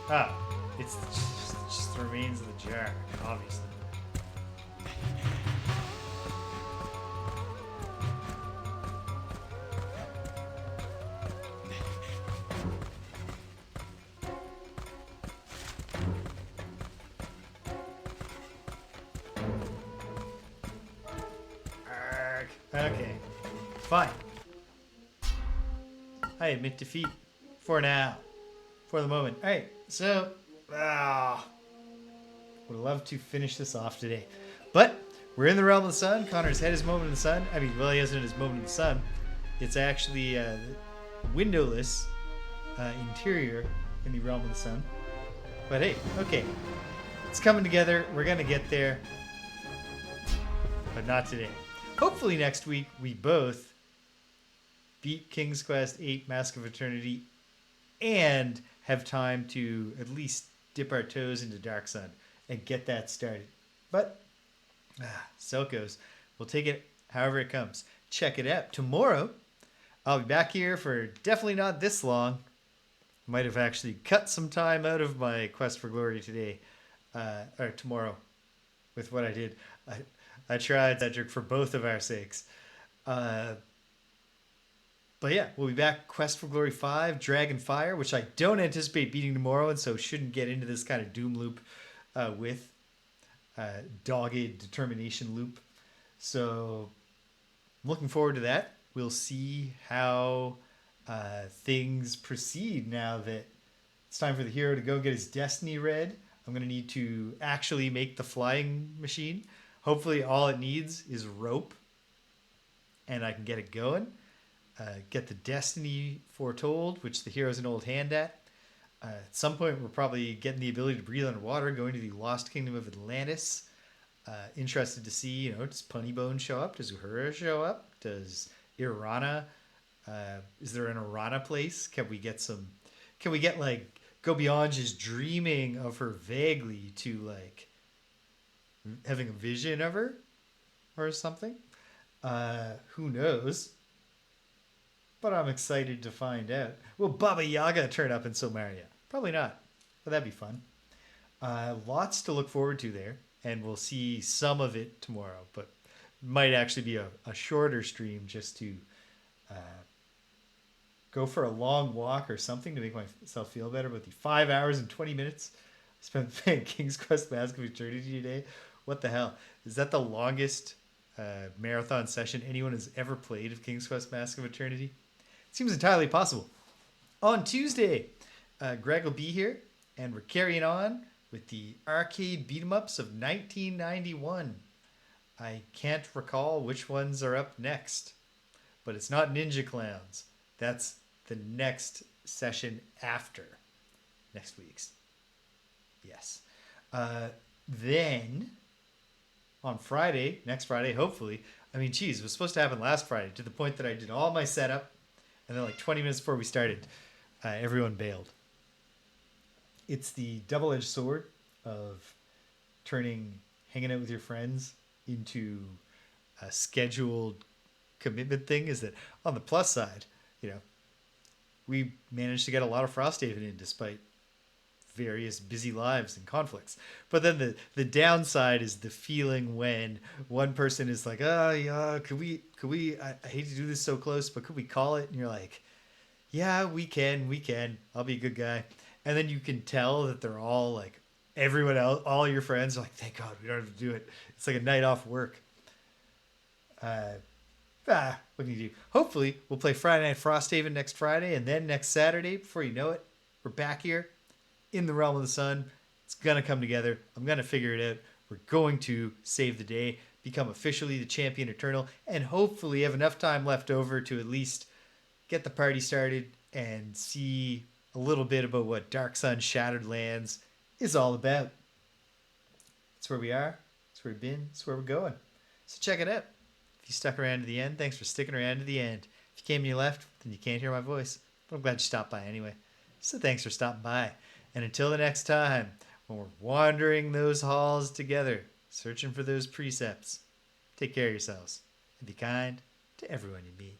Ah, it's just the remains of the jar, obviously. Arrgh. Okay, fine. I admit defeat. For now. For the moment. Alright, so... would love to finish this off today. But, we're in the realm of the sun. Connor's had his moment in the sun. I mean, well, he hasn't had his moment in the sun. It's actually windowless interior in the realm of the sun. But hey, okay. It's coming together. We're going to get there. But not today. Hopefully next week we both beat King's Quest VIII Mask of Eternity and have time to at least dip our toes into Dark Sun and get that started. But so it goes. We'll take it however it comes. Check it out. Tomorrow, I'll be back here for definitely not this long. Might have actually cut some time out of my Quest for Glory today, or tomorrow, with what I did. I tried, Cedric, for both of our sakes. But yeah, we'll be back. Quest for Glory 5, Dragon Fire, which I don't anticipate beating tomorrow, and so shouldn't get into this kind of doom loop with dogged determination loop. So I'm looking forward to that. We'll see how things proceed now that it's time for the hero to go get his destiny read. I'm going to need to actually make the flying machine. Hopefully all it needs is rope, and I can get it going. get the destiny foretold, which the hero's an old hand at. At some point, we're probably getting the ability to breathe underwater, going to the Lost Kingdom of Atlantis. Interested to see, does Punnybone show up? Does Uhura show up? Does Irana? Is there an Irana place? Can we get like go beyond just dreaming of her vaguely to like having a vision of her or something? Who knows? But I'm excited to find out. Will Baba Yaga turn up in Somaria? Probably not, but that'd be fun. Lots to look forward to there, and we'll see some of it tomorrow, but might actually be a shorter stream just to go for a long walk or something to make myself feel better. But the 5 hours and 20 minutes I spent playing King's Quest Mask of Eternity today, what the hell? Is that the longest marathon session anyone has ever played of King's Quest Mask of Eternity? It seems entirely possible. On Tuesday, Greg will be here, and we're carrying on with the arcade beat-em-ups of 1991. I can't recall which ones are up next, but it's not Ninja Clowns. That's the next session after next week's. Yes. Then, on Friday, next Friday, hopefully, it was supposed to happen last Friday, to the point that I did all my setup, and then like 20 minutes before we started, everyone bailed. It's the double-edged sword of turning hanging out with your friends into a scheduled commitment thing, is that on the plus side, we managed to get a lot of Frosthaven in despite various busy lives and conflicts. But then the downside is the feeling when one person is like, oh yeah, could we I hate to do this so close, but could we call it? And you're like, yeah, we can, I'll be a good guy. And then you can tell that they're all like, everyone else, all your friends are like, thank God we don't have to do it. It's like a night off work. What can you do? Hopefully we'll play Friday Night Frosthaven next Friday, and then next Saturday, before you know it, we're back here in the Realm of the Sun. It's gonna come together. I'm gonna figure it out. We're going to save the day, become officially the Champion Eternal, and hopefully have enough time left over to at least get the party started and see a little bit about what Dark Sun Shattered Lands is all about. That's where we are. That's where we've been. That's where we're going. So check it out. If you stuck around to the end, thanks for sticking around to the end. If you came and you left, then you can't hear my voice. But I'm glad you stopped by anyway. So thanks for stopping by. And until the next time, when we're wandering those halls together, searching for those precepts, take care of yourselves and be kind to everyone you meet.